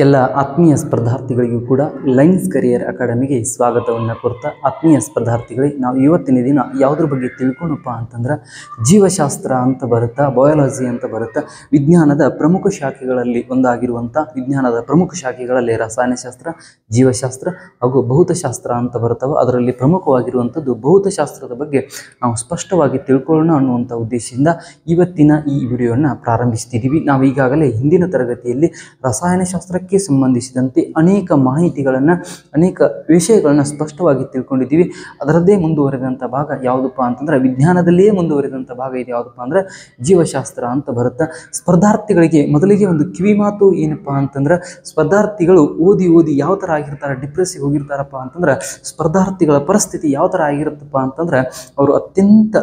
ಎಲ್ಲ ಆತ್ಮೀಯ ಸ್ಪರ್ಧಾರ್ಥಿಗಳಿಗೂ ಕೂಡ ಲೈನ್ಸ್ ಕರಿಯರ್ ಅಕಾಡೆಮಿಗೆ ಸ್ವಾಗತವನ್ನು ಕೊಡ್ತಾ, ಆತ್ಮೀಯ ಸ್ಪರ್ಧಾರ್ಥಿಗಳಿಗೆ ನಾವು ಇವತ್ತಿನ ದಿನ ಯಾವುದ್ರ ಬಗ್ಗೆ ತಿಳ್ಕೊಂಡಪ್ಪ ಅಂತಂದ್ರೆ ಜೀವಶಾಸ್ತ್ರ ಅಂತ ಬರುತ್ತಾ, ಬಯಾಲಜಿ ಅಂತ ಬರುತ್ತಾ, ವಿಜ್ಞಾನದ ಪ್ರಮುಖ ಶಾಖೆಗಳಲ್ಲಿ ಒಂದಾಗಿರುವಂಥ ವಿಜ್ಞಾನದ ಪ್ರಮುಖ ಶಾಖೆಗಳಲ್ಲಿ ರಸಾಯನಶಾಸ್ತ್ರ, ಜೀವಶಾಸ್ತ್ರ ಹಾಗೂ ಭೌತಶಾಸ್ತ್ರ ಅಂತ ಬರ್ತವೆ. ಅದರಲ್ಲಿ ಪ್ರಮುಖವಾಗಿರುವಂಥದ್ದು ಭೌತಶಾಸ್ತ್ರದ ಬಗ್ಗೆ ನಾವು ಸ್ಪಷ್ಟವಾಗಿ ತಿಳ್ಕೊಳ್ಳೋಣ ಅನ್ನುವಂಥ ಉದ್ದೇಶದಿಂದ ಇವತ್ತಿನ ಈ ವಿಡಿಯೋವನ್ನು ಪ್ರಾರಂಭಿಸ್ತಿದ್ದೀವಿ. ನಾವು ಈಗಾಗಲೇ ಹಿಂದಿನ ತರಗತಿಯಲ್ಲಿ ರಸಾಯನಶಾಸ್ತ್ರ ಸಂಬಂಧಿಸಿದಂತೆ ಅನೇಕ ಮಾಹಿತಿಗಳನ್ನು, ಅನೇಕ ವಿಷಯಗಳನ್ನು ಸ್ಪಷ್ಟವಾಗಿ ತಿಳ್ಕೊಂಡಿದ್ದೀವಿ. ಅದರದ್ದೇ ಮುಂದುವರೆದಂಥ ಭಾಗ ಯಾವುದಪ್ಪ ಅಂತಂದ್ರೆ, ವಿಜ್ಞಾನದಲ್ಲಿಯೇ ಮುಂದುವರೆದಂಥ ಭಾಗ ಇದು ಯಾವುದಪ್ಪ ಅಂದ್ರೆ ಜೀವಶಾಸ್ತ್ರ ಅಂತ ಬರುತ್ತೆ. ಸ್ಪರ್ಧಾರ್ಥಿಗಳಿಗೆ ಮೊದಲಿಗೆ ಒಂದು ಕಿವಿ ಮಾತು ಏನಪ್ಪಾ ಅಂತಂದ್ರೆ, ಸ್ಪರ್ಧಾರ್ಥಿಗಳು ಓದಿ ಯಾವ ಥರ ಆಗಿರ್ತಾರೆ, ಡಿಪ್ರೆಸ್ಸಿಗೆ ಹೋಗಿರ್ತಾರಪ್ಪ ಅಂತಂದ್ರೆ, ಸ್ಪರ್ಧಾರ್ಥಿಗಳ ಪರಿಸ್ಥಿತಿ ಯಾವ ಥರ ಆಗಿರುತ್ತಪ್ಪ ಅಂತಂದ್ರೆ, ಅವರು ಅತ್ಯಂತ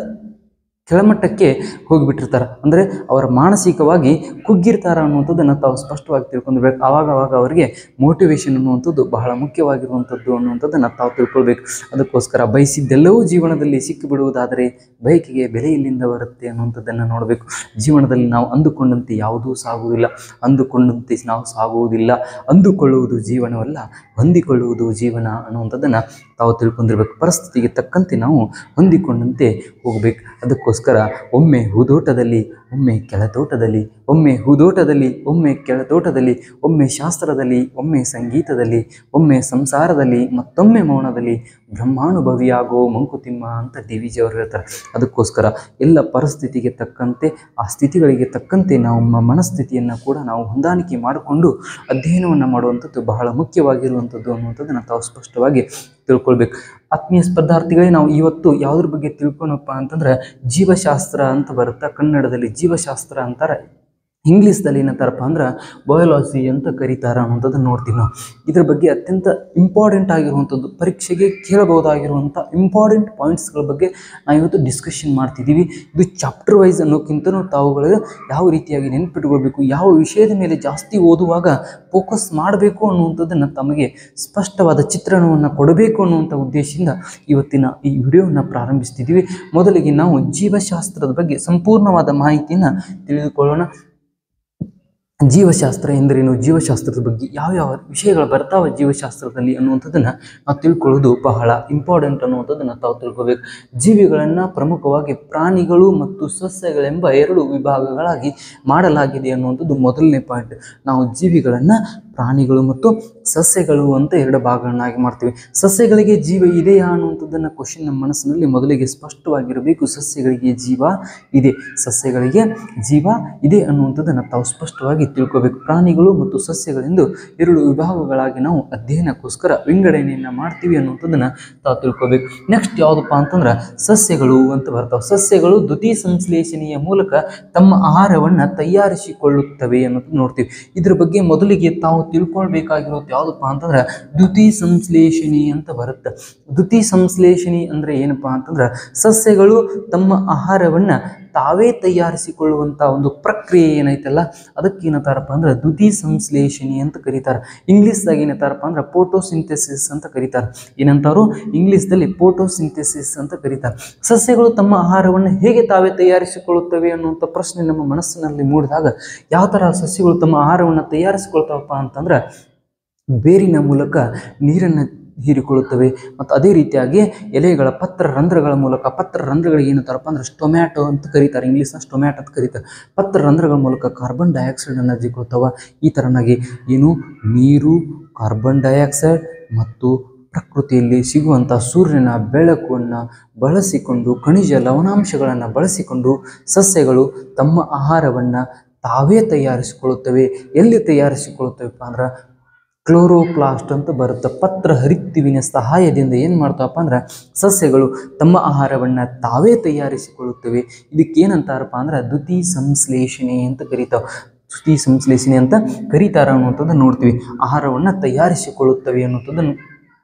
ಕೆಳಮಟ್ಟಕ್ಕೆ ಹೋಗಿಬಿಟ್ಟಿರ್ತಾರೆ. ಅಂದರೆ ಅವರ ಮಾನಸಿಕವಾಗಿ ಕುಗ್ಗಿರ್ತಾರೆ ಅನ್ನುವಂಥದ್ದನ್ನು ತಾವು ಸ್ಪಷ್ಟವಾಗಿ ತಿಳ್ಕೊಂಡಿರ್ಬೇಕು. ಆವಾಗ ಅವರಿಗೆ ಮೋಟಿವೇಶನ್ ಅನ್ನುವಂಥದ್ದು ಬಹಳ ಮುಖ್ಯವಾಗಿರುವಂಥದ್ದು ಅನ್ನುವಂಥದ್ದನ್ನು ತಾವು ತಿಳ್ಕೊಳ್ಬೇಕು. ಅದಕ್ಕೋಸ್ಕರ ಬಯಸಿದ್ದೆಲ್ಲವೂ ಜೀವನದಲ್ಲಿ ಸಿಕ್ಕಿಬಿಡುವುದಾದರೆ ಬಯಕೆಗೆ ಬೆಲೆ ಇಲ್ಲಿಂದ ಬರುತ್ತೆ ಅನ್ನುವಂಥದ್ದನ್ನು ನೋಡಬೇಕು. ಜೀವನದಲ್ಲಿ ನಾವು ಅಂದುಕೊಂಡಂತೆ ಯಾವುದೂ ಸಾಗುವುದಿಲ್ಲ, ಅಂದುಕೊಂಡಂತೆ ನಾವು ಸಾಗುವುದಿಲ್ಲ. ಅಂದುಕೊಳ್ಳುವುದು ಜೀವನವಲ್ಲ, ಹೊಂದಿಕೊಳ್ಳುವುದು ಜೀವನ ಅನ್ನುವಂಥದ್ದನ್ನು ತಾವು ತಿಳ್ಕೊಂಡಿರ್ಬೇಕು. ಪರಿಸ್ಥಿತಿಗೆ ತಕ್ಕಂತೆ ನಾವು ಹೊಂದಿಕೊಂಡಂತೆ ಹೋಗಬೇಕು. ಅದಕ್ಕೋಸ್ಕರ ಒಮ್ಮೆ ಹೂದೋಟದಲ್ಲಿ, ಒಮ್ಮೆ ಕೆಳತೋಟದಲ್ಲಿ, ಒಮ್ಮೆ ಹೂದೋಟದಲ್ಲಿ, ಒಮ್ಮೆ ಕೆಳತೋಟದಲ್ಲಿ, ಒಮ್ಮೆ ಶಾಸ್ತ್ರದಲ್ಲಿ, ಒಮ್ಮೆ ಸಂಗೀತದಲ್ಲಿ, ಒಮ್ಮೆ ಸಂಸಾರದಲ್ಲಿ, ಮತ್ತೊಮ್ಮೆ ಮೌನದಲ್ಲಿ ಬ್ರಹ್ಮಾನುಭವಿಯಾಗೋ ಮಂಕುತಿಮ್ಮ ಅಂತ ಡಿ.ವಿ.ಜಿ ಅವರು ಹೇಳ್ತಾರೆ. ಅದಕ್ಕೋಸ್ಕರ ಎಲ್ಲ ಪರಿಸ್ಥಿತಿಗೆ ತಕ್ಕಂತೆ, ಆ ಸ್ಥಿತಿಗಳಿಗೆ ತಕ್ಕಂತೆ ನಾವು ಮನಸ್ಥಿತಿಯನ್ನು ಕೂಡ ನಾವು ಹೊಂದಾಣಿಕೆ ಮಾಡಿಕೊಂಡು ಅಧ್ಯಯನವನ್ನು ಮಾಡುವಂಥದ್ದು ಬಹಳ ಮುಖ್ಯವಾಗಿರುವಂಥದ್ದು ಅನ್ನುವಂಥದ್ದನ್ನು ತಾವು ಸ್ಪಷ್ಟವಾಗಿ ತಿಳ್ಕೊಳ್ಬೇಕು. ಆತ್ಮೀಯ ಸ್ಪರ್ಧಾರ್ಥಿಗಳೇ, ನಾವು ಇವತ್ತು ಯಾವುದ್ರ ಬಗ್ಗೆ ತಿಳ್ಕೊಳಪ್ಪ ಅಂತಂದ್ರೆ ಜೀವಶಾಸ್ತ್ರ ಅಂತ ಬರುತ್ತಾ. ಕನ್ನಡದಲ್ಲಿ ಜೀವಶಾಸ್ತ್ರ ಅಂತಾರೆ, ಇಂಗ್ಲೀಷ್ದಲ್ಲಿ ಏನಂತಾರಪ್ಪ ಅಂದ್ರೆ ಬಯಾಲಜಿ ಅಂತ ಕರೀತಾರೆ ಅನ್ನೋಂಥದ್ದು ನೋಡ್ತೀವಿ ನಾವು. ಇದ್ರ ಬಗ್ಗೆ ಅತ್ಯಂತ ಇಂಪಾರ್ಟೆಂಟ್ ಆಗಿರುವಂಥದ್ದು, ಪರೀಕ್ಷೆಗೆ ಕೇಳಬಹುದಾಗಿರುವಂಥ ಇಂಪಾರ್ಟೆಂಟ್ ಪಾಯಿಂಟ್ಸ್ಗಳ ಬಗ್ಗೆ ನಾವು ಇವತ್ತು ಡಿಸ್ಕಷನ್ ಮಾಡ್ತಿದ್ದೀವಿ. ಇದು ಚಾಪ್ಟರ್ ವೈಸ್ ಅನ್ನೋಕ್ಕಿಂತಲೂ ತಾವುಗಳು ಯಾವ ರೀತಿಯಾಗಿ ನೆನಪಿಟ್ಕೊಳ್ಬೇಕು, ಯಾವ ವಿಷಯದ ಮೇಲೆ ಜಾಸ್ತಿ ಓದುವಾಗ ಫೋಕಸ್ ಮಾಡಬೇಕು ಅನ್ನುವಂಥದ್ದನ್ನು ತಮಗೆ ಸ್ಪಷ್ಟವಾದ ಚಿತ್ರಣವನ್ನು ಕೊಡಬೇಕು ಅನ್ನುವಂಥ ಉದ್ದೇಶದಿಂದ ಇವತ್ತಿನ ಈ ವಿಡಿಯೋವನ್ನು ಪ್ರಾರಂಭಿಸ್ತಿದ್ದೀವಿ. ಮೊದಲಿಗೆ ನಾವು ಜೀವಶಾಸ್ತ್ರದ ಬಗ್ಗೆ ಸಂಪೂರ್ಣವಾದ ಮಾಹಿತಿಯನ್ನು ತಿಳಿದುಕೊಳ್ಳೋಣ. ಜೀವಶಾಸ್ತ್ರ ಎಂದರೇನು, ಜೀವಶಾಸ್ತ್ರದ ಬಗ್ಗೆ ಯಾವ್ಯಾವ ವಿಷಯಗಳು ಬರ್ತಾವೆ ಜೀವಶಾಸ್ತ್ರದಲ್ಲಿ ಅನ್ನುವಂಥದ್ದನ್ನು ನಾವು ತಿಳ್ಕೊಳ್ಳೋದು ಬಹಳ ಇಂಪಾರ್ಟೆಂಟ್ ಅನ್ನುವಂಥದ್ದನ್ನು ತಾವು ತಿಳ್ಕೋಬೇಕು. ಜೀವಿಗಳನ್ನು ಪ್ರಮುಖವಾಗಿ ಪ್ರಾಣಿಗಳು ಮತ್ತು ಸಸ್ಯಗಳೆಂಬ ಎರಡು ವಿಭಾಗಗಳಾಗಿ ಮಾಡಲಾಗಿದೆ ಅನ್ನುವಂಥದ್ದು ಮೊದಲನೇ ಪಾಯಿಂಟ್. ನಾವು ಜೀವಿಗಳನ್ನು ಪ್ರಾಣಿಗಳು ಮತ್ತು ಸಸ್ಯಗಳು ಅಂತ ಎರಡು ಭಾಗಗಳನ್ನಾಗಿ ಮಾಡ್ತೀವಿ. ಸಸ್ಯಗಳಿಗೆ ಜೀವ ಇದೆಯಾ ಅನ್ನುವಂಥದ್ದನ್ನು ಕ್ವಶನ್ ನಮ್ಮ ಮನಸ್ಸಿನಲ್ಲಿ ಮೊದಲಿಗೆ ಸ್ಪಷ್ಟವಾಗಿರಬೇಕು. ಸಸ್ಯಗಳಿಗೆ ಜೀವ ಇದೆ, ಸಸ್ಯಗಳಿಗೆ ಜೀವ ಇದೆ ಅನ್ನುವಂಥದ್ದನ್ನು ತಾವು ಸ್ಪಷ್ಟವಾಗಿ ತಿಳ್ಕೋಬೇಕು. ಪ್ರಾಣಿಗಳು ಮತ್ತು ಸಸ್ಯಗಳೆಂದು ಎರಡು ವಿಭಾಗಗಳಾಗಿ ನಾವು ಅಧ್ಯಯನಕ್ಕೋಸ್ಕರ ವಿಂಗಡಣೆಯನ್ನು ಮಾಡ್ತೀವಿ ಅನ್ನುವಂಥದ್ದನ್ನು ತಾವು ತಿಳ್ಕೋಬೇಕು. ನೆಕ್ಸ್ಟ್ ಯಾವುದಪ್ಪ ಅಂತಂದ್ರೆ ಸಸ್ಯಗಳು ಅಂತ ಬರ್ತಾವೆ. ಸಸ್ಯಗಳು ದ್ಯುತಿ ಸಂಶ್ಲೇಷಣೆಯ ಮೂಲಕ ತಮ್ಮ ಆಹಾರವನ್ನು ತಯಾರಿಸಿಕೊಳ್ಳುತ್ತವೆ ಅನ್ನೋದು ನೋಡ್ತೀವಿ. ಇದ್ರ ಬಗ್ಗೆ ಮೊದಲಿಗೆ ತಾವು ತಿಳ್ಕೊಳ್ಬೇಕಾಗಿರೋದು ಯಾವುದಪ್ಪ ಅಂತಂದ್ರೆ ದ್ಯುತಿ ಸಂಶ್ಲೇಷಣೆ ಅಂತ ಬರುತ್ತೆ. ದ್ಯುತಿ ಸಂಶ್ಲೇಷಣೆ ಅಂದ್ರೆ ಏನಪ್ಪಾ ಅಂತಂದ್ರೆ ಸಸ್ಯಗಳು ತಮ್ಮ ಆಹಾರವನ್ನು ತಾವೇ ತಯಾರಿಸಿಕೊಳ್ಳುವಂಥ ಒಂದು ಪ್ರಕ್ರಿಯೆ ಏನೈತಲ್ಲ, ಅದಕ್ಕೆ ಏನಂತಾರಪ್ಪ ಅಂದ್ರೆ ದ್ಯುತಿ ಸಂಶ್ಲೇಷಣೆ ಅಂತ ಕರೀತಾರೆ. ಇಂಗ್ಲೀಷ್ದಾಗ ಏನಂತಾರಪ್ಪ ಅಂದ್ರೆ ಫೋಟೋಸಿಂಥೆಸಿಸ್ ಅಂತ ಕರೀತಾರೆ. ಏನಂತಾರು ಇಂಗ್ಲೀಷ್ದಲ್ಲಿ ಫೋಟೋಸಿಂಥೆಸಿಸ್ ಅಂತ ಕರೀತಾರೆ. ಸಸ್ಯಗಳು ತಮ್ಮ ಆಹಾರವನ್ನು ಹೇಗೆ ತಾವೇ ತಯಾರಿಸಿಕೊಳ್ಳುತ್ತವೆ ಅನ್ನುವಂಥ ಪ್ರಶ್ನೆ ನಮ್ಮ ಮನಸ್ಸಿನಲ್ಲಿ ಮೂಡಿದಾಗ ಯಾವ ಥರ ಸಸ್ಯಗಳು ತಮ್ಮ ಆಹಾರವನ್ನು ತಯಾರಿಸಿಕೊಳ್ತಾವಪ್ಪ ಅಂತಂದ್ರೆ ಬೇರಿನ ಮೂಲಕ ನೀರನ್ನು ಹೀರಿಕೊಳ್ಳುತ್ತವೆ. ಮತ್ತು ಅದೇ ರೀತಿಯಾಗಿ ಎಲೆಗಳ ಪತ್ರರಂಧ್ರಗಳ ಮೂಲಕ, ಪತ್ರರಂಧ್ರಗಳಿಗೆ ಏನಂತಾರಪ್ಪ ಅಂದ್ರೆ ಸ್ಟೊಮ್ಯಾಟೊ ಅಂತ ಕರೀತಾರೆ, ಇಂಗ್ಲೀಷ್ನ ಸ್ಟೊಮ್ಯಾಟೊ ಅಂತ ಕರೀತಾರೆ. ಪತ್ರರಂಧ್ರಗಳ ಮೂಲಕ ಕಾರ್ಬನ್ ಡೈಆಕ್ಸೈಡನ್ನು ಹೀರಿಕೊಳ್ತಾವ. ಈ ಥರನಾಗಿ ಏನು ನೀರು, ಕಾರ್ಬನ್ ಡೈಆಕ್ಸೈಡ್ ಮತ್ತು ಪ್ರಕೃತಿಯಲ್ಲಿ ಸಿಗುವಂಥ ಸೂರ್ಯನ ಬೆಳಕನ್ನು ಬಳಸಿಕೊಂಡು, ಖನಿಜ ಲವಣಾಂಶಗಳನ್ನು ಬಳಸಿಕೊಂಡು ಸಸ್ಯಗಳು ತಮ್ಮ ಆಹಾರವನ್ನು ತಾವೇ ತಯಾರಿಸಿಕೊಳ್ಳುತ್ತವೆ. ಎಲ್ಲಿ ತಯಾರಿಸಿಕೊಳ್ಳುತ್ತವೆಪ್ಪ ಅಂದ್ರೆ ಕ್ಲೋರೋಪ್ಲಾಸ್ಟ್ ಅಂತ ಬರುತ್ತೆ. ಪತ್ರ ಹರಿತ್ತಿವಿನ ಸಹಾಯದಿಂದ ಏನು ಮಾಡ್ತಾವಪ್ಪ ಅಂದ್ರೆ ಸಸ್ಯಗಳು ತಮ್ಮ ಆಹಾರವನ್ನು ತಾವೇ ತಯಾರಿಸಿಕೊಳ್ಳುತ್ತವೆ. ಇದಕ್ಕೇನಂತಾರಪ್ಪ ಅಂದ್ರೆ ದ್ಯುತಿ ಸಂಶ್ಲೇಷಣೆ ಅಂತ ಕರೀತಾವೆ. ದ್ಯುತಿ ಸಂಶ್ಲೇಷಣೆ ಅಂತ ಕರೀತಾರ ಅನ್ನುವಂಥದ್ದು ನೋಡ್ತೀವಿ. ಆಹಾರವನ್ನು ತಯಾರಿಸಿಕೊಳ್ಳುತ್ತವೆ ಅನ್ನುವಂಥದ್ದನ್ನು.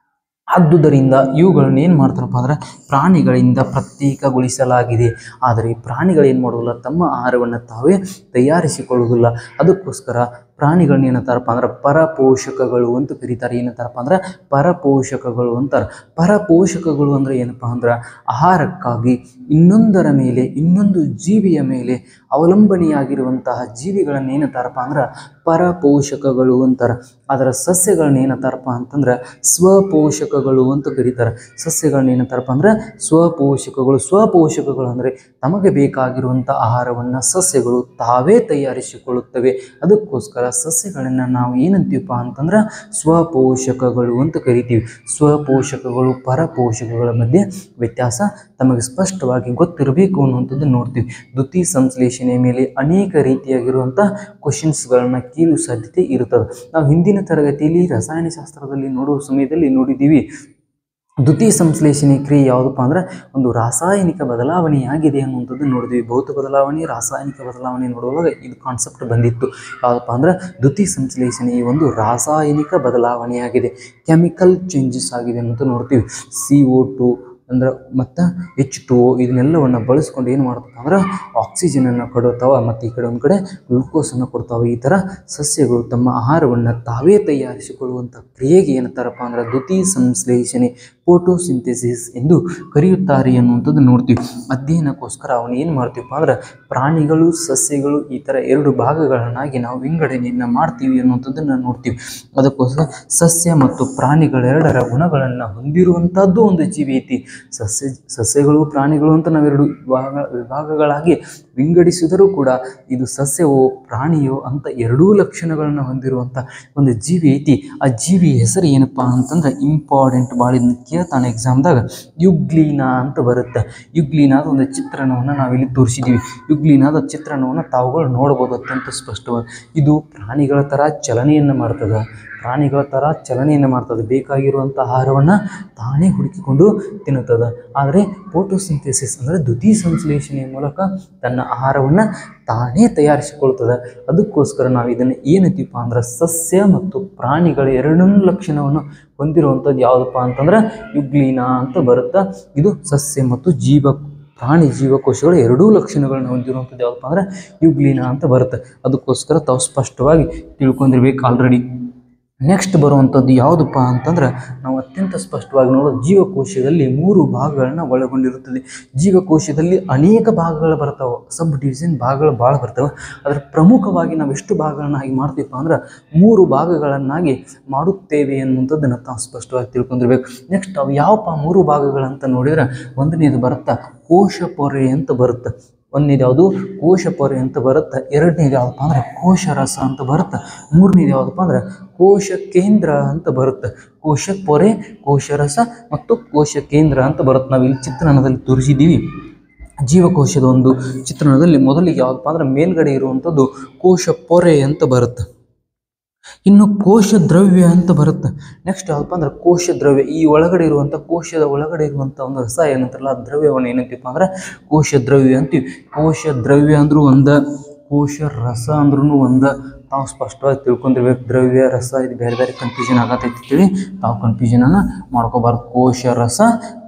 ಆದುದರಿಂದ ಇವುಗಳನ್ನು ಏನು ಮಾಡ್ತಾರಪ್ಪ ಅಂದ್ರೆ ಪ್ರಾಣಿಗಳಿಂದ ಪ್ರತ್ಯೇಕಗೊಳಿಸಲಾಗಿದೆ. ಆದರೆ ಪ್ರಾಣಿಗಳು ಏನು ಮಾಡೋದಿಲ್ಲ, ತಮ್ಮ ಆಹಾರವನ್ನು ತಾವೇ ತಯಾರಿಸಿಕೊಳ್ಳುವುದಿಲ್ಲ. ಅದಕ್ಕೋಸ್ಕರ ಪ್ರಾಣಿಗಳನ್ನ ಏನಂತಾರಪ್ಪ ಅಂದ್ರೆ ಪರಪೋಷಕಗಳು ಅಂತ ಕರೀತಾರೆ. ಏನಂತಾರಪ್ಪ ಅಂದ್ರೆ ಪರಪೋಷಕಗಳು ಅಂತಾರೆ. ಪರಪೋಷಕಗಳು ಅಂದ್ರೆ ಏನಪ್ಪಾ ಅಂದ್ರೆ ಆಹಾರಕ್ಕಾಗಿ ಇನ್ನೊಂದರ ಮೇಲೆ, ಇನ್ನೊಂದು ಜೀವಿಯ ಮೇಲೆ ಅವಲಂಬನೆಯಾಗಿರುವಂತಹ ಜೀವಿಗಳನ್ನ ಏನಂತಾರಪ್ಪ ಅಂದ್ರೆ ಪರಪೋಷಕಗಳು ಅಂತಾರೆ. ಅದರ ಸಸ್ಯಗಳನ್ನ ಏನಂತಾರಪ್ಪ ಅಂತಂದ್ರೆ ಸ್ವಪೋಷಕಗಳು ಅಂತ ಕರೀತಾರೆ. ಸಸ್ಯಗಳನ್ನ ಏನಂತಾರಪ್ಪ ಅಂದ್ರೆ ಸ್ವಪೋಷಕಗಳು. ಸ್ವಪೋಷಕಗಳು ಅಂದರೆ ತಮಗೆ ಬೇಕಾಗಿರುವಂಥ ಆಹಾರವನ್ನು ಸಸ್ಯಗಳು ತಾವೇ ತಯಾರಿಸಿಕೊಳ್ಳುತ್ತವೆ. ಅದಕ್ಕೋಸ್ಕರ ಸಸ್ಯಗಳನ್ನು ನಾವು ಏನಂತೀವಪ್ಪ ಅಂತಂದ್ರೆ ಸ್ವಪೋಷಕಗಳು ಅಂತ ಕರಿತೀವಿ. ಸ್ವಪೋಷಕಗಳು ಪರಪೋಷಕಗಳ ಮಧ್ಯೆ ವ್ಯತ್ಯಾಸ ತಮಗೆ ಸ್ಪಷ್ಟವಾಗಿ ಗೊತ್ತಿರಬೇಕು ಅನ್ನುವಂಥದ್ದು ನೋಡ್ತೀವಿ. ದ್ಯುತಿ ಸಂಶ್ಲೇಷಣೆಯ ಮೇಲೆ ಅನೇಕ ರೀತಿಯಾಗಿರುವಂಥ ಕ್ವಶನ್ಸ್ಗಳನ್ನು ಕೇಳುವ ಸಾಧ್ಯತೆ ಇರುತ್ತದೆ. ನಾವು ಹಿಂದಿನ ತರಗತಿಯಲ್ಲಿ ರಸಾಯನಶಾಸ್ತ್ರದಲ್ಲಿ ನೋಡುವ ಸಮಯದಲ್ಲಿ ನೋಡಿದ್ದೀವಿ, ದ್ಯುತಿ ಸಂಶ್ಲೇಷಣೆ ಕ್ರಿಯೆ ಯಾವುದಪ್ಪ ಅಂದ್ರೆ ಒಂದು ರಾಸಾಯನಿಕ ಬದಲಾವಣೆಯಾಗಿದೆ ಅನ್ನುವಂಥದ್ದು ನೋಡಿದ್ವಿ. ಭೌತ ಬದಲಾವಣೆ, ರಾಸಾಯನಿಕ ಬದಲಾವಣೆ ನೋಡುವಾಗ ಇದು ಕಾನ್ಸೆಪ್ಟ್ ಬಂದಿತ್ತು. ಯಾವುದಪ್ಪ ಅಂದ್ರೆ ದ್ಯುತಿ ಸಂಶ್ಲೇಷಣೆ ಒಂದು ರಾಸಾಯನಿಕ ಬದಲಾವಣೆಯಾಗಿದೆ, ಕೆಮಿಕಲ್ ಚೇಂಜಸ್ ಆಗಿದೆ ಅನ್ನೋದು ನೋಡ್ತೀವಿ. CO2 ಅಂದ್ರೆ ಮತ್ತು H2O ಇದನ್ನೆಲ್ಲವನ್ನು ಬಳಸ್ಕೊಂಡು ಏನು ಮಾಡ್ತಪ್ಪ ಅಂದ್ರೆ ಆಕ್ಸಿಜನನ್ನು ಕೊಡುತ್ತಾವೆ ಮತ್ತು ಈ ಕಡೆ ಒಂದು ಕಡೆ ಗ್ಲೂಕೋಸನ್ನು ಕೊಡ್ತಾವೆ. ಈ ಥರ ಸಸ್ಯಗಳು ತಮ್ಮ ಆಹಾರವನ್ನು ತಾವೇ ತಯಾರಿಸಿಕೊಳ್ಳುವಂಥ ಕ್ರಿಯೆಗೆ ಏನಂತಾರಪ್ಪ ಅಂದ್ರೆ ದ್ಯುತಿ ಸಂಶ್ಲೇಷಣೆ, ಫೋಟೋಸಿಂಥೆಸಿಸ್ ಎಂದು ಕರೆಯುತ್ತಾರೆ ಅನ್ನುವಂಥದ್ದು ನೋಡ್ತೀವಿ. ಅಧ್ಯಯನಕ್ಕೋಸ್ಕರ ಅವನು ಏನು ಮಾಡ್ತೀವಪ್ಪ ಅಂದ್ರೆ ಪ್ರಾಣಿಗಳು, ಸಸ್ಯಗಳು ಈ ಥರ ಎರಡು ಭಾಗಗಳನ್ನಾಗಿ ನಾವು ವಿಂಗಡಣೆಯನ್ನು ಮಾಡ್ತೀವಿ ಅನ್ನುವಂಥದ್ದನ್ನು ನೋಡ್ತೀವಿ. ಅದಕ್ಕೋಸ್ಕರ ಸಸ್ಯ ಮತ್ತು ಪ್ರಾಣಿಗಳೆರಡರ ಗುಣಗಳನ್ನು ಹೊಂದಿರುವಂಥದ್ದು ಒಂದು ಜೀವಿ ಐತಿ. ಸಸ್ಯಗಳು ಪ್ರಾಣಿಗಳು ಅಂತ ನಾವೆರಡು ವಿಭಾಗಗಳಾಗಿ ವಿಂಗಡಿಸಿದರೂ ಕೂಡ ಇದು ಸಸ್ಯವೋ ಪ್ರಾಣಿಯೋ ಅಂತ ಎರಡೂ ಲಕ್ಷಣಗಳನ್ನು ಹೊಂದಿರುವಂಥ ಒಂದು ಜೀವಿ ಐತಿ. ಆ ಜೀವಿ ಹೆಸರು ಏನಪ್ಪ ಅಂತಂದ್ರೆ ಇಂಪಾರ್ಟೆಂಟ್ ಭಾಳ ಕೇಳ್ತಾನೆ ಎಕ್ಸಾಮ್ದಾಗ, ಯುಗ್ಲೀನಾ ಅಂತ ಬರುತ್ತೆ. ಯುಗ್ಲೀನಾದ ಒಂದು ಚಿತ್ರಣವನ್ನು ನಾವಿಲ್ಲಿ ತೋರಿಸಿದ್ದೀವಿ. ಯುಗ್ಲೀನಾದ ಚಿತ್ರಣವನ್ನು ತಾವುಗಳು ನೋಡ್ಬೋದು ಅತ್ಯಂತ ಸ್ಪಷ್ಟವಾಗಿ. ಇದು ಪ್ರಾಣಿಗಳ ಥರ ಚಲನೆಯನ್ನು ಮಾಡ್ತದೆ. ಬೇಕಾಗಿರುವಂಥ ಆಹಾರವನ್ನು ತಾನೇ ಹುಡುಕಿಕೊಂಡು ತಿನ್ನುತ್ತದೆ. ಆದರೆ ಫೋಟೋಸಿಂಥೆಸಿಸ್ ಅಂದರೆ ದ್ಯುತಿ ಸಂಶ್ಲೇಷಣೆಯ ಮೂಲಕ ತನ್ನ ಆಹಾರವನ್ನು ತಾನೇ ತಯಾರಿಸಿಕೊಳ್ತದೆ. ಅದಕ್ಕೋಸ್ಕರ ನಾವು ಇದನ್ನು ಏನಂತೀವಪ್ಪ ಅಂದ್ರೆ ಸಸ್ಯ ಮತ್ತು ಪ್ರಾಣಿಗಳ ಎರಡೂ ಲಕ್ಷಣವನ್ನು ಹೊಂದಿರುವಂಥದ್ದು ಯಾವುದಪ್ಪ ಅಂತಂದ್ರೆ ಯುಗ್ಲೀನಾ ಅಂತ ಬರುತ್ತೆ. ಇದು ಸಸ್ಯ ಮತ್ತು ಪ್ರಾಣಿ ಜೀವಕೋಶಗಳು ಎರಡೂ ಲಕ್ಷಣಗಳನ್ನು ಹೊಂದಿರುವಂಥದ್ದು ಯಾವುದಪ್ಪ ಅಂದ್ರೆ ಯುಗ್ಲೀನಾ ಅಂತ ಬರುತ್ತೆ. ಅದಕ್ಕೋಸ್ಕರ ತಾವು ಸ್ಪಷ್ಟವಾಗಿ ತಿಳ್ಕೊಂಡಿರ್ಬೇಕು ಆಲ್ರೆಡಿ. ನೆಕ್ಸ್ಟ್ ಬರುವಂಥದ್ದು ಯಾವುದಪ್ಪ ಅಂತಂದ್ರೆ ನಾವು ಅತ್ಯಂತ ಸ್ಪಷ್ಟವಾಗಿ ನೋಡೋದು ಜೀವಕೋಶದಲ್ಲಿ 3 ಭಾಗಗಳನ್ನು ಒಳಗೊಂಡಿರುತ್ತದೆ. ಜೀವಕೋಶದಲ್ಲಿ ಅನೇಕ ಭಾಗಗಳು ಬರ್ತಾವೆ, ಸಬ್ ಡಿವಿಷನ್ ಭಾಗಗಳು ಭಾಳ ಬರ್ತವೆ. ಅದರ ಪ್ರಮುಖವಾಗಿ ನಾವು ಎಷ್ಟು ಭಾಗಗಳನ್ನ ಆಗಿ ಮಾಡ್ತೀವಪ್ಪ ಅಂದ್ರೆ 3 ಭಾಗಗಳನ್ನಾಗಿ ಮಾಡುತ್ತೇವೆ ಅನ್ನುವಂಥದ್ದನ್ನು ತಾವು ಸ್ಪಷ್ಟವಾಗಿ ತಿಳ್ಕೊಂಡಿರ್ಬೇಕು. ನೆಕ್ಸ್ಟ್ ಅವು ಯಾವಪ್ಪ 3 ಭಾಗಗಳಂತ ನೋಡಿದ್ರೆ ಒಂದನೇದು ಬರುತ್ತಾ ಕೋಶ ಪೊರೆ ಅಂತ ಬರುತ್ತೆ. ಒಂದನೇದು ಯಾವುದು ಕೋಶ ಪೊರೆ ಅಂತ ಬರುತ್ತೆ. ಎರಡನೇದು ಯಾವುದಪ್ಪ ಅಂದ್ರೆ ಕೋಶ ರಸ ಅಂತ ಬರುತ್ತೆ. ಮೂರನೇದು ಯಾವುದಪ್ಪ ಅಂದ್ರೆ ಕೋಶ ಕೇಂದ್ರ ಅಂತ ಬರುತ್ತೆ. ಕೋಶ ಪೊರೆ, ಕೋಶ ರಸ ಮತ್ತು ಕೋಶ ಕೇಂದ್ರ ಅಂತ ಬರುತ್ತೆ. ನಾವು ಇಲ್ಲಿ ಚಿತ್ರಣದಲ್ಲಿ ತೋರಿಸಿದ್ದೀವಿ. ಜೀವಕೋಶದ ಒಂದು ಚಿತ್ರಣದಲ್ಲಿ ಮೊದಲಿಗೆ ಯಾವುದಪ್ಪ ಅಂದ್ರೆ ಮೇಲ್ಗಡೆ ಇರುವಂಥದ್ದು ಕೋಶ ಪೊರೆ ಅಂತ ಬರುತ್ತೆ. ಇನ್ನು ಕೋಶ ದ್ರವ್ಯ ಅಂತ ಬರುತ್ತೆ. ನೆಕ್ಸ್ಟ್ ಯಾವುದಪ್ಪ ಅಂದ್ರೆ ಕೋಶ ದ್ರವ್ಯ. ಈ ಒಳಗಡೆ ಇರುವಂಥ ಕೋಶದ ಒಳಗಡೆ ಇರುವಂಥ ಒಂದು ರಸ ಏನಂತಾರಲ್ಲ ಆ ದ್ರವ್ಯವನ್ನು ಏನಂತೀವಪ್ಪ ಅಂದ್ರೆ ಕೋಶ ದ್ರವ್ಯ ಅಂತೀವಿ. ಕೋಶ ದ್ರವ್ಯ ಅಂದ್ರೂ ಒಂದು, ಕೋಶ ರಸ ಅಂದ್ರೂ ಒಂದು. ತಾವು ಸ್ಪಷ್ಟವಾಗಿ ತಿಳ್ಕೊಂಡಿರ್ಬೇಕು. ದ್ರವ್ಯ ರಸ ಇದು ಬೇರೆ ಬೇರೆ ಕನ್ಫ್ಯೂಷನ್ ಆಗತ್ತೈತಿ ಅಂತೇಳಿ ತಾವು ಕನ್ಫ್ಯೂಷನನ್ನು ಮಾಡ್ಕೋಬಾರ್ದು. ಕೋಶ ರಸ,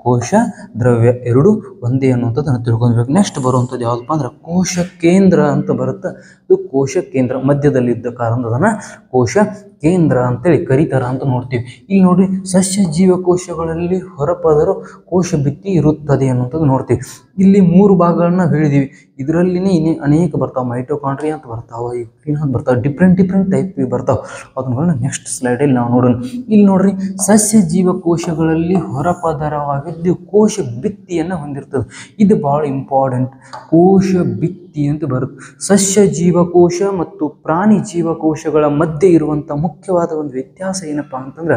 ಕೋಶ ದ್ರವ್ಯ ಎರಡು ಒಂದೇ ಅನ್ನುವಂಥದ್ದನ್ನು ತಿಳ್ಕೊಳ್ಬೇಕು. ನೆಕ್ಸ್ಟ್ ಬರುವಂಥದ್ದು ಯಾವುದಪ್ಪ ಅಂದ್ರೆ ಕೋಶ ಕೇಂದ್ರ ಅಂತ ಬರುತ್ತೆ. ಇದು ಕೋಶ ಕೇಂದ್ರ ಮಧ್ಯದಲ್ಲಿದ್ದ ಕಾರಣದನ್ನು ಕೋಶ ಕೇಂದ್ರ ಅಂತೇಳಿ ಕರೀತಾರ ಅಂತ ನೋಡ್ತೀವಿ. ಇಲ್ಲಿ ನೋಡ್ರಿ, ಸಸ್ಯ ಜೀವಕೋಶಗಳಲ್ಲಿ ಹೊರಪದರು ಕೋಶ ಭಿತ್ತಿ ಇರುತ್ತದೆ ಅನ್ನುವಂಥದ್ದು ನೋಡ್ತೀವಿ. ಇಲ್ಲಿ 3 ಭಾಗಗಳನ್ನ ಹೇಳಿದೀವಿ. ಇದರಲ್ಲಿನೇ ಇನ್ನೇ ಅನೇಕ ಬರ್ತಾವೆ. ಮೈಟೋಕಾಂಡ್ರಿಯಾ ಅಂತ ಬರ್ತಾವೆ, ಯುಗ್ಲೀನಾ ಅಂತ ಬರ್ತಾವೆ, ಡಿಫ್ರೆಂಟ್ ಟೈಪ್ ಬರ್ತಾವೆ. ಅದನ್ನ ನೆಕ್ಸ್ಟ್ ಸ್ಲೈಡಲ್ಲಿ ನಾವು ನೋಡೋಣ. ಇಲ್ಲಿ ನೋಡ್ರಿ, ಸಸ್ಯ ಜೀವಕೋಶಗಳಲ್ಲಿ ಹೊರಪದರವಾಗಿದ್ದು ಕೋಶ ಭಿತ್ತಿಯನ್ನು ಹೊಂದಿರ್ತದೆ. ಇದು ಭಾಳ ಇಂಪಾರ್ಟೆಂಟ್. ಕೋಶ ಭಿತ್ತಿ ಅಂತ ಬರುತ್ತೆ. ಸಸ್ಯ ಜೀವಕೋಶ ಮತ್ತು ಪ್ರಾಣಿ ಜೀವಕೋಶಗಳ ಮಧ್ಯೆ ಇರುವಂಥ ಮುಖ್ಯವಾದ ಒಂದು ವ್ಯತ್ಯಾಸ ಏನಪ್ಪ ಅಂತಂದ್ರೆ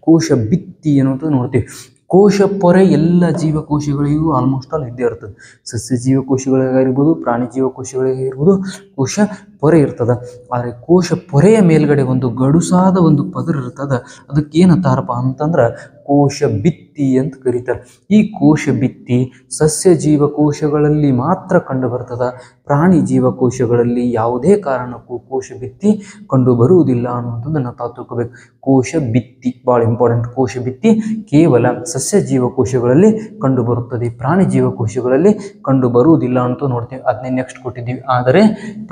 ಕೋಶ ಭಿತ್ತಿ ಅನ್ನುವಂಥದ್ದು ನೋಡ್ತೀವಿ. ಕೋಶ ಪೊರೆ ಎಲ್ಲ ಜೀವಕೋಶಗಳಿಗೂ ಆಲ್ಮೋಸ್ಟ್ ಆಲ್ ಇದ್ದೇ ಇರ್ತದೆ. ಸಸ್ಯ ಜೀವಕೋಶಗಳಿಗಾಗಿರ್ಬೋದು, ಪ್ರಾಣಿ ಜೀವಕೋಶಗಳಿಗಿರ್ಬೋದು ಕೋಶ ಪೊರೆ ಇರ್ತದೆ. ಆದರೆ ಕೋಶ ಪೊರೆಯ ಮೇಲ್ಗಡೆ ಒಂದು ಗಡುಸಾದ ಒಂದು ಪದರ ಇರ್ತದೆ. ಅದಕ್ಕೆ ಏನಂತಾರಪ್ಪ ಅಂತಂದ್ರೆ ಕೋಶ ಭಿತ್ತಿ ಅಂತ ಕರೀತಾರೆ. ಈ ಕೋಶ ಭಿತ್ತಿ ಸಸ್ಯ ಜೀವಕೋಶಗಳಲ್ಲಿ ಮಾತ್ರ ಕಂಡು ಬರ್ತದ. ಪ್ರಾಣಿ ಜೀವಕೋಶಗಳಲ್ಲಿ ಯಾವುದೇ ಕಾರಣಕ್ಕೂ ಕೋಶ ಭಿತ್ತಿ ಕಂಡು ಬರುವುದಿಲ್ಲ ಅನ್ನೋದನ್ನು ತಾವು ತಿಳ್ಕೋಬೇಕು. ಕೋಶ ಭಿತ್ತಿ ಭಾಳ ಇಂಪಾರ್ಟೆಂಟ್. ಕೋಶ ಭಿತ್ತಿ ಕೇವಲ ಸಸ್ಯ ಜೀವಕೋಶಗಳಲ್ಲಿ ಕಂಡು ಬರುತ್ತದೆ, ಪ್ರಾಣಿ ಜೀವಕೋಶಗಳಲ್ಲಿ ಕಂಡು ಬರುವುದಿಲ್ಲ ಅಂತ ನೋಡ್ತೀವಿ. ಅದನ್ನೇ ನೆಕ್ಸ್ಟ್ ಕೊಟ್ಟಿದ್ದೀವಿ. ಆದರೆ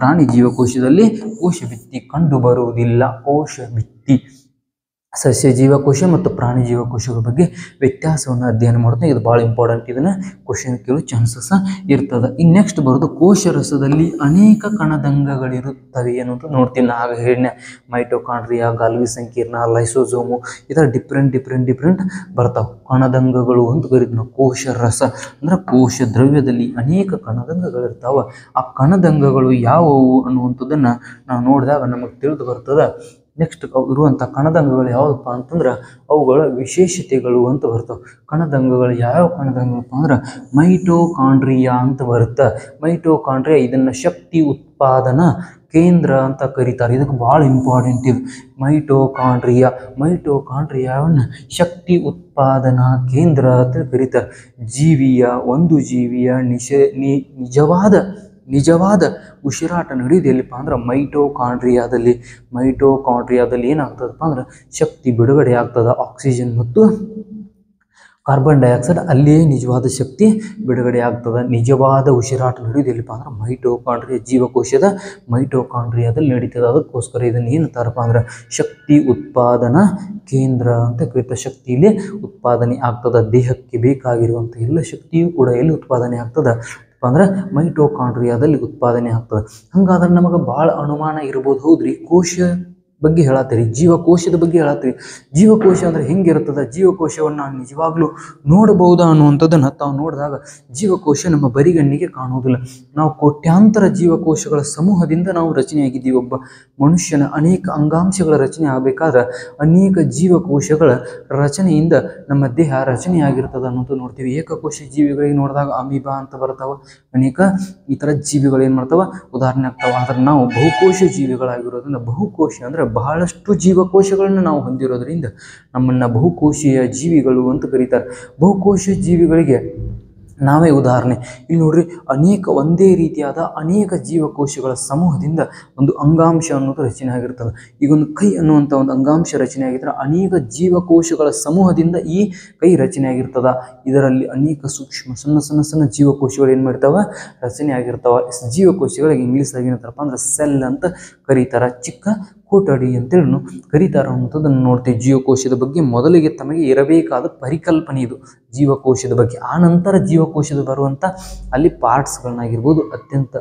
ಪ್ರಾಣಿ ಜೀವಕೋಶದಲ್ಲಿ ಕೋಶ ಭಿತ್ತಿ ಕಂಡು ಬರುವುದಿಲ್ಲ. ಕೋಶ ಭಿತ್ತಿ ಸಸ್ಯ ಜೀವಕೋಶ ಮತ್ತು ಪ್ರಾಣಿ ಜೀವಕೋಶಗಳ ಬಗ್ಗೆ ವ್ಯತ್ಯಾಸವನ್ನು ಅಧ್ಯಯನ ಮಾಡ್ತಾ ಇದು ಭಾಳ ಇಂಪಾರ್ಟೆಂಟ್. ಇದನ್ನು ಕ್ವಶನ್ ಕೇಳೋ ಚಾನ್ಸಸ್ ಇರ್ತದೆ. ಇನ್ನು ನೆಕ್ಸ್ಟ್ ಬರೋದು ಕೋಶ ರಸದಲ್ಲಿ ಅನೇಕ ಕಣದಂಗಗಳಿರುತ್ತವೆ ಅನ್ನೋದು ನೋಡ್ತೀನಿ. ಆಗ ಹೇಳಿನ ಮೈಟೋಕಾಂಡ್ರಿಯಾ, ಗಾಲ್ವಿ ಸಂಕೀರ್ಣ, ಲೈಸೋಸೋಮು ಈ ಥರ ಡಿಫ್ರೆಂಟ್ ಬರ್ತಾವೆ. ಕಣದಂಗಗಳು ಅಂತ ಕರಿತೀವಿ ನಾವು. ಕೋಶ ರಸ ಅಂದ್ರೆ ಕೋಶ ದ್ರವ್ಯದಲ್ಲಿ ಅನೇಕ ಕಣದಂಗಗಳಿರ್ತಾವೆ. ಆ ಕಣದಂಗಗಳು ಯಾವುವು ಅನ್ನುವಂಥದ್ದನ್ನು ನಾವು ನೋಡಿದಾಗ ನಮಗೆ ತಿಳಿದು ಬರ್ತದೆ. ನೆಕ್ಸ್ಟ್ ಇರುವಂಥ ಕಣದಂಗಗಳು ಯಾವುದಪ್ಪ ಅಂತಂದ್ರೆ ಅವುಗಳ ವಿಶೇಷತೆಗಳು ಅಂತ ಬರ್ತವೆ. ಕಣದಂಗಗಳು ಯಾವ್ಯಾವ ಕಣದಂಗಗಳಪ್ಪ ಅಂದ್ರೆ ಮೈಟೋಕಾಂಡ್ರಿಯಾ ಅಂತ ಬರುತ್ತೆ. ಮೈಟೋಕಾಂಡ್ರಿಯಾ ಇದನ್ನು ಶಕ್ತಿ ಉತ್ಪಾದನಾ ಕೇಂದ್ರ ಅಂತ ಕರೀತಾರೆ. ಇದಕ್ಕೆ ಭಾಳ ಇಂಪಾರ್ಟೆಂಟ್ ಇದು. ಮೈಟೋಕಾಂಡ್ರಿಯಾವನ್ನು ಶಕ್ತಿ ಉತ್ಪಾದನಾ ಕೇಂದ್ರ ಅಂತ ಕರೀತಾರೆ. ಒಂದು ಜೀವಿಯ ನಿಜವಾದ ಉಸಿರಾಟ ನಡೆಯುವುದು ಎಲ್ಲಿಪ್ಪ ಅಂದ್ರೆ ಮೈಟೋಕಾಂಡ್ರಿಯಾದಲ್ಲಿ ಏನಾಗ್ತದಪ್ಪ ಅಂದ್ರೆ ಶಕ್ತಿ ಬಿಡುಗಡೆ ಆಗ್ತದೆ. ಆಕ್ಸಿಜನ್ ಮತ್ತು ಕಾರ್ಬನ್ ಡೈಆಕ್ಸೈಡ್ ಅಲ್ಲಿಯೇ ನಿಜವಾದ ಶಕ್ತಿ ಬಿಡುಗಡೆ ಆಗ್ತದೆ. ನಿಜವಾದ ಉಸಿರಾಟ ನಡೆಯುವುದು ಎಲ್ಲಿಪ್ಪ ಅಂದ್ರೆ ಮೈಟೋಕಾಂಡ್ರಿಯಾ, ಜೀವಕೋಶದ ಮೈಟೋಕಾಂಡ್ರಿಯಾದಲ್ಲಿ ನಡೀತದೆ. ಅದಕ್ಕೋಸ್ಕರ ಇದನ್ನು ಏನು ಅಂತಾರಪ್ಪ ಅಂದ್ರೆ ಶಕ್ತಿ ಉತ್ಪಾದನಾ ಕೇಂದ್ರ ಅಂತ ಕರೀತಾರೆ. ಶಕ್ತಿಯಲ್ಲಿ ಉತ್ಪಾದನೆ ಆಗ್ತದೆ. ದೇಹಕ್ಕೆ ಬೇಕಾಗಿರುವಂಥ ಎಲ್ಲ ಶಕ್ತಿಯೂ ಕೂಡ ಎಲ್ಲಿ ಉತ್ಪಾದನೆ ಆಗ್ತದೆ ಅಂದ್ರೆ ಮೈಟೋಕಾಂಡ್ರಿಯಾದಲ್ಲಿ ಉತ್ಪಾದನೆ ಆಗ್ತದೆ. ಹಂಗಾದ್ರೆ ನಮಗೆ ಭಾಳ ಅನುಮಾನ ಇರ್ಬೋದು. ಹೌದ್ರಿ, ಕೋಶ ಬಗ್ಗೆ ಹೇಳತ್ತೀರಿ, ಜೀವಕೋಶದ ಬಗ್ಗೆ ಹೇಳತ್ತೀರಿ. ಜೀವಕೋಶ ಅಂದರೆ ಹೆಂಗಿರ್ತದೆ, ಜೀವಕೋಶವನ್ನು ನಾವು ನಿಜವಾಗ್ಲೂ ನೋಡಬಹುದಾ ಅನ್ನುವಂಥದ್ದನ್ನು ತಾವು ನೋಡಿದಾಗ ಜೀವಕೋಶ ನಮ್ಮ ಬರಿಗಣ್ಣಿಗೆ ಕಾಣುವುದಿಲ್ಲ. ನಾವು ಕೋಟ್ಯಾಂತರ ಜೀವಕೋಶಗಳ ಸಮೂಹದಿಂದ ನಾವು ರಚನೆಯಾಗಿದ್ದೀವಿ. ಒಬ್ಬ ಮನುಷ್ಯನ ಅನೇಕ ಅಂಗಾಂಶಗಳ ರಚನೆ ಆಗಬೇಕಾದ್ರೆ ಅನೇಕ ಜೀವಕೋಶಗಳ ರಚನೆಯಿಂದ ನಮ್ಮ ದೇಹ ರಚನೆಯಾಗಿರ್ತದೆ ಅನ್ನೋದು ನೋಡ್ತೀವಿ. ಏಕಕೋಶ ಜೀವಿಗಳಿಗೆ ನೋಡಿದಾಗ ಅಮೀಬಾ ಅಂತ ಬರ್ತಾವೆ. ಅನೇಕ ಈ ಥರ ಜೀವಿಗಳು ಏನು ಮಾಡ್ತಾವೆ ಉದಾಹರಣೆ ಆಗ್ತಾವೆ. ಆದರೆ ನಾವು ಬಹುಕೋಶ ಜೀವಿಗಳಾಗಿರೋದ್ರಿಂದ, ಬಹುಕೋಶ ಅಂದರೆ ಬಹಳಷ್ಟು ಜೀವಕೋಶಗಳನ್ನು ನಾವು ಹೊಂದಿರೋದ್ರಿಂದ ನಮ್ಮನ್ನು ಬಹುಕೋಶೀಯ ಜೀವಿಗಳು ಅಂತ ಕರೀತಾರೆ. ಬಹುಕೋಶ ಜೀವಿಗಳಿಗೆ ನಾವೇ ಉದಾಹರಣೆ. ಇಲ್ಲಿ ನೋಡ್ರಿ, ಒಂದೇ ರೀತಿಯಾದ ಅನೇಕ ಜೀವಕೋಶಗಳ ಸಮೂಹದಿಂದ ಒಂದು ಅಂಗಾಂಶ ಅನ್ನೋದು ರಚನೆ ಆಗಿರ್ತದೆ. ಈಗ ಒಂದು ಕೈ ಅನ್ನುವಂಥ ಒಂದು ಅಂಗಾಂಶ ರಚನೆ ಆಗಿದ್ರೆ ಅನೇಕ ಜೀವಕೋಶಗಳ ಸಮೂಹದಿಂದ ಈ ಕೈ ರಚನೆ ಆಗಿರ್ತದೆ. ಇದರಲ್ಲಿ ಅನೇಕ ಸೂಕ್ಷ್ಮ ಸಣ್ಣ ಜೀವಕೋಶಗಳು ಏನು ಮಾಡ್ತಾವೆ ರಚನೆ ಆಗಿರ್ತಾವೆ. ಜೀವಕೋಶಗಳಿಗೆ ಇಂಗ್ಲೀಷ್ದಾಗ ಏನಂತಾರಪ್ಪ ಅಂದ್ರೆ ಸೆಲ್ ಅಂತ ಕರೀತಾರೆ. ಚಿಕ್ಕ ಕೊಠಡಿ ಅಂತೇಳಿ ಕರೀತಾರೆ ಅನ್ನೋದನ್ನು ನೋಡ್ತೀವಿ. ಜೀವಕೋಶದ ಬಗ್ಗೆ ಮೊದಲಿಗೆ ತಮಗೆ ಇರಬೇಕಾದ ಪರಿಕಲ್ಪನೆ ಇದು ಜೀವಕೋಶದ ಬಗ್ಗೆ. ಆ ನಂತರ ಜೀವಕೋಶದ ಬರುವಂಥ ಅಲ್ಲಿ ಪಾರ್ಟ್ಸ್ಗಳನ್ನಾಗಿರ್ಬೋದು ಅತ್ಯಂತ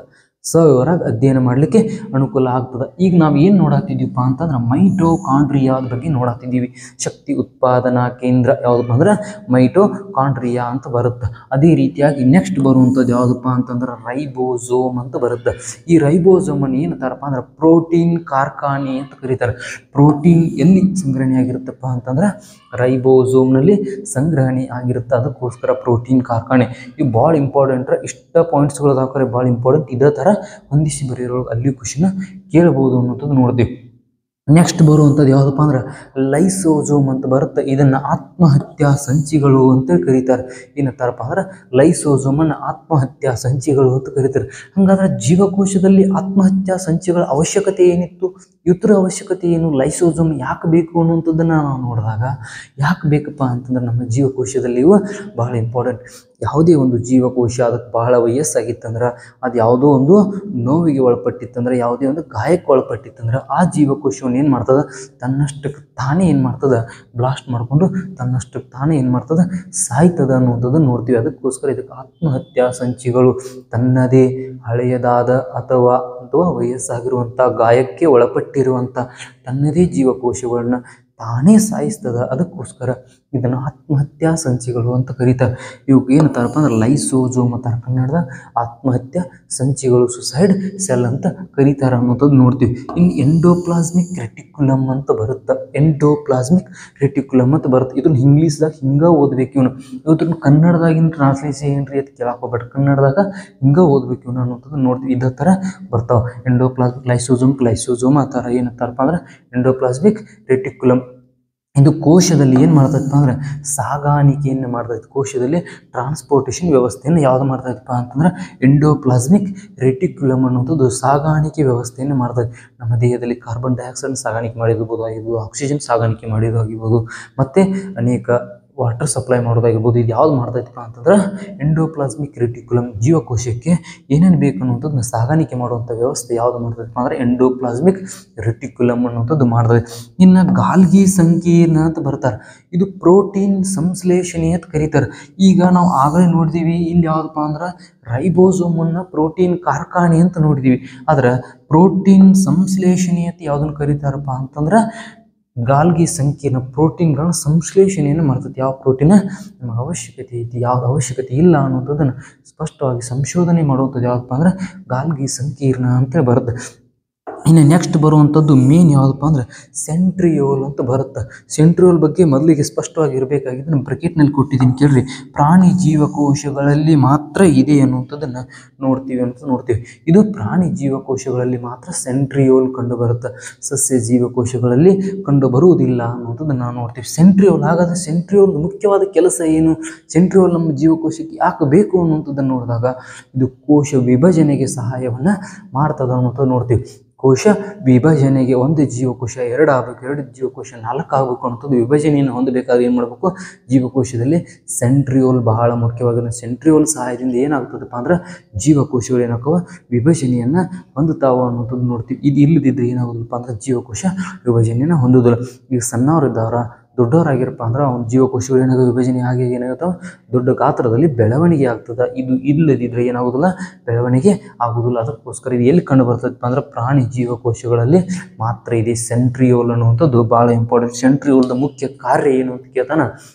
ಸವಿವರಾಗಿ ಅಧ್ಯಯನ ಮಾಡಲಿಕ್ಕೆ ಅನುಕೂಲ ಆಗ್ತದೆ. ಈಗ ನಾವು ಏನು ನೋಡತ್ತಿದ್ದೀವಪ್ಪ ಅಂತಂದ್ರೆ ಮೈಟೋಕಾಂಡ್ರಿಯಾದ ಬಗ್ಗೆ ನೋಡತ್ತಿದ್ದೀವಿ. ಶಕ್ತಿ ಉತ್ಪಾದನಾ ಕೇಂದ್ರ ಯಾವುದಪ್ಪ ಅಂದ್ರೆ ಮೈಟೋಕಾಂಡ್ರಿಯಾ ಅಂತ ಬರುತ್ತೆ. ಅದೇ ರೀತಿಯಾಗಿ ನೆಕ್ಸ್ಟ್ ಬರುವಂಥದ್ದು ಯಾವುದಪ್ಪ ಅಂತಂದ್ರೆ ರೈಬೋಸೋಮ್ ಅಂತ ಬರುತ್ತೆ. ಈ ರೈಬೋಸೋಮನ್ನು ಏನಂತಾರಪ್ಪ ಅಂದ್ರೆ ಪ್ರೋಟೀನ್ ಕಾರ್ಖಾನೆ ಅಂತ ಕರೀತಾರೆ. ಪ್ರೋಟೀನ್ ಎಲ್ಲಿ ಸಂಗ್ರಹಣೆ ಆಗಿರುತ್ತಪ್ಪ ಅಂತಂದ್ರೆ ರೈಬೋಸೋಮ್ನಲ್ಲಿ ಸಂಗ್ರಹಣೆ ಆಗಿರುತ್ತೆ. ಅದಕ್ಕೋಸ್ಕರ ಪ್ರೋಟೀನ್ ಕಾರ್ಖಾನೆ. ಇವು ಭಾಳ ಇಂಪಾರ್ಟೆಂಟ್. ಇಷ್ಟ ಪಾಯಿಂಟ್ಸ್ಗಳು ಹಾಕೋರೆ ಭಾಳ ಇಂಪಾರ್ಟೆಂಟ್. ಇದೇ ಥರ ಹೊಂದಿಸಿ ಬರೆಯೋರು ಅಲ್ಲಿ ಖುಷಿನ ಕೇಳ್ಬೋದು ಅನ್ನೋಂಥದ್ದು ನೋಡ್ತೀವಿ. ನೆಕ್ಸ್ಟ್ ಬರುವಂಥದ್ದು ಯಾವುದಪ್ಪ ಅಂದ್ರೆ ಲೈಸೋಸೋಮ್ ಅಂತ ಬರುತ್ತೆ. ಇದನ್ನು ಆತ್ಮಹತ್ಯಾ ಸಂಚಿಗಳು ಅಂತ ಕರೀತಾರೆ. ಏನಂತಾರಪ್ಪ ಅಂದ್ರೆ ಲೈಸೋಸೋಮನ್ನು ಆತ್ಮಹತ್ಯಾ ಸಂಚಿಗಳು ಅಂತ ಕರೀತಾರೆ. ಹಾಗಾದ್ರೆ ಜೀವಕೋಶದಲ್ಲಿ ಆತ್ಮಹತ್ಯಾ ಸಂಚಿಗಳ ಅವಶ್ಯಕತೆ ಏನಿತ್ತು, ಇತರ ಅವಶ್ಯಕತೆ ಏನು, ಲೈಸೋಸೋಮ್ ಯಾಕೆ ಬೇಕು ಅನ್ನುವಂಥದ್ದನ್ನು ನಾವು ನೋಡಿದಾಗ ಯಾಕೆ ಬೇಕಪ್ಪ ಅಂತಂದ್ರೆ ನಮ್ಮ ಜೀವಕೋಶದಲ್ಲಿ ಇವು ಬಹಳ ಇಂಪಾರ್ಟೆಂಟ್. ಯಾವುದೇ ಒಂದು ಜೀವಕೋಶ ಅದಕ್ಕೆ ಬಹಳ ವಯಸ್ಸಾಗಿತ್ತಂದ್ರೆ, ಅದು ಯಾವುದೋ ಒಂದು ನೋವಿಗೆ ಒಳಪಟ್ಟಿತ್ತಂದ್ರೆ, ಯಾವುದೇ ಒಂದು ಗಾಯಕ್ಕೆ ಒಳಪಟ್ಟಿತ್ತಂದ್ರೆ ಆ ಜೀವಕೋಶವನ್ನು ಏನು ಮಾಡ್ತದೆ ತನ್ನಷ್ಟಕ್ಕೆ ತಾನೇ ಏನು ಮಾಡ್ತದೆ ಬ್ಲಾಸ್ಟ್ ಮಾಡಿಕೊಂಡು ತನ್ನಷ್ಟಕ್ಕೆ ತಾನೇ ಏನು ಮಾಡ್ತದೆ ಸಾಯ್ತದ ಅನ್ನುವಂಥದ್ದನ್ನು ನೋಡ್ತೀವಿ. ಅದಕ್ಕೋಸ್ಕರ ಇದಕ್ಕೆ ಆತ್ಮಹತ್ಯಾ ಸಂಚಿಗಳು ತನ್ನದೇ ಹಳೆಯದಾದ ಅಥವಾ ವಯಸ್ಸಾಗಿರುವಂಥ ಗಾಯಕ್ಕೆ ಒಳಪಟ್ಟಿರುವಂಥ ತನ್ನದೇ ಜೀವಕೋಶಗಳನ್ನ ತಾನೇ ಸಾಯಿಸ್ತದ. ಅದಕ್ಕೋಸ್ಕರ ಇದನ್ನು ಆತ್ಮಹತ್ಯಾ ಸಂಚಿಗಳು ಅಂತ ಕರೀತಾರೆ. ಇವಕ್ಕೆ ಏನಂತಾರಪ್ಪ ಅಂದ್ರೆ ಲೈಸೋಸೋಮ್ ಅಂತಾರೆ ಕನ್ನಡದಾಗ. ಆತ್ಮಹತ್ಯಾ ಸಂಚಿಗಳು, ಸುಸೈಡ್ ಸೆಲ್ ಅಂತ ಕರೀತಾರೆ ಅನ್ನೋಂಥದ್ದು ನೋಡ್ತೀವಿ. ಇನ್ನು ಎಂಡೋಪ್ಲಾಸ್ಮಿಕ್ ರೆಟಿಕ್ಯುಲಮ್ ಅಂತ ಬರುತ್ತೆ. ಎಂಡೋಪ್ಲಾಸ್ಮಿಕ್ ರೆಟಿಕ್ಯುಲಮ್ ಅಂತ ಬರುತ್ತೆ. ಇದನ್ನು ಇಂಗ್ಲೀಷ್ದಾಗ ಹಿಂಗೆ ಓದಬೇಕು. ಇವತ್ತನ್ನು ಕನ್ನಡದಾಗಿನ ಟ್ರಾನ್ಸ್ಲೇಷನ್ ಏನ್ರಿ ಅಂತ ಕೇಳಕ್ಕೆ ಹೋಗ್ಬೇಡ್ರಿ. ಕನ್ನಡದಾಗ ಹಿಂಗೆ ಓದಬೇಕು ಅನ್ನೋಂಥದ್ದು ನೋಡ್ತೀವಿ. ಇದೇ ಥರ ಬರ್ತಾವೆ. ಎಂಡೋಪ್ಲಾಸ್ಮಿಕ್ ಲೈಸೋಸೋಮ್ ಆ ಥರ ಏನಂತಾರಪ್ಪ ಅಂದ್ರೆ ಎಂಡೋಪ್ಲಾಸ್ಮಿಕ್ ರೆಟಿಕ್ಯುಲಮ್. ಇದು ಕೋಶದಲ್ಲಿ ಏನು ಮಾಡ್ತೈತಪ್ಪ ಅಂದ್ರೆ ಸಾಗಾಣಿಕೆಯನ್ನು ಮಾಡ್ತೈತೆ. ಕೋಶದಲ್ಲಿ ಟ್ರಾನ್ಸ್ಪೋರ್ಟೇಷನ್ ವ್ಯವಸ್ಥೆಯನ್ನು ಯಾವುದು ಮಾಡ್ತೈತಪ್ಪ ಅಂತಂದ್ರೆ ಎಂಡೋಪ್ಲಾಸ್ಮಿಕ್ ರೆಟಿಕ್ಯುಲಮ್ ಅನ್ನೋದು ಸಾಗಾಣಿಕೆ ವ್ಯವಸ್ಥೆಯನ್ನು ಮಾಡ್ತೈತೆ. ನಮ್ಮ ದೇಹದಲ್ಲಿ ಕಾರ್ಬನ್ ಡೈಆಕ್ಸೈಡ್ ಸಾಗಾಣಿಕೆ ಮಾಡಿರ್ಬೋದು ಆಗಿರ್ಬೋದು, ಆಕ್ಸಿಜನ್ ಸಾಗಾಣಿಕೆ ಮಾಡಿರೋದಾಗಿರ್ಬೋದು, ಮತ್ತು ಅನೇಕ ವಾಟರ್ ಸಪ್ಲೈ ಮಾಡೋದಾಗಿರ್ಬೋದು. ಇದು ಯಾವ್ದು ಮಾಡ್ತೈತಪ್ಪ ಅಂತಂದ್ರೆ ಎಂಡೋಪ್ಲಾಸ್ಮಿಕ್ ರೆಟಿಕ್ಯುಲಮ್. ಜೀವಕೋಶಕ್ಕೆ ಏನೇನು ಬೇಕು ಅನ್ನೋದನ್ನ ಸಾಗಾಣಿಕೆ ಮಾಡುವಂಥ ವ್ಯವಸ್ಥೆ ಯಾವುದು ಮಾಡ್ತೈತಪ್ಪ ಅಂದ್ರೆ ಎಂಡೋಪ್ಲಾಸ್ಮಿಕ್ ರೆಟಿಕ್ಯುಲಮ್ ಅನ್ನೋಂಥದ್ದು ಮಾಡ್ತೈತೆ. ಇನ್ನು ಗಾಲ್ಗಿ ಸಂಕೀರ್ಣ ಅಂತ ಬರ್ತಾರೆ. ಇದು ಪ್ರೋಟೀನ್ ಸಂಶ್ಲೇಷಣೆ ಅಂತ ಕರೀತಾರೆ. ಈಗ ನಾವು ಆಗಲೇ ನೋಡಿದೀವಿ ಇಲ್ಲಿ ಯಾವುದಪ್ಪ ಅಂದ್ರೆ ರೈಬೋಸೋಮನ್ನು ಪ್ರೋಟೀನ್ ಕಾರ್ಖಾನೆ ಅಂತ ನೋಡಿದೀವಿ. ಆದ್ರೆ ಪ್ರೋಟೀನ್ ಸಂಶ್ಲೇಷಣೆ ಅಂತ ಯಾವುದನ್ನು ಕರೀತಾರಪ್ಪ ಅಂತಂದ್ರೆ ಗಾಲ್ಗಿ ಸಂಕೀರ್ಣ. ಪ್ರೋಟೀನ್ಗಳನ್ನ ಸಂಶ್ಲೇಷಣೆಯನ್ನು ಮಾಡ್ತೈತಿ. ಯಾವ ಪ್ರೋಟೀನ್ ನಮಗೆ ಅವಶ್ಯಕತೆ ಐತಿ, ಯಾವ್ದು ಅವಶ್ಯಕತೆ ಇಲ್ಲ ಅನ್ನೋದನ್ನು ಸ್ಪಷ್ಟವಾಗಿ ಸಂಶೋಧನೆ ಮಾಡುವಂಥದ್ದು ಯಾವುದಪ್ಪ ಅಂದ್ರೆ ಗಾಲ್ಗಿ ಸಂಕೀರ್ಣ ಅಂತೇಳಿ ಬರುತ್ತೆ. ಇನ್ನು ನೆಕ್ಸ್ಟ್ ಬರುವಂಥದ್ದು ಮೇನ್ ಯಾವುದಪ್ಪ ಅಂದ್ರೆ ಸೆಂಟ್ರಿಯೋಲ್ ಅಂತ ಬರುತ್ತೆ. ಸೆಂಟ್ರಿಯೋಲ್ ಬಗ್ಗೆ ಮೊದಲಿಗೆ ಸ್ಪಷ್ಟವಾಗಿ ಇರಬೇಕಾಗಿದ್ದು ನಾನು ಬ್ರಕೆಟ್ನಲ್ಲಿ ಕೊಟ್ಟಿದ್ದೀನಿ ಕೇಳ್ರಿ. ಪ್ರಾಣಿ ಜೀವಕೋಶಗಳಲ್ಲಿ ಮಾತ್ರ ಇದೆ ಅನ್ನುವಂಥದ್ದನ್ನು ನೋಡ್ತೀವಿ. ಇದು ಪ್ರಾಣಿ ಜೀವಕೋಶಗಳಲ್ಲಿ ಮಾತ್ರ ಸೆಂಟ್ರಿಯೋಲ್ ಕಂಡು ಬರುತ್ತೆ. ಸಸ್ಯ ಜೀವಕೋಶಗಳಲ್ಲಿ ಕಂಡು ಬರುವುದಿಲ್ಲ ಅನ್ನುವಂಥದ್ದನ್ನು ನಾವು ನೋಡ್ತೀವಿ. ಸೆಂಟ್ರಿಯೋಲ್, ಹಾಗಾದರೆ ಸೆಂಟ್ರಿಯೋಲ್ ಮುಖ್ಯವಾದ ಕೆಲಸ ಏನು, ಸೆಂಟ್ರಿಯೋಲ್ ನಮ್ಮ ಜೀವಕೋಶಕ್ಕೆ ಯಾಕೆ ಬೇಕು ಅನ್ನುವಂಥದ್ದನ್ನು ನೋಡಿದಾಗ ಇದು ಕೋಶ ವಿಭಜನೆಗೆ ಸಹಾಯವನ್ನು ಮಾಡ್ತದೆ ಅನ್ನೋಂಥದ್ದು ನೋಡ್ತೀವಿ. ಕೋಶ ವಿಭಜನೆಗೆ ಒಂದು ಜೀವಕೋಶ 2 ಆಗಬೇಕು, 2 ಜೀವಕೋಶ 4 ಆಗಬೇಕು ಅನ್ನೋದು ವಿಭಜನೆಯನ್ನು ಹೊಂದಬೇಕಾದ್ರೆ ಏನು ಮಾಡಬೇಕು, ಜೀವಕೋಶದಲ್ಲಿ ಸೆಂಟ್ರಿಯೋಲ್ ಬಹಳ ಮುಖ್ಯವಾಗಿದೆ. ಸೆಂಟ್ರಿಯೋಲ್ ಸಹಾಯದಿಂದ ಏನಾಗ್ತದಪ್ಪ ಅಂದ್ರೆ ಜೀವಕೋಶಗಳು ಏನಾಗ್ತವೆ, ವಿಭಜನೆಯನ್ನು ಹೊಂದುತ್ತಾವ ಅನ್ನೋದು ನೋಡ್ತೀವಿ. ಇದು ಇಲ್ಲದಿದ್ದರೆ ಏನಾಗೋದಿಲ್ಲಪ್ಪ ಅಂದ್ರೆ ಜೀವಕೋಶ ವಿಭಜನೆಯನ್ನು ಹೊಂದೋದಿಲ್ಲ. ಈಗ ಸಣ್ಣವರಿದ್ದವರ ದೊಡ್ಡವರಾಗಿರಪ್ಪ ಅಂದ್ರೆ ಅವ್ನ ಜೀವಕೋಶಗಳು ಏನಾಗ ವಿಭಜನೆ ಆಗಿ ಏನಾಗುತ್ತವೆ, ದೊಡ್ಡ ಗಾತ್ರದಲ್ಲಿ ಬೆಳವಣಿಗೆ ಆಗ್ತದೆ. ಇದು ಇಲ್ಲದಿದ್ದರೆ ಏನಾಗೋದಿಲ್ಲ, ಬೆಳವಣಿಗೆ ಆಗೋದಿಲ್ಲ. ಅದಕ್ಕೋಸ್ಕರ ಇದು ಎಲ್ಲಿ ಕಂಡು ಬರ್ತದಪ್ಪ ಅಂದ್ರೆ ಪ್ರಾಣಿ ಜೀವಕೋಶಗಳಲ್ಲಿ ಮಾತ್ರ ಇದೆ. ಸೆಂಟ್ರಿಯೋಲ್ ಅನ್ನುವಂಥದ್ದು ಭಾಳ ಇಂಪಾರ್ಟೆಂಟ್. ಸೆಂಟ್ರಿಯೋಲ್ದ ಮುಖ್ಯ ಕಾರ್ಯ ಏನು ಅಂತ ಕೇಳ್ತಾನೆ,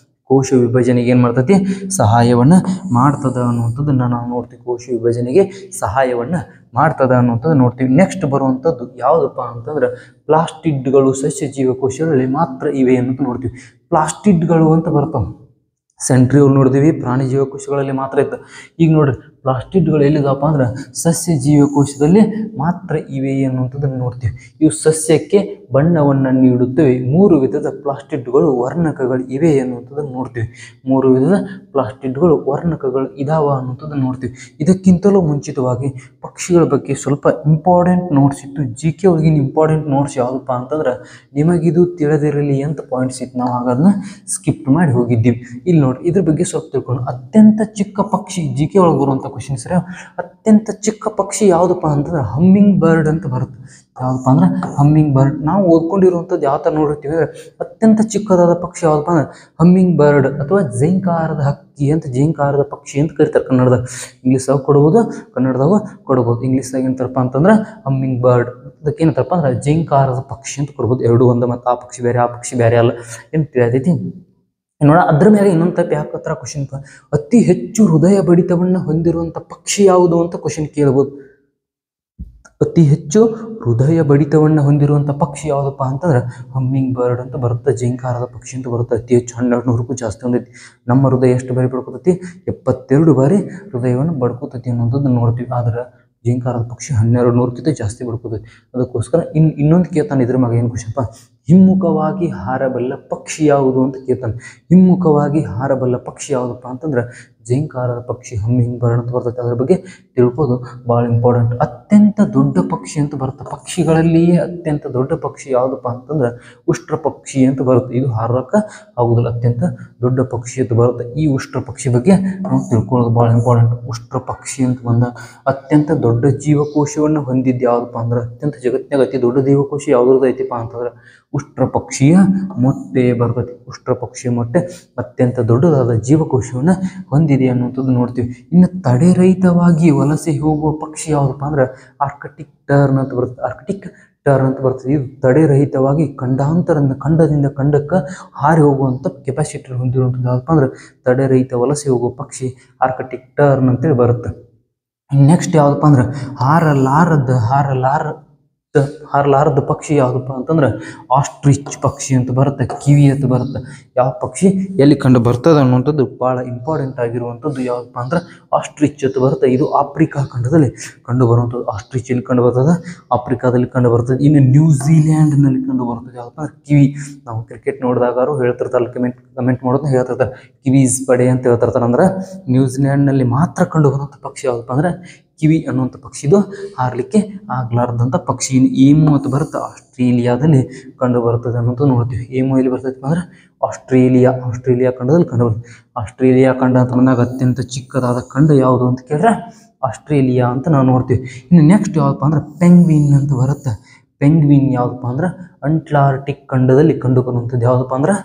ಕೋಶ ವಿಭಜನೆಗೆ ಏನು ಮಾಡ್ತೈತಿ, ಸಹಾಯವನ್ನು ಮಾಡ್ತದ ಅನ್ನುವಂಥದ್ದನ್ನು ನಾವು ನೋಡ್ತೀವಿ. ಕೋಶ ವಿಭಜನೆಗೆ ಸಹಾಯವನ್ನು ಮಾಡ್ತದ ಅನ್ನುವಂಥದ್ದು ನೋಡ್ತೀವಿ. ನೆಕ್ಸ್ಟ್ ಬರುವಂಥದ್ದು ಯಾವುದಪ್ಪ ಅಂತಂದ್ರೆ ಪ್ಲಾಸ್ಟಿಡ್ಗಳು ಸಸ್ಯ ಜೀವಕೋಶಗಳಲ್ಲಿ ಮಾತ್ರ ಇವೆ ಅನ್ನೋದು ನೋಡ್ತೀವಿ. ಪ್ಲಾಸ್ಟಿಡ್ಗಳು ಅಂತ ಬರ್ತಾವೆ. ಸೆಂಟ್ರಿಯೋಲ್ ನೋಡಿದೀವಿ, ಪ್ರಾಣಿ ಜೀವಕೋಶಗಳಲ್ಲಿ ಮಾತ್ರ ಇತ್ತು. ಈಗ ನೋಡ್ರಿ ಪ್ಲಾಸ್ಟಿಡ್ಗಳು ಎಲ್ಲಿದಪ್ಪ ಅಂದ್ರೆ ಸಸ್ಯ ಜೀವಕೋಶದಲ್ಲಿ ಮಾತ್ರ ಇವೆ ಅನ್ನುವಂಥದ್ದನ್ನು ನೋಡ್ತೀವಿ. ಇವು ಸಸ್ಯಕ್ಕೆ ಬಣ್ಣವನ್ನು ನೀಡುತ್ತವೆ. 3 ವಿಧದ ಪ್ಲಾಸ್ಟಿಡ್ಗಳು ವರ್ಣಕಗಳು ಇವೆ ಅನ್ನುವಂಥದ್ದನ್ನು ನೋಡ್ತೀವಿ. 3 ವಿಧದ ಪ್ಲಾಸ್ಟಿಡ್ಗಳು ವರ್ಣಕಗಳು ಇದಾವ ಅನ್ನುವಂಥದ್ದನ್ನು ನೋಡ್ತೀವಿ. ಇದಕ್ಕಿಂತಲೂ ಮುಂಚಿತವಾಗಿ ಪಕ್ಷಿಗಳ ಬಗ್ಗೆ ಸ್ವಲ್ಪ ಇಂಪಾರ್ಟೆಂಟ್ ನೋಟ್ಸ್ ಇತ್ತು. GK ಒಳಗಿನ ಇಂಪಾರ್ಟೆಂಟ್ ನೋಟ್ಸ್ ಯಾವುದಪ್ಪ ಅಂತಂದ್ರೆ ನಿಮಗಿದು ತಿಳಿದಿರಲಿ ಅಂತ ಪಾಯಿಂಟ್ಸ್ ಇತ್ತು. ನಾವು ಅದನ್ನು ಸ್ಕಿಪ್ ಮಾಡಿ ಹೋಗಿದ್ದೀವಿ. ಇಲ್ಲಿ ನೋಡಿ ಇದ್ರ ಬಗ್ಗೆ ಸ್ವಲ್ಪ ತಿಳ್ಕೊಂಡು, ಅತ್ಯಂತ ಚಿಕ್ಕ ಪಕ್ಷಿ GK ಒಳಗೆ ಬರುವಂಥ ಕ್ವಶನ್ ಸರಿ, ಅತ್ಯಂತ ಚಿಕ್ಕ ಪಕ್ಷಿ ಯಾವುದಪ್ಪ ಅಂತಂದ್ರೆ ಹಮ್ಮಿಂಗ್ ಬರ್ಡ್ ಅಂತ ಬರುತ್ತೆ. ಯಾವುದಪ್ಪ ಅಂದ್ರೆ ಹಮ್ಮಿಂಗ್ ಬರ್ಡ್. ನಾವು ಓದ್ಕೊಂಡಿರುವಂಥದ್ದು ಯಾವ ಥರ ನೋಡಿರ್ತೀವಿ ಅಂದರೆ ಅತ್ಯಂತ ಚಿಕ್ಕದಾದ ಪಕ್ಷಿ ಯಾವುದಪ್ಪ ಅಂದ್ರೆ ಹಮ್ಮಿಂಗ್ ಬರ್ಡ್ ಅಥವಾ ಜೇಂಕಾರದ ಹಕ್ಕಿ ಅಂತ, ಜೇಂಕಾರದ ಪಕ್ಷಿ ಅಂತ ಕರೀತಾರೆ ಕನ್ನಡದಾಗ. ಇಂಗ್ಲೀಷ್ದಾಗ ಕೊಡ್ಬೋದು, ಕನ್ನಡದಾಗ ಕೊಡ್ಬೋದು. ಇಂಗ್ಲೀಷ್ದಾಗ ಏನಂತಾರಪ್ಪ ಅಂತಂದ್ರೆ ಹಮ್ಮಿಂಗ್ ಬರ್ಡ್, ಅದಕ್ಕೆ ಏನಂತಾರಪ್ಪ ಅಂದ್ರೆ ಜೇಂಕಾರದ ಪಕ್ಷಿ ಅಂತ ಕೊಡ್ಬೋದು. 2 ಒಂದು, ಮತ್ತು ಆ ಪಕ್ಷಿ ಬೇರೆ ಆ ಪಕ್ಷಿ ಬೇರೆ ಅಲ್ಲ ಏನು ತಿಳಿತೈತಿ ನೋಡ. ಅದ್ರ ಮೇಲೆ ಇನ್ನೊಂದು ಟೈಪ್ ಯಾಕತ್ರ ಕ್ವಶನ್, ಅತಿ ಹೆಚ್ಚು ಹೃದಯ ಬಡಿತವನ್ನು ಹೊಂದಿರುವಂಥ ಪಕ್ಷಿ ಯಾವುದು ಅಂತ ಕ್ವಶನ್ ಕೇಳ್ಬೋದು. ಅತಿ ಹೆಚ್ಚು ಹೃದಯ ಬಡಿತವನ್ನು ಹೊಂದಿರುವಂಥ ಪಕ್ಷಿ ಯಾವುದಪ್ಪ ಅಂತಂದ್ರೆ ಹಮ್ಮಿಂಗ್ ಬರ್ಡ್ ಅಂತ ಬರುತ್ತೆ. ಜೇಂಕಾರದ ಪಕ್ಷಿ ಅಂತ ಬರುತ್ತೆ. ಅತಿ ಹೆಚ್ಚು 1200ಕ್ಕೂ ಜಾಸ್ತಿ ಹೊಂದೈತಿ. ನಮ್ಮ ಹೃದಯ ಎಷ್ಟು ಬಾರಿ ಬಡ್ಕೋತೈತಿ, 72 ಬಾರಿ ಹೃದಯವನ್ನು ಬಡ್ಕೋತೈತಿ ಅನ್ನೋದನ್ನು ನೋಡ್ತೀವಿ. ಆದ್ರೆ ಜೇಂಕಾರದ ಪಕ್ಷಿ 1200ಕ್ಕಿಂತ ಜಾಸ್ತಿ ಬಡ್ಕೋತೈತಿ. ಅದಕ್ಕೋಸ್ಕರ ಇನ್ನೊಂದು ಕೇಳ್ತಾನೆ ಇದ್ರ ಮಗ ಏನು ಕ್ವಶನ್ಪ, ಹಿಮ್ಮುಖವಾಗಿ ಹಾರಬಲ್ಲ ಪಕ್ಷಿ ಯಾವುದು ಅಂತ ಕೇಳ್ತಾನೆ. ಹಿಮ್ಮುಖವಾಗಿ ಹಾರಬಲ್ಲ ಪಕ್ಷಿ ಯಾವುದಪ್ಪ ಅಂತಂದ್ರೆ ಜೇಂಕಾರದ ಪಕ್ಷಿ, ಹಮ್ಮಿಂಗ್ ಬರ್ಡ್ ಅಂತ ಬರ್ತೈತೆ. ಅದ್ರ ಬಗ್ಗೆ ತಿಳ್ಕೋದು ಭಾಳ ಇಂಪಾರ್ಟೆಂಟ್. ಅತ್ಯಂತ ದೊಡ್ಡ ಪಕ್ಷಿ ಅಂತ ಬರುತ್ತೆ. ಪಕ್ಷಿಗಳಲ್ಲಿಯೇ ಅತ್ಯಂತ ದೊಡ್ಡ ಪಕ್ಷಿ ಯಾವುದಪ್ಪ ಅಂತಂದ್ರೆ ಉಷ್ಟ್ರ ಪಕ್ಷಿ ಅಂತ ಬರುತ್ತೆ. ಇದು ಹಾರಕ್ಕೆ ಆಗುದಿಲ್ಲ, ಅತ್ಯಂತ ದೊಡ್ಡ ಪಕ್ಷಿ ಅಂತ ಬರುತ್ತೆ. ಈ ಉಷ್ಟ್ರ ಪಕ್ಷಿ ಬಗ್ಗೆ ನಾವು ತಿಳ್ಕೊಳ್ಳೋದು ಭಾಳ ಇಂಪಾರ್ಟೆಂಟ್. ಉಷ್ಟ್ರ ಪಕ್ಷಿ ಅಂತ ಬಂದಾಗ ಅತ್ಯಂತ ದೊಡ್ಡ ಜೀವಕೋಶವನ್ನು ಹೊಂದಿದ್ದು ಯಾವುದಪ್ಪ ಅಂದ್ರೆ, ಅತ್ಯಂತ ಜಗತ್ತಿನಾಗ ಅತಿ ದೊಡ್ಡ ಜೀವಕೋಶ ಯಾವುದ್ರದ್ದು ಐತಿಪ್ಪ ಅಂತಂದ್ರೆ ಉಷ್ಟ್ರ ಪಕ್ಷಿಯ ಮೊಟ್ಟೆ ಬರ್ತೈತಿ. ಉಷ್ಟ್ರ ಪಕ್ಷಿಯ ಮೊಟ್ಟೆ ಅತ್ಯಂತ ದೊಡ್ಡದಾದ ಜೀವಕೋಶವನ್ನು ಹೊಂದಿದೆ ಅನ್ನುವಂಥದ್ದು ನೋಡ್ತೀವಿ. ಇನ್ನು ತಡೆರಹಿತವಾಗಿ ವಲಸೆ ಹೋಗುವ ಪಕ್ಷಿ ಯಾವುದಪ್ಪ ಅಂದ್ರೆ ಆರ್ಕಟಿಕ್ ಟರ್ನ್ ಅಂತ ಬರುತ್ತೆ. ಆರ್ಕಟಿಕ್ ಟರ್ನ್ ಅಂತ ಬರ್ತದೆ. ಇದು ತಡೆರಹಿತವಾಗಿ ಖಂಡದಿಂದ ಖಂಡಕ್ಕೆ ಹಾರಿ ಹೋಗುವಂಥ ಕೆಪಾಸಿಟಿ ಹೊಂದಿರುವಂಥದ್ದು ಯಾವುದಪ್ಪ ಅಂದ್ರೆ ತಡೆರಹಿತ ವಲಸೆ ಹೋಗುವ ಪಕ್ಷಿ ಆರ್ಕಟಿಕ್ ಟರ್ನ್ ಅಂತೇಳಿ ಬರುತ್ತೆ. ನೆಕ್ಸ್ಟ್ ಯಾವುದಪ್ಪ ಅಂದ್ರೆ ಹಾರಲಾರದ ಹಾರಲಾರದ ಪಕ್ಷಿ ಯಾವುದಪ್ಪ ಅಂತಂದ್ರೆ ಆಸ್ಟ್ರಿಚ್ ಪಕ್ಷಿ ಅಂತ ಬರುತ್ತೆ, ಕಿವಿ ಅಂತ ಬರುತ್ತೆ. ಯಾವ ಪಕ್ಷಿ ಎಲ್ಲಿ ಕಂಡು ಬರ್ತದೆ ಅನ್ನುವಂಥದ್ದು ಭಾಳ ಇಂಪಾರ್ಟೆಂಟ್ ಆಗಿರುವಂಥದ್ದು ಯಾವುದಪ್ಪ ಅಂದ್ರೆ ಆಸ್ಟ್ರಿಚ್ ಅಂತ ಬರುತ್ತೆ. ಇದು ಆಫ್ರಿಕಾ ಖಂಡದಲ್ಲಿ ಕಂಡು ಬರುವಂಥದ್ದು. ಆಸ್ಟ್ರಿಚ್ ಎಲ್ಲಿ ಕಂಡು ಬರ್ತದೆ? ಆಫ್ರಿಕಾದಲ್ಲಿ ಕಂಡು ಬರ್ತದೆ. ಇನ್ನು ನ್ಯೂಜಿಲ್ಯಾಂಡ್ನಲ್ಲಿ ಕಂಡು ಬರ್ತದೆ ಯಾವುದಪ್ಪ ಅಂದ್ರೆ ಕಿವಿ. ನಾವು ಕ್ರಿಕೆಟ್ ನೋಡಿದಾಗಾರು ಹೇಳ್ತಿರ್ತಾರೆ, ಕಮೆಂಟ್ ಮಾಡೋದನ್ನ ಹೇಳ್ತಿರ್ತಾರೆ, ಕಿವೀಸ್ ಪಡೆ ಅಂತ ಹೇಳ್ತಿರ್ತಾರೆ. ಅಂದ್ರೆ ನ್ಯೂಜಿಲ್ಯಾಂಡ್ನಲ್ಲಿ ಮಾತ್ರ ಕಂಡು ಬರುವಂಥ ಪಕ್ಷಿ ಯಾವುದಪ್ಪ ಅಂದ್ರೆ ಕಿವಿ ಅನ್ನುವಂಥ ಪಕ್ಷಿದು ಹಾರಲಿಕ್ಕೆ ಆಗ್ಲಾರ್ದಂಥ ಪಕ್ಷಿ. ಏಮು ಅಂತ ಬರುತ್ತೆ, ಆಸ್ಟ್ರೇಲಿಯಾದಲ್ಲಿ ಕಂಡು ಬರ್ತದೆ ಅನ್ನೋದು ನೋಡ್ತೀವಿ. ಏಮು ಎಲ್ಲಿ ಬರ್ತೈತೆ ಅಂದ್ರೆ ಆಸ್ಟ್ರೇಲಿಯಾ ಖಂಡದಲ್ಲಿ ಕಂಡು ಬರ್ತದೆ. ಆಸ್ಟ್ರೇಲಿಯಾ ಖಂಡ ಅಂತ ಬಂದಾಗ ಅತ್ಯಂತ ಚಿಕ್ಕದಾದ ಖಂಡ ಯಾವುದು ಅಂತ ಕೇಳಿದ್ರೆ ಆಸ್ಟ್ರೇಲಿಯಾ ಅಂತ ನಾವು ನೋಡ್ತೀವಿ. ಇನ್ನು ನೆಕ್ಸ್ಟ್ ಯಾವುದಪ್ಪ ಅಂದ್ರೆ ಪೆಂಗ್ವಿನ್ ಅಂತ ಬರುತ್ತೆ. ಪೆಂಗ್ವಿನ್ ಯಾವುದಪ್ಪ ಅಂದ್ರೆ ಅಂಟಾರ್ಟಿಕ್ ಖಂಡದಲ್ಲಿ ಕಂಡು ಬರುವಂಥದ್ದು. ಯಾವುದಪ್ಪ ಅಂದ್ರೆ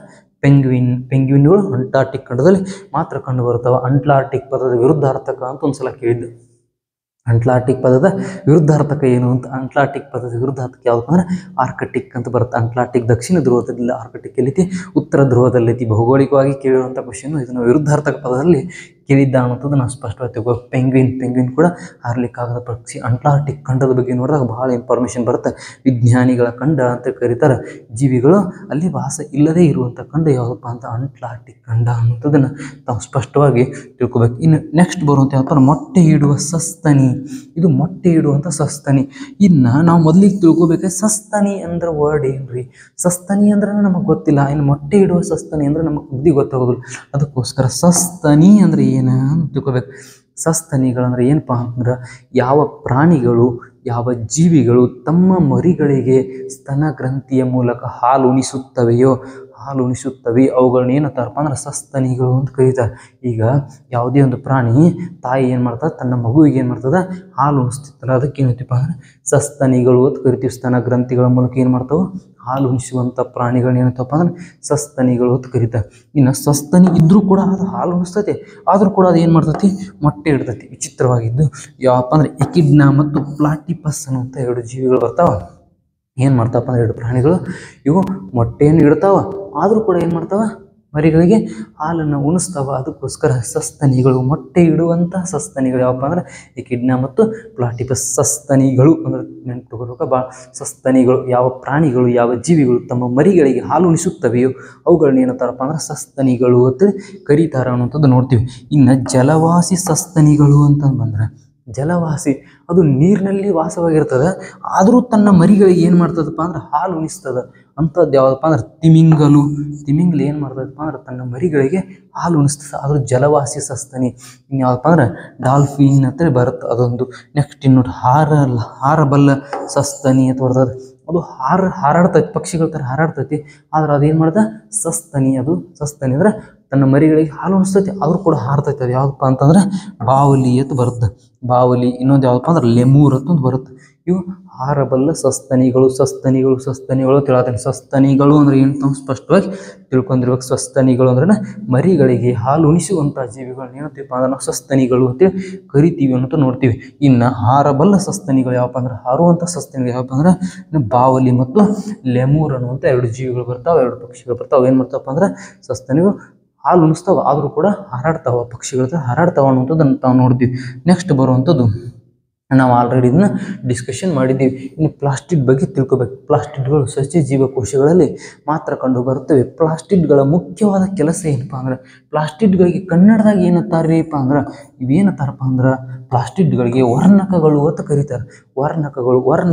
ಪೆಂಗ್ವಿನ್ಗಳು ಅಂಟಾರ್ಟಿಕ್ ಖಂಡದಲ್ಲಿ ಮಾತ್ರ ಕಂಡು ಬರ್ತವೆ. ಅಂಟಾರ್ಟಿಕ್ ಪದದ ವಿರುದ್ಧಾರ್ಥಕ ಅಂತ ಒಂದ್ಸಲ ಕೇಳಿದ್ದು. ಅಂಟ್ಲಾರ್ಟಿಕ್ ಪದದ ವಿರುದ್ಧಾರ್ಥಕ ಏನು ಅಂತ. ಅಂಟ್ಲಾರ್ಟಿಕ್ ಪದದ ವಿರುದ್ಧಾರ್ಥಕ ಯಾವುದಪ್ಪ ಅಂದ್ರೆ ಆರ್ಕಟಿಕ್ ಅಂತ ಬರುತ್ತೆ. ಅಂಟ್ಲಾರ್ಟಿಕ್ ದಕ್ಷಿಣ ಧ್ರುವದಲ್ಲಿಲ್ಲ, ಆರ್ಕಟಿಕ್ ಎಲ್ಲೈತಿ ಉತ್ತರ ಧ್ರುವದಲ್ಲೈತಿ. ಭೌಗೋಳಿಕವಾಗಿ ಕೇಳಿರುವಂಥ ಕ್ವಶನ್ ಇದನ್ನು ವಿರುದ್ಧಾರ್ಥಕ ಪದದಲ್ಲಿ ಕೇಳಿದ್ದ ಅನ್ನೋಂಥದ್ದು ನಾವು ಸ್ಪಷ್ಟವಾಗಿ ತಿಳ್ಕೊ. ಪೆಂಗ್ವಿನ್ ಕೂಡ ಹಾರಲಿಕ್ಕಾಗದ ಪಕ್ಷಿ. ಅಂಟ್ಲಾರ್ಟಿಕ್ ಖಂಡದ ಬಗ್ಗೆ ನೋಡಿದಾಗ ಬಹಳ ಇನ್ಫಾರ್ಮೇಷನ್ ಬರುತ್ತೆ. ವಿಜ್ಞಾನಿಗಳ ಖಂಡ ಅಂತ ಕರೀತಾರೆ. ಜೀವಿಗಳು ಅಲ್ಲಿ ವಾಸ ಇಲ್ಲದೇ ಇರುವಂಥ ಖಂಡ ಯಾವುದಪ್ಪ ಅಂತ ಅಂಟ್ಲಾರ್ಟಿಕ್ ಖಂಡ ಅನ್ನೋಂಥದ್ದನ್ನು ನಾವು ಸ್ಪಷ್ಟವಾಗಿ ತಿಳ್ಕೊಬೇಕು. ಇನ್ನು ನೆಕ್ಸ್ಟ್ ಬರುವಂಥ ಯಾವಪ್ಪ ಮೊಟ್ಟೆ ಇಡುವ ಸಸ್ತನಿ. ಇದು ಮೊಟ್ಟೆ ಇಡುವಂಥ ಸಸ್ತನಿ. ಇನ್ನು ನಾವು ಮೊದಲಿಗೆ ತಿಳ್ಕೊಬೇಕಾದ್ರೆ ಸಸ್ತನಿ ಅಂದ್ರೆ ವರ್ಡ್ ಏನ್ರಿ? ಸಸ್ತನಿ ಅಂದ್ರೆ ನಮಗೆ ಗೊತ್ತಿಲ್ಲ. ಇನ್ನು ಮೊಟ್ಟೆ ಇಡುವ ಸಸ್ತನಿ ಅಂದ್ರೆ ನಮಗೆ ಬುದ್ಧಿ ಗೊತ್ತಾಗೋದಿಲ್ಲ. ಅದಕ್ಕೋಸ್ಕರ ಸಸ್ತನಿ ಅಂದ್ರೆ ಏನು ಅಂತ ತಿಳ್ಕೊಬೇಕು. ಸಸ್ತನಿಗಳಂದ್ರೆ ಏನಪ್ಪ ಅಂತಂದ್ರೆ ಯಾವ ಪ್ರಾಣಿಗಳು ಯಾವ ಜೀವಿಗಳು ತಮ್ಮ ಮರಿಗಳಿಗೆ ಸ್ತನ ಗ್ರಂಥಿಯ ಮೂಲಕ ಹಾಲು ಉಣಿಸುತ್ತವೆ ಅವುಗಳನ್ನ ಏನಂತಾರಪ್ಪ ಅಂದ್ರೆ ಸಸ್ತನಿಗಳು ಅಂತ ಕರೀತಾರೆ. ಈಗ ಯಾವುದೇ ಒಂದು ಪ್ರಾಣಿ ತಾಯಿ ಏನು ಮಾಡ್ತದೆ, ತನ್ನ ಮಗುವಿಗೆ ಏನು ಮಾಡ್ತದೆ, ಹಾಲು ಉಣಿಸ್ತಿರ್ತಾರೆ. ಅದಕ್ಕೆ ಏನೈತಿಪ್ಪ ಅಂದ್ರೆ ಸಸ್ತನಿಗಳು ಅಂತ ಕರಿತೀವಿ. ಸ್ತನ ಗ್ರಂಥಿಗಳ ಮೂಲಕ ಏನು ಮಾಡ್ತಾವೆ, ಹಾಲು ಉಣಿಸುವಂಥ ಪ್ರಾಣಿಗಳನ್ನ ಏನಂತಪ್ಪ ಅಂದ್ರೆ ಸಸ್ತನಿಗಳು ಅಂತ ಕರೀತಾರೆ. ಇನ್ನು ಸಸ್ತನಿ ಇದ್ರೂ ಕೂಡ ಅದು ಹಾಲು ಉಣಿಸ್ತೈತೆ, ಆದರೂ ಕೂಡ ಅದು ಏನು ಮಾಡ್ತೈತಿ, ಮೊಟ್ಟೆ ಇಡ್ತೈತಿ. ವಿಚಿತ್ರವಾಗಿದ್ದು ಯಾವಪ್ಪ ಅಂದ್ರೆ ಎಕಿಡ್ನಾ ಮತ್ತು ಪ್ಲಾಟಿಪಸ್ ಅನ್ನುವಂಥ ಎರಡು ಜೀವಿಗಳು ಬರ್ತಾವೆ. ಏನು ಮಾಡ್ತಾವಪ್ಪ ಅಂದ್ರೆ ಎರಡು ಪ್ರಾಣಿಗಳು ಇವು ಮೊಟ್ಟೆಯನ್ನು ಇಡ್ತಾವ, ಆದರೂ ಕೂಡ ಏನು ಮಾಡ್ತಾವ, ಮರಿಗಳಿಗೆ ಹಾಲನ್ನು ಉಣಿಸ್ತಾವ. ಅದಕ್ಕೋಸ್ಕರ ಸಸ್ತನಿಗಳು, ಮೊಟ್ಟೆ ಇಡುವಂಥ ಸಸ್ತನಿಗಳು ಯಾವಪ್ಪ ಅಂದ್ರೆ ಎಕಿಡ್ನಾ ಮತ್ತು ಪ್ಲಾಟಿಪಸ್. ಸಸ್ತನಿಗಳು ಅಂದ್ರೆ ನೆನಪಿಟ್ಕೋಬೇಕು ಭಾಳ. ಸಸ್ತನಿಗಳು ಯಾವ ಪ್ರಾಣಿಗಳು ಯಾವ ಜೀವಿಗಳು ತಮ್ಮ ಮರಿಗಳಿಗೆ ಹಾಲು ಉಣಿಸುತ್ತವೆಯೋ ಅವುಗಳನ್ನ ಏನಂತಾರಪ್ಪ ಅಂದ್ರೆ ಸಸ್ತನಿಗಳು ಅಂತ ಕರೀತಾರ ಅನ್ನೋಂಥದ್ದು ನೋಡ್ತೀವಿ. ಇನ್ನು ಜಲವಾಸಿ ಸಸ್ತನಿಗಳು ಅಂತಂದು ಬಂದ್ರೆ, ಜಲವಾಸಿ ಅದು ನೀರಿನಲ್ಲಿ ವಾಸವಾಗಿರ್ತದೆ, ಆದರೂ ತನ್ನ ಮರಿಗಳಿಗೆ ಏನು ಮಾಡ್ತದಪ್ಪ ಅಂದ್ರೆ ಹಾಲು ಉಣಿಸ್ತದೆ. ಅಂಥದ್ದು ಯಾವುದಪ್ಪ ಅಂದ್ರೆ ತಿಮಿಂಗಲು ಏನು ಮಾಡ್ತದಪ್ಪ ಅಂದ್ರೆ ತನ್ನ ಮರಿಗಳಿಗೆ ಹಾಲು ಉಣಿಸ್ತದೆ. ಆದರೂ ಜಲವಾಸಿ ಸಸ್ತನಿ. ಇನ್ನು ಯಾವುದಪ್ಪ ಅಂದ್ರೆ ಡಾಲ್ಫಿನ್ ಅಂತ ಬರುತ್ತೆ ಅದೊಂದು. ನೆಕ್ಸ್ಟ್ ಇನ್ನು ಹಾರಬಲ್ಲ ಸಸ್ತನಿ ಅಂತ ಬರ್ತದೆ. ಅದು ಹಾರಾಡ್ತೈತಿ, ಪಕ್ಷಿಗಳ ಥರ ಹಾರಾಡ್ತೈತಿ, ಆದ್ರೆ ಅದೇನು ಮಾಡ್ದೆ ಸಸ್ತನಿ. ಅದು ಸಸ್ತನಿ ಅಂದ್ರೆ ತನ್ನ ಮರಿಗಳಿಗೆ ಹಾಲು ಉಣಿಸ್ತೈತಿ, ಆದರೂ ಕೂಡ ಹಾರ್ತೈತಿ. ಅದು ಯಾವುದಪ್ಪ ಅಂತಂದ್ರೆ ಬಾವಲಿ ಅಂತ ಬರುತ್ತೆ. ಬಾವಲಿ. ಇನ್ನೊಂದು ಯಾವುದಪ್ಪ ಅಂದ್ರೆ ಲೆಮೂರ್ ಅಂತ ಬರುತ್ತೆ. ಇವು ಹಾರಬಲ್ಲ ಸಸ್ತನಿಗಳು ತಿಳತೀನಿ. ಸಸ್ತನಿಗಳು ಅಂದ್ರೆ ಏನು ನಾವು ಸ್ಪಷ್ಟವಾಗಿ ತಿಳ್ಕೊಂಡಿರ್ಬೇಕು. ಸಸ್ತನಿಗಳು ಅಂದ್ರೆ ಮರಿಗಳಿಗೆ ಹಾಲು ಉಣಿಸುವಂಥ ಜೀವಿಗಳನ್ನ ಏನಂತೀವಪ್ಪ ಅಂದ್ರೆ ನಾವು ಸಸ್ತನಿಗಳು ಅಂತೇಳಿ ಕರಿತೀವಿ ಅನ್ನೋದು ನೋಡ್ತೀವಿ. ಇನ್ನು ಹಾರಬಲ್ಲ ಸಸ್ತನಿಗಳು ಯಾವಪ್ಪ ಅಂದ್ರೆ, ಹಾರುವಂಥ ಸಸ್ತನಿಗಳು ಯಾವಪ್ಪ ಅಂದ್ರೆ ಬಾವಲಿ ಮತ್ತು ಲೆಮೂರ್ ಅನ್ನುವಂಥ ಎರಡು ಜೀವಿಗಳು ಬರ್ತಾವೆ, ಎರಡು ಪಕ್ಷಿಗಳು ಬರ್ತಾವೆ. ಏನು ಮಾಡ್ತಾವಪ್ಪ ಅಂದ್ರೆ ಸಸ್ತನಿಗಳು ಹಾಲು ಉಣಿಸ್ತಾವ, ಆದರೂ ಕೂಡ ಹಾರಾಡ್ತಾವ, ಪಕ್ಷಿಗಳ ಹಾರಾಡ್ತಾವ ಅನ್ನುವಂಥದ್ದನ್ನು ನಾವು ನೋಡ್ತೀವಿ. ನೆಕ್ಸ್ಟ್ ಬರುವಂಥದ್ದು ನಾವು ಆಲ್ರೆಡಿ ಇದನ್ನ ಡಿಸ್ಕಷನ್ ಮಾಡಿದ್ದೀವಿ. ಇನ್ನು ಪ್ಲಾಸ್ಟಿಡ್ ಬಗ್ಗೆ ತಿಳ್ಕೊಬೇಕು. ಪ್ಲಾಸ್ಟಿಡ್ಗಳು ಸಸ್ಯ ಜೀವಕೋಶಗಳಲ್ಲಿ ಮಾತ್ರ ಕಂಡು ಬರುತ್ತವೆ. ಪ್ಲಾಸ್ಟಿಡ್ಗಳ ಮುಖ್ಯವಾದ ಕೆಲಸ ಏನಪ್ಪ ಅಂದ್ರೆ, ಪ್ಲಾಸ್ಟಿಡ್ಗಳಿಗೆ ಕನ್ನಡದಾಗ ಏನತ್ತಾರಪ್ಪ ಅಂದ್ರೆ, ಇವೇನತ್ತಾರಪ್ಪ ಅಂದ್ರೆ ಪ್ಲಾಸ್ಟಿಡ್ಗಳಿಗೆ ವರ್ಣಕಗಳು ಅಂತ ಕರೀತಾರೆ. ವರ್ಣಕಗಳು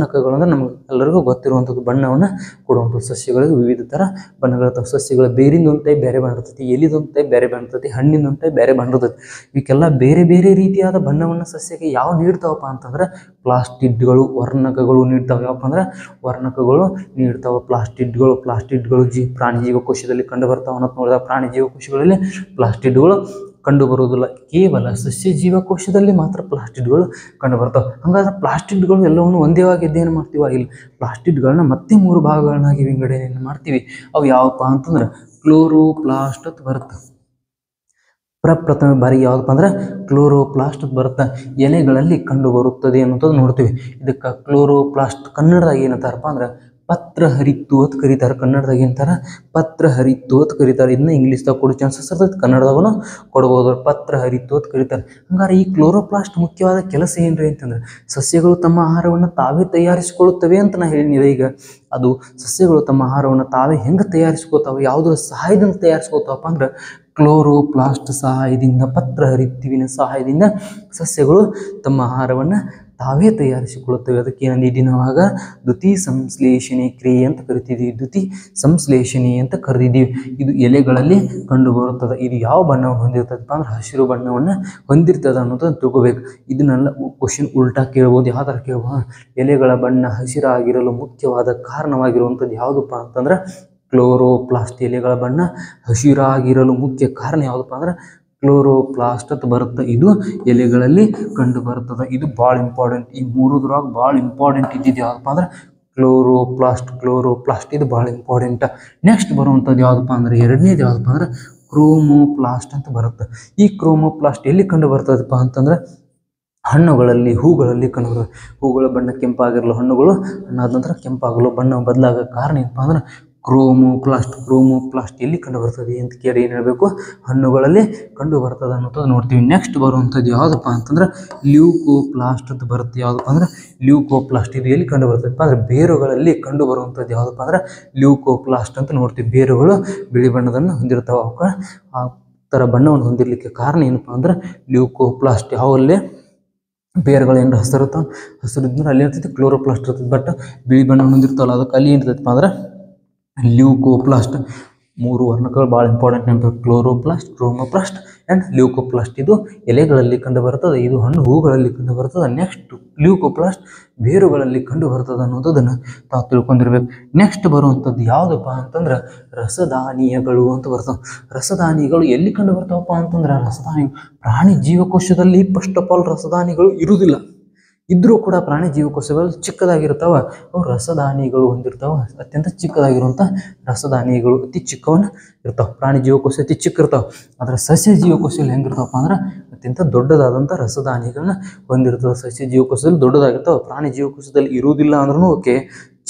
ಅಂದ್ರೆ ನಮ್ಗೆ ಎಲ್ಲರಿಗೂ ಗೊತ್ತಿರುವಂಥದ್ದು, ಬಣ್ಣವನ್ನು ಕೊಡುವಂಥದ್ದು. ಸಸ್ಯಗಳಿಗೆ ವಿವಿಧ ಥರ ಬಣ್ಣಗಳಿರ್ತಾವೆ. ಸಸ್ಯಗಳ ಬೇರಿಂದಂತೆ ಬೇರೆ ಬಣ್ಣ ಇರ್ತೈತಿ, ಎಲಿದಂತೆ ಬೇರೆ ಬಣ್ಣ ಇರ್ತೈತಿ, ಹಣ್ಣಿನಂತೆ ಬೇರೆ ಬಣ್ಣ ಇರ್ತೈತಿ. ಇವಕ್ಕೆಲ್ಲ ಬೇರೆ ಬೇರೆ ರೀತಿಯಾದ ಬಣ್ಣವನ್ನು ಸಸ್ಯಕ್ಕೆ ಯಾವ ನೀಡ್ತಾವಪ್ಪ ಅಂತಂದ್ರೆ ಪ್ಲಾಸ್ಟಿಡ್ಗಳು, ವರ್ಣಕಗಳು ನೀಡ್ತಾವೆ. ಯಾವಪ್ಪ ಅಂದ್ರೆ ವರ್ಣಕಗಳು ನೀಡ್ತಾವೆ ಪ್ಲಾಸ್ಟಿಡ್ಗಳು. ಪ್ರಾಣಿ ಜೀವಕೋಶದಲ್ಲಿ ಕಂಡು ಬರ್ತಾವೆ ಅನ್ನೋದು ನೋಡಿದಾಗ, ಪ್ರಾಣಿ ಜೀವಕೋಶಗಳಲ್ಲಿ ಪ್ಲಾಸ್ಟಿಡ್ಗಳು ಕಂಡು ಬರುವುದಿಲ್ಲ, ಕೇವಲ ಸಸ್ಯ ಜೀವಕೋಶದಲ್ಲಿ ಮಾತ್ರ ಪ್ಲಾಸ್ಟಿಡ್ಗಳು ಕಂಡು ಬರ್ತಾವೆ. ಹಾಗಾದ್ರೆ ಪ್ಲಾಸ್ಟಿಡ್ಗಳು ಎಲ್ಲವನ್ನು ಒಂದೇ ಏನು ಮಾಡ್ತೀವ, ಇಲ್ಲ, ಪ್ಲಾಸ್ಟಿಡ್ಗಳನ್ನ ಮತ್ತೆ 3 ಭಾಗಗಳನ್ನಾಗಿ ವಿಂಗಡಣೆಯನ್ನು ಮಾಡ್ತೀವಿ. ಅವು ಯಾವಪ್ಪ ಅಂತಂದ್ರೆ ಕ್ಲೋರೋಪ್ಲಾಸ್ಟ್ ಅಂತ ಬರುತ್ತೆ. ಪ್ರಪ್ರಥಮ ಬಾರಿಗೆ ಯಾವುದಪ್ಪ ಅಂದ್ರೆ ಕ್ಲೋರೋಪ್ಲಾಸ್ಟ್ ಬರುತ್ತೆ, ಎಲೆಗಳಲ್ಲಿ ಕಂಡು ಬರುತ್ತದೆ ಅನ್ನೋದು ನೋಡ್ತೀವಿ. ಇದಕ್ಕೆ ಕ್ಲೋರೋಪ್ಲಾಸ್ಟ್ ಕನ್ನಡದಾಗ ಏನಂತಾರಪ್ಪ ಅಂದ್ರೆ ಪತ್ರ ಹರಿತ್ತು ಅಂತ ಕರೀತಾರೆ. ಕನ್ನಡದಾಗ ಏನಂತಾರೆ? ಪತ್ರ ಹರಿತ್ತು ಅಂತ ಕರೀತಾರೆ. ಇದನ್ನ ಇಂಗ್ಲೀಷ್ದಾಗ ಕೊಡೋ ಚಾನ್ಸಸ್ ಇರ್ತದೆ, ಕನ್ನಡದಾಗೂ ಕೊಡ್ಬೋದು. ಪತ್ರ ಹರಿತ್ತು ಅಂತ ಕರೀತಾರೆ. ಹಂಗಾರೆ ಈ ಕ್ಲೋರೋಪ್ಲಾಸ್ಟ್ ಮುಖ್ಯವಾದ ಕೆಲಸ ಏನ್ರಿ ಅಂತಂದ್ರೆ, ಸಸ್ಯಗಳು ತಮ್ಮ ಆಹಾರವನ್ನು ತಾವೇ ತಯಾರಿಸಿಕೊಳ್ಳುತ್ತವೆ ಅಂತ ನಾ ಹೇಳಿದೆ. ಈಗ ಅದು ಸಸ್ಯಗಳು ತಮ್ಮ ಆಹಾರವನ್ನು ತಾವೇ ಹೆಂಗೆ ತಯಾರಿಸ್ಕೋತಾವೆ, ಯಾವುದರ ಸಹಾಯದಿಂದ ತಯಾರಿಸ್ಕೋತಾವಪ್ಪ ಅಂದ್ರೆ ಕ್ಲೋರೋಪ್ಲಾಸ್ಟ್ ಸಹಾಯದಿಂದ, ಪತ್ರ ಹರಿತ್ತಿನ ಸಹಾಯದಿಂದ ಸಸ್ಯಗಳು ತಮ್ಮ ಆಹಾರವನ್ನು ತಾವೇ ತಯಾರಿಸಿಕೊಳ್ಳುತ್ತವೆ. ಅದಕ್ಕೆ ಏನಂದಿದ್ದೀವಿ ನಾವಾಗ? ದ್ಯುತಿ ಸಂಶ್ಲೇಷಣೆ ಕ್ರಿಯೆ ಅಂತ ಕರಿತಿದ್ದೀವಿ. ದ್ಯುತಿ ಸಂಶ್ಲೇಷಣೆ ಅಂತ ಕರೆದಿದ್ದೀವಿ. ಇದು ಎಲೆಗಳಲ್ಲಿ ಕಂಡು ಬರುತ್ತದೆ. ಇದು ಯಾವ ಬಣ್ಣವನ್ನು ಹೊಂದಿರ್ತದಪ್ಪ ಅಂದ್ರೆ ಹಸಿರು ಬಣ್ಣವನ್ನು ಹೊಂದಿರ್ತದೆ ಅನ್ನೋದನ್ನು ತಿಳ್ಕೋಬೇಕು. ಇದನ್ನೆಲ್ಲ ಕ್ವಶನ್ ಉಲ್ಟಾ ಕೇಳ್ಬೋದು. ಯಾವ ಥರ ಕೇಳ್ಬೋದು? ಎಲೆಗಳ ಬಣ್ಣ ಹಸಿರಾಗಿರಲು ಮುಖ್ಯವಾದ ಕಾರಣವಾಗಿರುವಂಥದ್ದು ಯಾವುದಪ್ಪ ಅಂತಂದ್ರೆ ಕ್ಲೋರೋಪ್ಲಾಸ್ಟ್. ಎಲೆಗಳ ಬಣ್ಣ ಹಸಿರಾಗಿರಲು ಮುಖ್ಯ ಕಾರಣ ಯಾವುದಪ್ಪ ಅಂದ್ರೆ ಕ್ಲೋರೋಪ್ಲಾಸ್ಟ್ ಅಂತ ಬರುತ್ತೆ. ಇದು ಎಲೆಗಳಲ್ಲಿ ಕಂಡು ಬರ್ತದೆ. ಇದು ಭಾಳ ಇಂಪಾರ್ಟೆಂಟ್. ಈ ಮೂರುದ್ರಾಗ ಭಾಳ ಇಂಪಾರ್ಟೆಂಟ್ ಇದ್ದಿದ್ದು ಯಾವುದಪ್ಪ ಅಂದ್ರೆ ಕ್ಲೋರೋಪ್ಲಾಸ್ಟ್ ಇದು ಭಾಳ ಇಂಪಾರ್ಟೆಂಟ್. ನೆಕ್ಸ್ಟ್ ಬರುವಂಥದ್ದು ಯಾವುದಪ್ಪ ಅಂದ್ರೆ, ಎರಡನೇದು ಯಾವುದಪ್ಪ ಅಂದ್ರೆ ಕ್ರೋಮೋಪ್ಲಾಸ್ಟ್ ಅಂತ ಬರುತ್ತೆ. ಈ ಕ್ರೋಮೋಪ್ಲಾಸ್ಟ್ ಎಲ್ಲಿ ಕಂಡು ಬರ್ತದಪ್ಪ ಅಂತಂದ್ರೆ ಹಣ್ಣುಗಳಲ್ಲಿ, ಹೂಗಳಲ್ಲಿ ಕಂಡು ಬರ್ತದೆ. ಹೂಗಳ ಬಣ್ಣ ಕೆಂಪಾಗಿರಲು, ಹಣ್ಣುಗಳು ಹಣ್ಣಾದ ನಂತರ ಕೆಂಪಾಗಲು, ಬಣ್ಣ ಬದಲಾಗೋ ಕಾರಣ ಏನಪ್ಪ ಅಂದ್ರೆ ಕ್ರೋಮೋಪ್ಲಾಸ್ಟ್ ಎಲ್ಲಿ ಕಂಡು ಬರ್ತದೆ ಅಂತ ಕೇಳಿ ಏನು ಹೇಳಬೇಕು? ಹಣ್ಣುಗಳಲ್ಲಿ ಕಂಡು ಬರ್ತದೆ ಅನ್ನೋದು ನೋಡ್ತೀವಿ. ನೆಕ್ಸ್ಟ್ ಬರುವಂಥದ್ದು ಯಾವುದಪ್ಪ ಅಂತಂದ್ರೆ ಲ್ಯೂಕೋಪ್ಲಾಸ್ಟ್ ಅಂತ ಬರುತ್ತೆ. ಯಾವುದಪ್ಪ ಅಂದ್ರೆ ಲ್ಯೂಕೋಪ್ಲಾಸ್ಟ್. ಇದು ಎಲ್ಲಿ ಕಂಡು ಬರ್ತದಪ್ಪ ಅಂದ್ರೆ ಬೇರುಗಳಲ್ಲಿ ಕಂಡು ಬರುವಂಥದ್ದು ಯಾವುದಪ್ಪ ಅಂದ್ರೆ ಲ್ಯೂಕೋಪ್ಲಾಸ್ಟ್ ಅಂತ ನೋಡ್ತೀವಿ. ಬೇರುಗಳು ಬಿಳಿ ಬಣ್ಣದನ್ನು ಹೊಂದಿರ್ತಾವೆ. ಅವಕ್ಕೆ ಆ ಥರ ಬಣ್ಣವನ್ನು ಹೊಂದಿರಲಿಕ್ಕೆ ಕಾರಣ ಏನಪ್ಪ ಅಂದ್ರೆ ಲ್ಯೂಕೋಪ್ಲಾಸ್ಟ್. ಯಾವಲ್ಲೇ ಬೇರುಗಳು ಏನಾರ ಹಸಿರಿದ್ರೆ ಅಲ್ಲಿ ಇರ್ತೈತಿ ಕ್ಲೋರೋಪ್ಲಾಸ್ಟ್ ಇರ್ತೈತಿ. ಬಟ್ ಬಿಳಿ ಬಣ್ಣವನ್ನು ಹೊಂದಿರ್ತಾವಲ್ಲ ಅದಕ್ಕೆ ಅಲ್ಲಿ ಏನಿರ್ತೈತಪ್ಪ ಅಂದ್ರೆ ಲ್ಯೂಕೋಪ್ಲಾಸ್ಟ್. ಮೂರು ವರ್ಣಗಳು ಭಾಳ ಇಂಪಾರ್ಟೆಂಟ್ ಅಂತ: ಕ್ಲೋರೋಪ್ಲಾಸ್ಟ್, ಕ್ರೋಮೋಪ್ಲಾಸ್ಟ್ ಆ್ಯಂಡ್ ಲ್ಯೂಕೋಪ್ಲಾಸ್ಟ್. ಇದು ಎಲೆಗಳಲ್ಲಿ ಕಂಡು ಬರ್ತದೆ. ಇದು ಹಣ್ಣು ಹೂಗಳಲ್ಲಿ ಕಂಡು ಬರ್ತದೆ. ನೆಕ್ಸ್ಟ್ ಲ್ಯೂಕೋಪ್ಲಾಸ್ಟ್ ಬೇರುಗಳಲ್ಲಿ ಕಂಡು ಬರ್ತದೆ ಅನ್ನೋದನ್ನು ತಾವು ತಿಳ್ಕೊಂಡಿರ್ಬೇಕು. ನೆಕ್ಸ್ಟ್ ಬರುವಂಥದ್ದು ಯಾವುದಪ್ಪ ಅಂತಂದ್ರೆ ರಸದಾನಿಯಗಳು ಅಂತ ಬರ್ತವೆ. ರಸದಾನಿಗಳು ಎಲ್ಲಿ ಕಂಡು ಬರ್ತಾವಪ್ಪ ಅಂತಂದ್ರೆ ಪ್ರಾಣಿ ಜೀವಕೋಶದಲ್ಲಿ ಫಸ್ಟ್ ಆಫ್ ಆಲ್ ರಸದಾನಿಗಳು ಇರುವುದಿಲ್ಲ. ಇದ್ರೂ ಕೂಡ ಪ್ರಾಣಿ ಜೀವಕೋಶಗಳು ಚಿಕ್ಕದಾಗಿರ್ತಾವೆ. ಅವು ರಸದಾನಿಗಳು ಹೊಂದಿರ್ತಾವೆ. ಅತ್ಯಂತ ಚಿಕ್ಕದಾಗಿರುವಂಥ ರಸದಾನಿಗಳು ಅತಿ ಚಿಕ್ಕವನ್ನ ಇರ್ತಾವೆ. ಪ್ರಾಣಿ ಜೀವಕೋಶ ಅತಿ ಚಿಕ್ಕ ಇರ್ತಾವೆ. ಆದರೆ ಸಸ್ಯ ಜೀವಕೋಶದಲ್ಲಿ ಹೆಂಗಿರ್ತಾವಪ್ಪ ಅಂದ್ರೆ ಅತ್ಯಂತ ದೊಡ್ಡದಾದಂಥ ರಸದಾನಿಗಳನ್ನ ಹೊಂದಿರ್ತವೆ. ಸಸ್ಯ ಜೀವಕೋಶದಲ್ಲಿ ದೊಡ್ಡದಾಗಿರ್ತಾವೆ. ಪ್ರಾಣಿ ಜೀವಕೋಶದಲ್ಲಿ ಇರುವುದಿಲ್ಲ ಅಂದ್ರೂ ಓಕೆ,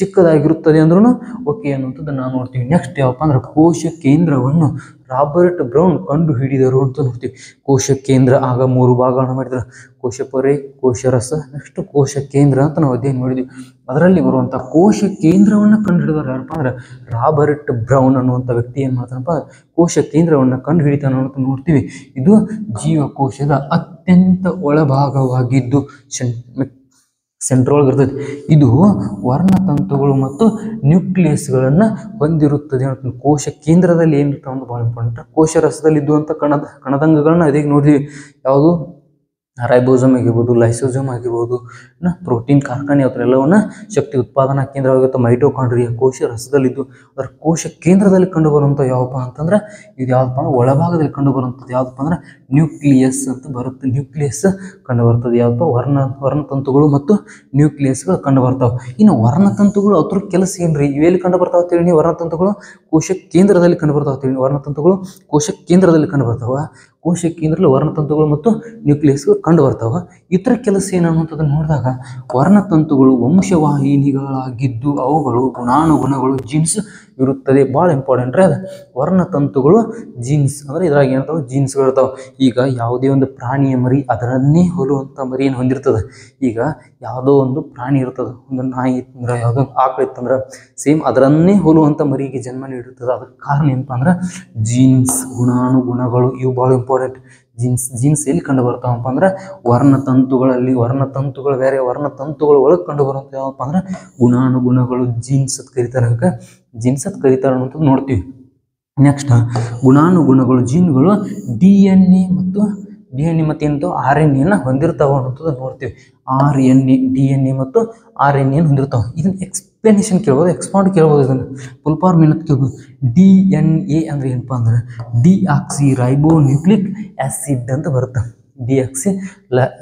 ಚಿಕ್ಕದಾಗಿರುತ್ತದೆ ಅಂದ್ರೂ ಓಕೆ ಅನ್ನುವಂಥದ್ದು ನಾವು ನೋಡ್ತೀವಿ. ನೆಕ್ಸ್ಟ್ ಯಾವಪ್ಪ ಅಂದ್ರೆ ಕೋಶ ಕೇಂದ್ರವನ್ನು ರಾಬರ್ಟ್ ಬ್ರೌನ್ ಕಂಡು ಹಿಡಿದರು ಅಂತ ನೋಡ್ತೀವಿ. ಕೋಶ ಕೇಂದ್ರ ಆಗ 3 ಭಾಗಗಳನ್ನು ಮಾಡಿದ್ರು: ಕೋಶ ಪೊರೆ, ಕೋಶ ರಸ, ನೆಕ್ಸ್ಟ್ ಕೋಶ ಕೇಂದ್ರ ಅಂತ ನಾವು ಅಧ್ಯಯನ ಮಾಡಿದ್ವಿ. ಅದರಲ್ಲಿ ಬರುವಂಥ ಕೋಶ ಕೇಂದ್ರವನ್ನು ಕಂಡು ಹಿಡಿದವರು ಯಾರಪ್ಪ ಅಂದ್ರೆ ರಾಬರ್ಟ್ ಬ್ರೌನ್ ಅನ್ನುವಂಥ ವ್ಯಕ್ತಿ ಏನು ಮಾಡ್ತಾನಪ್ಪ, ಕೋಶ ಕೇಂದ್ರವನ್ನು ಕಂಡು ಹಿಡಿತಾನೆ ಅಂತ ನೋಡ್ತೀವಿ. ಇದು ಜೀವಕೋಶದ ಅತ್ಯಂತ ಒಳಭಾಗವಾಗಿದ್ದು ಸೆಂಟ್ರೊಳಗೆ ಇರ್ತದೆ. ಇದು ವರ್ಣತಂತುಗಳು ಮತ್ತು ನ್ಯೂಕ್ಲಿಯಸ್ಗಳನ್ನು ಹೊಂದಿರುತ್ತದೆ ಅಂತ. ಕೋಶ ಕೇಂದ್ರದಲ್ಲಿ ಏನಿರ್ತಾವೆ ಅಂತ ಭಾಳ ಇಂಪಾರ್ಟೆಂಟ್. ಕೋಶ ರಸದಲ್ಲಿ ಇದ್ದುವಂಥ ಕಣದಂಗಗಳನ್ನ ಅದೇ ನೋಡಿದ್ವಿ. ಯಾವುದು? ರೈಬೋಸೋಮ್ ಆಗಿರ್ಬೋದು, ಲೈಸೋಸೋಮ್ ಆಗಿರ್ಬೋದು, ಪ್ರೋಟೀನ್ ಕಾರ್ಖಾನೆ ಅವರೆಲ್ಲವನ್ನ ಶಕ್ತಿ ಉತ್ಪಾದನಾ ಕೇಂದ್ರವಾಗಿರುತ್ತೆ. ಮೈಟೋಕಾಂಡ್ರಿಯಾ ಕೋಶ ರಸದಲ್ಲಿದ್ದು. ಅದರ ಕೋಶ ಕೇಂದ್ರದಲ್ಲಿ ಕಂಡು ಬರುವಂಥ ಯಾವಪ್ಪ ಅಂತಂದ್ರೆ ಇದು ಯಾವುದಪ್ಪ ಅಂದ್ರೆ ಒಳಭಾಗದಲ್ಲಿ ಕಂಡು ಬರುವಂಥದ್ದು ಯಾವುದಪ್ಪ ಅಂದ್ರೆ ನ್ಯೂಕ್ಲಿಯಸ್ ಅಂತ ಬರುತ್ತೆ. ನ್ಯೂಕ್ಲಿಯಸ್ ಕಂಡು ಬರ್ತದೆ. ಯಾವುದಪ್ಪ? ವರ್ಣತಂತುಗಳು ಮತ್ತು ನ್ಯೂಕ್ಲಿಯಸ್ಗಳು ಕಂಡು ಬರ್ತಾವೆ. ಇನ್ನು ವರ್ಣತಂತುಗಳು ಅದ್ರ ಕೆಲಸ ಏನ್ರಿ? ಇವೆಲ್ಲಿ ಕಂಡು ಬರ್ತಾವೆ ಅಂತೇಳಿ ನೀವು? ವರ್ಣತಂತುಗಳು ಕೋಶ ಕೇಂದ್ರದಲ್ಲಿ ಕಂಡು ಬರ್ತಾವೆ ಅಂತೇಳಿ. ವರ್ಣತಂತುಗಳು ಕೋಶ ಕೇಂದ್ರದಲ್ಲಿ ಕಂಡು ಬರ್ತಾವ. ಕೋಶ ಕೇಂದ್ರದಲ್ಲಿ ವರ್ಣತಂತುಗಳು ಮತ್ತು ನ್ಯೂಕ್ಲಿಯಸ್ಗಳು ಕಂಡು ಬರ್ತಾವೆ. ಇತರ ಕೆಲಸ ಏನನ್ನುವಂಥದ್ದನ್ನು ನೋಡಿದಾಗ ವರ್ಣತಂತುಗಳು ವಂಶವಾಹಿನಿಗಳಾಗಿದ್ದು ಅವುಗಳು ಗುಣಾನುಗುಣಗಳು ಜೀನ್ಸ್ ಇರುತ್ತದೆ. ಭಾಳ ಇಂಪಾರ್ಟೆಂಟ್ ರೀ ಅದು. ವರ್ಣತಂತುಗಳು ಜೀನ್ಸ್ ಅಂದರೆ ಇದ್ರಾಗ ಏನಿರ್ತಾವೆ? ಜೀನ್ಸ್ಗಳು ಇರ್ತಾವೆ. ಈಗ ಯಾವುದೇ ಒಂದು ಪ್ರಾಣಿಯ ಮರಿ ಅದರನ್ನೇ ಹೋಲುವಂಥ ಮರಿಯನ್ನು ಹೊಂದಿರ್ತದೆ. ಈಗ ಯಾವುದೋ ಒಂದು ಪ್ರಾಣಿ ಇರ್ತದೆ, ಒಂದು ನಾಯಿ ಇತ್ತಂದ್ರೆ, ಯಾವುದೋ ಆಕಳು ಇತ್ತಂದ್ರೆ ಸೇಮ್ ಅದರನ್ನೇ ಹೋಲುವಂಥ ಮರಿಗೆ ಜನ್ಮ ನೀಡಿರ್ತದೆ. ಅದಕ್ಕೆ ಕಾರಣ ಏನಪ್ಪ ಅಂದ್ರೆ ಜೀನ್ಸ್, ಗುಣಾನುಗುಣಗಳು. ಇವು ಭಾಳ ಇಂಪಾರ್ಟೆಂಟ್. ಜೀನ್ಸ್ ಎಲ್ಲಿ ಕಂಡು ಬರ್ತಾವಪ್ಪ ಅಂದ್ರೆ ವರ್ಣತಂತುಗಳಲ್ಲಿ. ವರ್ಣತಂತುಗಳು ಬೇರೆ, ವರ್ಣತಂತುಗಳು ಒಳಗೆ ಕಂಡು ಬರುವಂಥ ಯಾವಪ್ಪ ಅಂದ್ರೆ ಗುಣಾನುಗುಣಗಳು. ಜೀನ್ಸ್ ಅಂತ ಕರೀತಾರೆ. ಅದಕ್ಕೆ ಜೀನ್ಸ್ ಅಂತ ಕರೀತಾರೆ ಅನ್ನೋದು ನೋಡ್ತೀವಿ. ನೆಕ್ಸ್ಟ್ ಗುಣಾನುಗುಣಗಳು, ಜೀನ್ಗಳು ಡಿ ಎನ್ ಎ ಮತ್ತು ಏನಂತ RNA ಹೊಂದಿರ್ತಾವೆ ಅನ್ನೋದು ನೋಡ್ತೀವಿ. DNA ಮತ್ತು RNA ಹೊಂದಿರ್ತಾವೆ. ಇದನ್ನ ಎಕ್ಸ್ಪ್ಲನೇಷನ್ ಕೇಳ್ಬೋದು, ಎಕ್ಸ್ಪಾಂಡ್ ಕೇಳ್ಬೋದು. ಇದನ್ನು ಫುಲ್ ಫಾರ್ಮ್ ಏನಂತ ಕೇಳ್ಬೋದು. DNA ಅಂದ್ರೆ ಏನಪ್ಪ ಅಂದ್ರೆ ಡಿಆಕ್ಸಿ ರೈಬೋನ್ಯೂಕ್ಲಿಕ್ ಆ್ಯಸಿಡ್ ಅಂತ ಬರುತ್ತೆ. ಡಿಆಕ್ಸಿ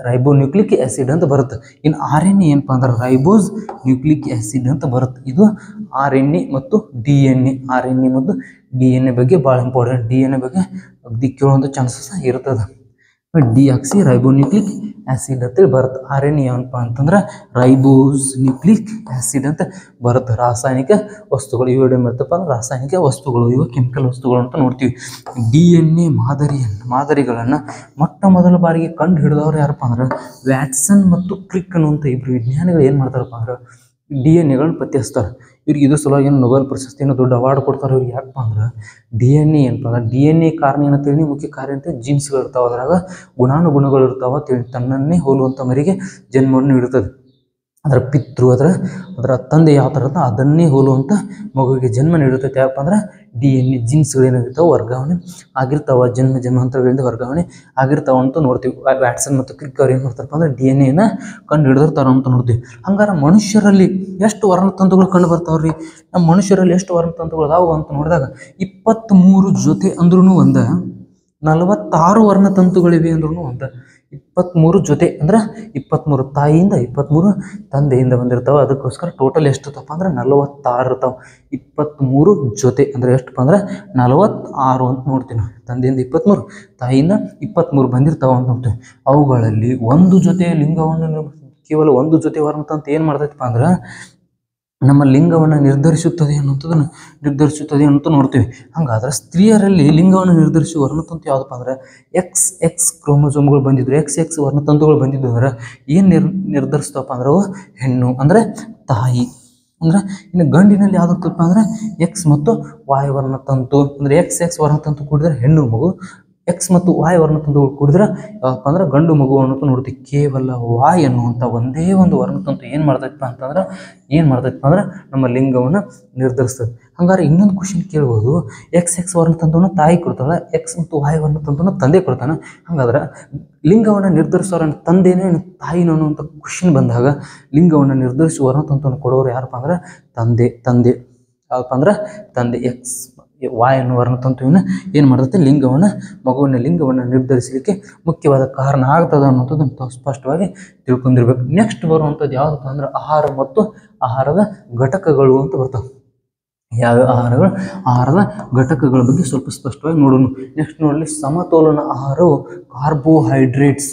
ರೈಬೋನ್ಯೂಕ್ಲಿಕ್ ಆ್ಯಸಿಡ್ ಅಂತ ಬರುತ್ತೆ. ಇನ್ನು RNA ಏನಪ್ಪ ಅಂದ್ರೆ ರೈಬೋಸ್ ನ್ಯೂಕ್ಲಿಕ್ ಆ್ಯಸಿಡ್ ಅಂತ ಬರುತ್ತೆ. ಇದು RNA ಮತ್ತು DNA. RNA ಮತ್ತು DNA ಬಗ್ಗೆ ಭಾಳ ಇಂಪಾರ್ಟೆಂಟ್. DNA ಬಗ್ಗೆ ಅಗದಿ ಕೇಳುವಂಥ ಚಾನ್ಸಸ್ ಇರ್ತದೆ. ಡಿಆಕ್ಸಿ ರೈಬೋನ್ಯೂಕ್ಲಿಕ್ ಆ್ಯಸಿಡ್ ಅಂತೇಳಿ ಬರುತ್ತೆ. ಆರ್ ಎನ್ ಎ ಏನಪ್ಪ ಅಂತಂದ್ರೆ ರೈಬೋಸ್ ನ್ಯೂಕ್ಲಿಕ್ ಆ್ಯಸಿಡ್ ಅಂತ ಬರುತ್ತೆ. ರಾಸಾಯನಿಕ ವಸ್ತುಗಳು ಇವು ಏನಿರ್ತಪ್ಪ ಅಂದ್ರೆ ರಾಸಾಯನಿಕ ವಸ್ತುಗಳು, ಇವು ಕೆಮಿಕಲ್ ವಸ್ತುಗಳು ಅಂತ ನೋಡ್ತೀವಿ. DNA ಮಾದರಿಗಳನ್ನು ಮೊಟ್ಟ ಮೊದಲ ಬಾರಿಗೆ ಕಂಡು ಹಿಡಿದವ್ರು ಯಾರಪ್ಪ ಅಂದ್ರೆ ವ್ಯಾಟ್ಸನ್ ಮತ್ತು ಕ್ರಿಕ್ ಅನ್ನುವಂಥ ಇಬ್ಬರು ವಿಜ್ಞಾನಿಗಳು ಏನು ಮಾಡ್ತಾರಪ್ಪ ಅಂದ್ರೆ DNA ಪತ್ತೆ ಹಚ್ತಾರೆ. ಇವ್ರಿಗೆ ಇದು ಸಲುವಾಗಿ ಏನು ನೊಬೆಲ್ ಪ್ರಶಸ್ತಿಯನ್ನು ದೊಡ್ಡ ಅವಾರ್ಡ್ ಕೊಡ್ತಾರೆ. ಇವ್ರಿಗೆ ಯಾಕಪ್ಪ ಅಂದ್ರೆ DNA ಏನಪ್ಪ ಅಂದ್ರೆ DNA ಕಾರಣ ಏನಂತೇಳಿ ಮುಖ್ಯ ಕಾರ್ಯ ಅಂತ ಜೀನ್ಸ್ಗಳು ಇರ್ತಾವೆ, ಅದ್ರಾಗ ಗುಣಾನುಗುಣಗಳು ಇರ್ತಾವೆ ಅಂತೇಳಿ ತನ್ನನ್ನೇ ಹೋಲುವಂಥ ಮರಿಗೆ ಜನ್ಮವನ್ನು ನೀಡುತ್ತದೆ. ಅದರ ಪಿತೃ ಅದರ ತಂದೆ ಯಾವ ಥರ ಇರ್ತದೆ ಅದನ್ನೇ ಹೋಲುವಂಥ ಮಗುವಿಗೆ ಜನ್ಮ ನೀಡುತ್ತೈತೆ. ಯಾಕಪ್ಪ ಅಂದ್ರೆ DNA ಜೀನ್ಸ್ಗಳೇನಾಗಿರ್ತಾವೆ ವರ್ಗಾವಣೆ ಆಗಿರ್ತಾವೆ, ಜನ್ಮಾಂತರಗಳಿಂದ ವರ್ಗಾವಣೆ ಆಗಿರ್ತಾವೆ ಅಂತ ನೋಡ್ತೀವಿ. ವ್ಯಾಟ್ಸನ್ ಮತ್ತು ಕ್ರಿಕ್ ಅವ್ರು ಏನು ಮಾಡ್ತಾರಪ್ಪ ಅಂದ್ರೆ DNA ಕಂಡು ಹಿಡಿದಿರ್ತಾರ ಅಂತ ನೋಡ್ತೀವಿ. ಹಂಗಾರೆ ಮನುಷ್ಯರಲ್ಲಿ ಎಷ್ಟು ವರ್ಣತಂತುಗಳು ಕಂಡು ಬರ್ತಾವ್ರಿ? ನಮ್ಮ ಮನುಷ್ಯರಲ್ಲಿ ಎಷ್ಟು ವರ್ಣತಂತುಗಳು ಅದಾವು ಅಂತ ನೋಡಿದಾಗ 23 ಜೊತೆ ಅಂದ್ರೂ ಒಂದ, 46 ವರ್ಣತಂತುಗಳಿವೆ ಅಂದ್ರೂ ಒಂದ. 23 ಜೊತೆ ಅಂದ್ರೆ 23 ತಾಯಿಯಿಂದ 23 ತಂದೆಯಿಂದ ಬಂದಿರ್ತಾವೆ. ಅದಕ್ಕೋಸ್ಕರ ಟೋಟಲ್ ಎಷ್ಟಿರ್ತಪ್ಪ ಅಂದ್ರೆ 46 ಇರ್ತಾವೆ. 23 ಜೊತೆ ಅಂದರೆ ಎಷ್ಟಪ್ಪ ಅಂದ್ರೆ 46 ಅಂತ ನೋಡ್ತೀವಿ ನಾವು. ತಂದೆಯಿಂದ 23, ತಾಯಿಯಿಂದ 23 ಬಂದಿರ್ತಾವೆ ಅಂತ ನೋಡ್ತೀವಿ. ಅವುಗಳಲ್ಲಿ ಒಂದು ಜೊತೆ ಲಿಂಗವನ್ನು, ಕೇವಲ ಒಂದು ಜೊತೆ ವರ್ಣತಂತು ಏನು ಮಾಡ್ತೈತಪ್ಪ ಅಂದ್ರೆ ನಮ್ಮ ಲಿಂಗವನ್ನು ನಿರ್ಧರಿಸುತ್ತದೆ ಅಂತ ನೋಡ್ತೀವಿ. ಹಂಗಾದ್ರೆ ಸ್ತ್ರೀಯರಲ್ಲಿ ಲಿಂಗವನ್ನು ನಿರ್ಧರಿಸುವ ವರ್ಣತಂತು ಯಾವುದಪ್ಪ ಅಂದ್ರೆ XX ಕ್ರೋಮೋಸೋಮ್ಗಳು ಬಂದಿದ್ರು, XX ವರ್ಣತಂತುಗಳು ಬಂದಿದ್ದು ಅಂದ್ರೆ ಏನು ನಿರ್ಧರಿಸ್ತಪ್ಪ ಅಂದ್ರೆ ಅವು ಹೆಣ್ಣು ಅಂದರೆ ತಾಯಿ. ಅಂದ್ರೆ ಇನ್ನು ಗಂಡಿನಲ್ಲಿ ಯಾವುದಪ್ಪ ಅಂದ್ರೆ X ಮತ್ತು Y ವರ್ಣತಂತು ಅಂದರೆ XX ವರ್ಣತಂತು ಕೂಡಿದ್ರೆ ಹೆಣ್ಣು ಮಗು, X ಮತ್ತು Y ವರ್ಣತಂತುಗಳು ಕೂಡಿದ್ರೆ ಯಾವಪ್ಪ ಅಂದ್ರೆ ಗಂಡು ಮಗು ಅನ್ನೋದು ನೋಡ್ತೀವಿ. ಕೇವಲ Y ಅನ್ನುವಂಥ ಒಂದೇ ಒಂದು ವರ್ಣತಂತು ಏನು ಮಾಡ್ತೈತಪ್ಪ ಅಂದ್ರೆ ನಮ್ಮ ಲಿಂಗವನ್ನು ನಿರ್ಧರಿಸ್ತದೆ. ಹಂಗಾರೆ ಇನ್ನೊಂದು ಕ್ವಶನ್ ಕೇಳ್ಬೋದು, XX ವರ್ಣತಂತುವನ್ನು ತಾಯಿ ಕೊಡ್ತಾಳೆ, X ಮತ್ತು Y ವರ್ಣತಂತುವನ್ನು ತಂದೆ ಕೊಡ್ತಾನೆ. ಹಂಗಾದ್ರೆ ಲಿಂಗವನ್ನು ನಿರ್ಧರಿಸೋರ ತಂದೆನೇ ತಾಯಿನೋ ಅನ್ನುವಂಥ ಕ್ವಶನ್ ಬಂದಾಗ ಲಿಂಗವನ್ನು ನಿರ್ಧರಿಸುವ ವರ್ಣತಂತುವನ್ನು ಕೊಡೋರು ಯಾರಪ್ಪ ಅಂದ್ರೆ ತಂದೆ ಯಾವಪ್ಪ ಅಂದ್ರೆ ತಂದೆ. Y ಅನ್ನೋ ವರ್ಣತಂತುವಿನ ಏನು ಮಾಡ್ತೈತೆ ಮಗುವಿನ ಲಿಂಗವನ್ನು ನಿರ್ಧರಿಸಲಿಕ್ಕೆ ಮುಖ್ಯವಾದ ಕಾರಣ ಆಗ್ತದೆ ಅನ್ನೋಂಥದ್ದನ್ನು ತಾವು ಸ್ಪಷ್ಟವಾಗಿ ತಿಳ್ಕೊಂಡಿರ್ಬೇಕು. ನೆಕ್ಸ್ಟ್ ಬರುವಂಥದ್ದು ಯಾವುದಪ್ಪ ಅಂದ್ರೆ ಆಹಾರ ಮತ್ತು ಆಹಾರದ ಘಟಕಗಳು ಅಂತ ಬರ್ತಾವೆ. ಯಾವ ಆಹಾರದ ಘಟಕಗಳ ಬಗ್ಗೆ ಸ್ವಲ್ಪ ಸ್ಪಷ್ಟವಾಗಿ ನೋಡೋಣ. ನೆಕ್ಸ್ಟ್ ನೋಡಲಿ, ಸಮತೋಲನ ಆಹಾರವು ಕಾರ್ಬೋಹೈಡ್ರೇಟ್,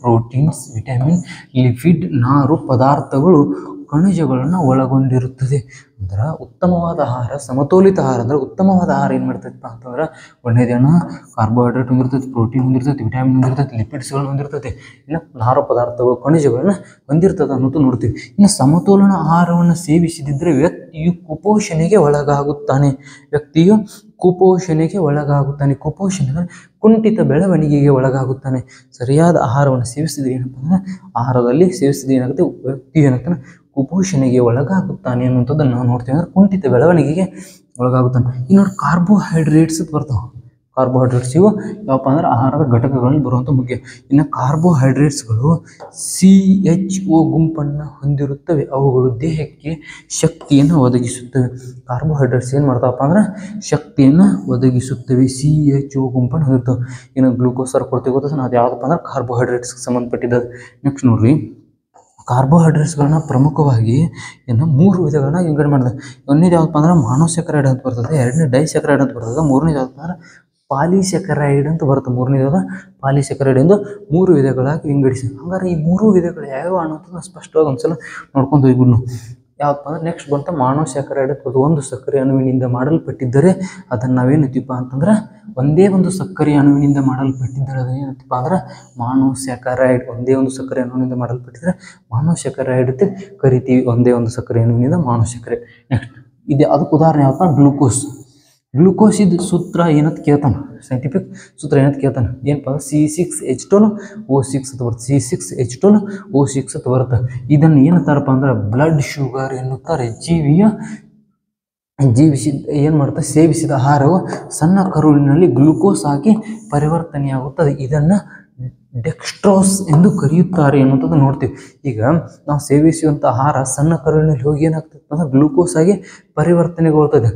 ಪ್ರೋಟೀನ್ಸ್, ವಿಟಮಿನ್, ಲಿಪಿಡ್, ನಾರು ಪದಾರ್ಥಗಳು, ಖನಿಜಗಳನ್ನು ಒಳಗೊಂಡಿರುತ್ತದೆ. ಅಂದ್ರೆ ಉತ್ತಮವಾದ ಆಹಾರ, ಸಮತೋಲಿತ ಆಹಾರ ಅಂದ್ರೆ ಉತ್ತಮವಾದ ಆಹಾರ ಏನು ಮಾಡ್ತೈತಪ್ಪ ಅಂತಂದ್ರೆ ಒಂದೇದೇನ ಕಾರ್ಬೋಹೈಡ್ರೇಟ್ ಹೊಂದಿರ್ತೈತಿ, ಪ್ರೋಟೀನ್ ಹೊಂದಿರ್ತೈತಿ, ವಿಟಮಿನ್ ಹೊಂದಿರ್ತೈತಿ, ಲಿಪಿಡ್ಸ್ಗಳನ್ನು ಹೊಂದಿರ್ತೈತಿ, ಇನ್ನು ನಾರು ಪದಾರ್ಥಗಳು, ಖನಿಜಗಳನ್ನು ಹೊಂದಿರ್ತದೆ ಅನ್ನೋದು ನೋಡ್ತೀವಿ. ಇನ್ನು ಸಮತೋಲನ ಆಹಾರವನ್ನು ಸೇವಿಸದಿದ್ದರೆ ವ್ಯಕ್ತಿಯು ಕುಪೋಷಣೆಗೆ ಒಳಗಾಗುತ್ತಾನೆ. ಕುಪೋಷಣೆ ಅಂದರೆ ಕುಂಠಿತ ಬೆಳವಣಿಗೆಗೆ ಒಳಗಾಗುತ್ತಾನೆ. ಸರಿಯಾದ ಆಹಾರವನ್ನು ಸೇವಿಸಿದ್ರೆ ಏನಪ್ಪ ಅಂದ್ರೆ ಆಹಾರದಲ್ಲಿ ಸೇವಿಸಿದ್ರೆ ಏನಾಗುತ್ತೆ, ವ್ಯಕ್ತಿ ಏನಾಗ್ತಾನೆ ಕುಪೋಷಣೆಗೆ ಒಳಗಾಗುತ್ತಾನೆ ಅನ್ನುವಂಥದ್ದನ್ನು ನಾವು ನೋಡ್ತೀವಿ. ಅಂದ್ರೆ ಕುಂಠಿತ ಬೆಳವಣಿಗೆಗೆ ಒಳಗಾಗುತ್ತಾನೆ. ಇನ್ನು ನೋಡಿ, ಕಾರ್ಬೋಹೈಡ್ರೇಟ್ಸ್ ಬರ್ತಾವೆ. ಕಾರ್ಬೋಹೈಡ್ರೇಟ್ಸ್ ಇವು ಯಾವಪ್ಪ ಅಂದ್ರೆ ಆಹಾರದ ಘಟಕಗಳಲ್ಲಿ ಬರುವಂಥ ಮುಖ್ಯ. ಇನ್ನು ಕಾರ್ಬೋಹೈಡ್ರೇಟ್ಸ್ಗಳು CHO ಗುಂಪನ್ನು ಹೊಂದಿರುತ್ತವೆ. ಅವುಗಳು ದೇಹಕ್ಕೆ ಶಕ್ತಿಯನ್ನು ಒದಗಿಸುತ್ತವೆ. ಕಾರ್ಬೋಹೈಡ್ರೇಟ್ಸ್ ಏನು ಮಾಡ್ತಾವಪ್ಪ ಅಂದ್ರೆ ಶಕ್ತಿಯನ್ನು ಒದಗಿಸುತ್ತವೆ, CHO ಗುಂಪನ್ನು ಹೊಂದಿರ್ತವೆ. ಇನ್ನು ಗ್ಲೂಕೋಸ್ ಕೊಡ್ತೀವಿ ಗೊತ್ತಾ, ಅದು ಯಾವುದಪ್ಪ ಅಂದ್ರೆ ಕಾರ್ಬೋಹೈಡ್ರೇಟ್ಸ್ಗೆ ಸಂಬಂಧಪಟ್ಟಿದ್ದು. ನೆಕ್ಸ್ಟ್ ನೋಡ್ರಿ, ಕಾರ್ಬೋಹೈಡ್ರೇಟ್ಸ್ಗಳನ್ನ ಪ್ರಮುಖವಾಗಿ ಇನ್ನು 3 ವಿಧಗಳನ್ನ ವಿಂಗಡಣೆ ಮಾಡಿದೆ. ಒಂದನೇದು ಯಾವಪ್ಪ ಅಂದ್ರೆ ಮಾನೋಸ್ಯಾಕರೈಡ್ ಅಂತ ಬರ್ತದೆ, ಎರಡನೇ ಡೈಸ್ಯಾಕರೈಡ್ ಅಂತ ಬರ್ತದೆ, ಮೂರನೇದು ಯಾವಪ್ಪ ಅಂದ್ರೆ ಪಾಲಿಸ್ಯಾಕರೈಡ್ ಅಂತ ಬರುತ್ತೆ. ಮೂರನೇದು ಪಾಲಿಸ್ಯಾಕರೈಡ್ ಎಂದು 3 ವಿಧಗಳಾಗಿ ವಿಂಗಡಿಸಿ. ಹಂಗಾರೆ ಈ 3 ವಿಧಗಳು ಯಾವ್ಯಾವ ಅನ್ನೋದನ್ನ ಸ್ಪಷ್ಟವಾಗಿ ಒಂದ್ಸಲ ನೋಡ್ಕೊಂಡು ಹೋಗ್ಬಿಡ್ನು. ಯಾವಪ್ಪ ಅಂದ್ರೆ ನೆಕ್ಸ್ಟ್ ಬಂತ ಮಾನೋಸ್ಯಾಕರೈಡ್. ಅದು ಒಂದು ಸಕ್ಕರೆ ಅಣುವಿನಿಂದ ಮಾಡಲ್ಪಟ್ಟಿದ್ದರೆ ಅದನ್ನು ನಾವೇನಂತೀವಪ್ಪ ಅಂತಂದ್ರೆ ಒಂದೇ ಒಂದು ಸಕ್ಕರೆ ಅಣುವಿನಿಂದ ಮಾಡಲ್ಪಟ್ಟಿದ್ದರೆ ಅದೇನಂತೀವಪ್ಪ ಅಂದ್ರೆ ಮಾನೋಸ್ಯಾಕರೈಡ್. ಒಂದೇ ಒಂದು ಸಕ್ಕರೆ ಅಣುವಿನಿಂದ ಮಾಡಲ್ಪಟ್ಟಿದ್ರೆ ಮಾನೋಸ್ಯಾಕರೈಡ್ ಅಂತ ಕರಿತೀವಿ. ಒಂದೇ ಒಂದು ಸಕ್ಕರೆ ಅಣುವಿನಿಂದ ಮಾನೋಸ್ಯಾಕರೈಡ್. ನೆಕ್ಸ್ಟ್ ಇದು ಅದಕ್ಕೆ ಉದಾಹರಣೆ ಯಾವಪ್ಪ, ಗ್ಲೂಕೋಸ್. ಗ್ಲೂಕೋಸಿದ ಸೂತ್ರ ಏನಂತ ಕೇಳ್ತಾನೆ, ಸೈಂಟಿಫಿಕ್ ಸೂತ್ರ ಏನಂತ ಕೇಳ್ತಾನೆ, ಏನಪ್ಪ C6H12O6 ಅಂತ ಬರುತ್ತೆ. C6H12O6 ಅಂತ ಬರುತ್ತೆ. ಇದನ್ನು ಏನಂತಾರಪ್ಪ ಅಂದ್ರೆ ಬ್ಲಡ್ ಶುಗರ್ ಎನ್ನುತ್ತಾರೆ. ಏನು ಮಾಡುತ್ತೆ, ಸೇವಿಸಿದ ಆಹಾರವು ಸಣ್ಣ ಕರುಳಿನಲ್ಲಿ ಗ್ಲೂಕೋಸ್ ಆಗಿ ಪರಿವರ್ತನೆಯಾಗುತ್ತದೆ. ಇದನ್ನು ಡೆಕ್ಸ್ಟ್ರೋಸ್ ಎಂದು ಕರೆಯುತ್ತಾರೆ ಅನ್ನುವಂಥದ್ದು ನೋಡ್ತೀವಿ. ಈಗ ನಾವು ಸೇವಿಸುವಂಥ ಆಹಾರ ಸಣ್ಣ ಕರುಳಿನಲ್ಲಿ ಹೋಗಿ ಏನಾಗ್ತದೆ ಅಂದ್ರೆ ಗ್ಲೂಕೋಸ್ ಆಗಿ ಪರಿವರ್ತನೆಗೊಳ್ತದೆ.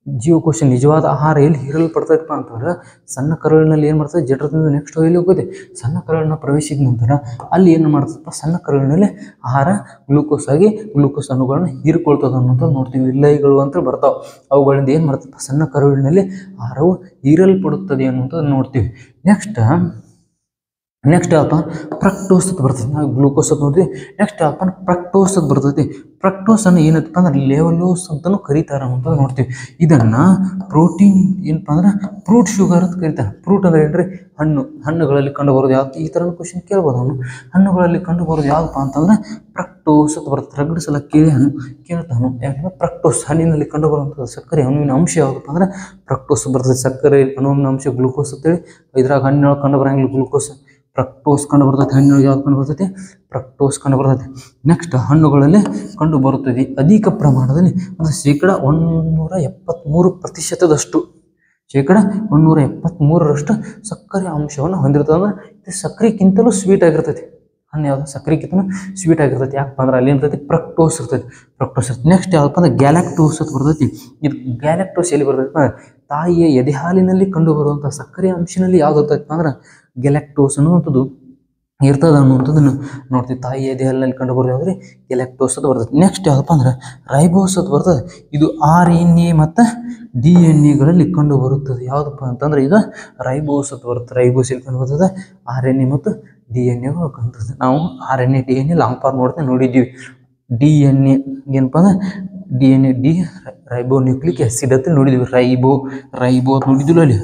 ಜೀವಕೋಶ ನಿಜವಾದ ಆಹಾರ ಎಲ್ಲಿ ಹೀರಲ್ಪಡ್ತೈತಪ್ಪ ಅಂತಂದ್ರೆ ಸಣ್ಣ ಕರುಳಿನಲ್ಲಿ ಏನು ಮಾಡ್ತದೆ, ಜಠರದಿಂದ ನೆಕ್ಸ್ಟ್ ಎಲ್ಲಿ ಹೋಗುತ್ತೆ, ಸಣ್ಣ ಕರುಳನ್ನ ಪ್ರವೇಶಿಸಿದ ನಂತರ ಅಲ್ಲಿ ಏನು ಮಾಡ್ತದಪ್ಪ, ಸಣ್ಣ ಕರುಳಿನಲ್ಲಿ ಆಹಾರ ಗ್ಲೂಕೋಸ್ ಆಗಿ ಗ್ಲೂಕೋಸ್ ಅಣುಗಳನ್ನು ಹೀರಿಕೊಳ್ತದೆ ಅನ್ನೋದು ನೋಡ್ತೀವಿ. ವಿಲ್ಲೈಗಳು ಅಂತ ಬರ್ತಾವೆ. ಅವುಗಳಿಂದ ಏನು ಮಾಡ್ತಪ್ಪ, ಸಣ್ಣ ಕರುಳಿನಲ್ಲಿ ಆಹಾರವು ಹೀರಲ್ಪಡುತ್ತದೆ ಅನ್ನುವಂಥದ್ದು ನೋಡ್ತೀವಿ. ನೆಕ್ಸ್ಟ್ ನೆಕ್ಸ್ಟ್ ಯಾವಪ್ಪ ಫ್ರಕ್ಟೋಸ್ ಅಂತ ಬರ್ತದೆ. ನಾವು ಗ್ಲೂಕೋಸ್ ಅಂತ ನೋಡ್ತೀವಿ. ನೆಕ್ಸ್ಟ್ ಯಾವಪ್ಪ ಫ್ರಕ್ಟೋಸ್ ಅಂತ ಬರ್ತೈತಿ. ಫ್ರಕ್ಟೋಸನ್ನು ಏನಪ್ಪ ಅಂದ್ರೆ ಲೆವಲೋಸ್ ಅಂತಲೂ ಕರೀತಾರೆ ಅಂತ ನೋಡ್ತೀವಿ. ಇದನ್ನು ಪ್ರೋಟೀನ್ ಏನಪ್ಪ ಅಂದ್ರೆ ಫ್ರೂಟ್ ಶುಗರ್ ಅಂತ ಕರೀತಾರೆ. ಫ್ರೂಟ್ ಅಂದ್ರೆ ಏನ್ರಿ, ಹಣ್ಣುಗಳಲ್ಲಿ ಕಂಡು ಬರೋದು ಯಾವ್ದು, ಈ ಥರ ಕ್ವಶನ್ ಕೇಳ್ಬೋದು ಅವನು. ಹಣ್ಣುಗಳಲ್ಲಿ ಕಂಡು ಬರೋದು ಯಾವುದಪ್ಪ ಅಂತಂದ್ರೆ ಫ್ರಕ್ಟೋಸ್ ಅಂತ ಬರ್ತದೆ. ರಗಡು ಸಲ ಕೇಳ್ತಾನು ಯಾಕಂದ್ರೆ ಫ್ರಕ್ಟೋಸ್ ಹಣ್ಣಿನಲ್ಲಿ ಕಂಡು ಬರುವಂಥದ್ದು ಸಕ್ಕರೆ ಅಣುವಿನ ಅಂಶ ಯಾವುದಪ್ಪ ಅಂದ್ರೆ ಫ್ರಕ್ಟೋಸ್ ಬರ್ತದೆ. ಸಕ್ಕರೆ ಅಣುವಿನ ಅಂಶ ಗ್ಲೂಕೋಸ್ ಅಂತೇಳಿ ಇದ್ರಾಗ ಹಣ್ಣಿನೊಳಗೆ ಕಂಡು ಬರೋಂಗಿಲ್ಲ ಗ್ಲೂಕೋಸ್. ಫ್ರಕ್ಟೋಸ್ ಕಂಡು ಬರ್ತೈತೆ. ಹಣ್ಣಿನೊಳಗೆ ಯಾವ್ದು ಕಂಡು ಬರ್ತೈತೆ, ಫ್ರಕ್ಟೋಸ್ ಕಂಡು ಬರ್ತೈತೆ. ನೆಕ್ಸ್ಟ್ ಹಣ್ಣುಗಳಲ್ಲಿ ಕಂಡು ಬರುತ್ತದೆ ಅಧಿಕ ಪ್ರಮಾಣದಲ್ಲಿ ಅಂದರೆ ಶೇಕಡ 173%, ಶೇಕಡ 173% ಸಕ್ಕರೆ ಅಂಶವನ್ನು ಹೊಂದಿರ್ತದೆ. ಅಂದ್ರೆ ಇದು ಸಕ್ಕರೆಗಿಂತಲೂ ಸ್ವೀಟ್ ಆಗಿರ್ತೈತಿ. ಹಣ್ಣು ಯಾವುದು ಸಕ್ಕರೆಗಿಂತಲೂ ಸ್ವೀಟ್ ಆಗಿರ್ತೈತಿ. ಯಾಕಪ್ಪ ಅಂದ್ರೆ ಅಲ್ಲಿ ಇರ್ತೈತಿ ಫ್ರಕ್ಟೋಸ್ ಇರ್ತೈತಿ. ನೆಕ್ಸ್ಟ್ ಯಾವಪ್ಪ ಅಂದ್ರೆ ಗ್ಯಾಲಕ್ಟೋಸ್ ಅಂತ ಬರ್ತೈತಿ. ಇದು ಗ್ಯಾಲಕ್ಟೋಸ್ ಎಲ್ಲಿ ಬರ್ತೈತಿ ಅಂದ್ರೆ ತಾಯಿಯ ಎದೆ ಹಾಲಿನಲ್ಲಿ ಕಂಡು ಬರುವಂಥ ಸಕ್ಕರೆ ಅಂಶನಲ್ಲಿ ಯಾವ್ದು ಇರ್ತೈತಿ ಅಂದ್ರೆ ಗ್ಯಾಲಕ್ಟೋಸ್ ಅನ್ನುವಂಥದ್ದು ಇರ್ತದೆ ಅನ್ನುವಂಥದ್ದನ್ನು ನೋಡ್ತೀವಿ. ತಾಯಿ ಎದೆ ಹಾಲಿನಲ್ಲಿ ಕಂಡು ಬರೋದು ಯಾವ್ದು ಗ್ಯಾಲಕ್ಟೋಸ್ ಅಂತ ಬರ್ತದೆ. ನೆಕ್ಸ್ಟ್ ಯಾವುದಪ್ಪ ಅಂದ್ರೆ ರೈಬೋಸ್ ಅಂತ ಬರ್ತದೆ. ಇದು RNA ಮತ್ತು DNA ಕಂಡು ಬರುತ್ತದೆ. ಯಾವುದಪ್ಪ ಅಂತಂದ್ರೆ ಇದು ರೈಬೋಸ್ ಅಂತ ಬರುತ್ತೆ. ರೈಬೋಸ್ ಎಲ್ಲಿ ಕಂಡು ಬರ್ತದೆ, RNA ಮತ್ತು DNA ಕಂಡು. ನಾವು RNA DNA ಲಾಂಗ್ ಫಾರ್ಮ್ ನೋಡಿದ್ದೀವಿ. DNA ಏನಪ್ಪ ಅಂದ್ರೆ DNA ರೈಬೋನ್ಯೂಕ್ಲಿಕ್ ಆಸಿಡ್ ಅಂತ ನೋಡಿದ್ವಿ. ರೈಬೋ ಅಂತ ನೋಡಿದ್ವಿ ಅಲ್ಲಿ.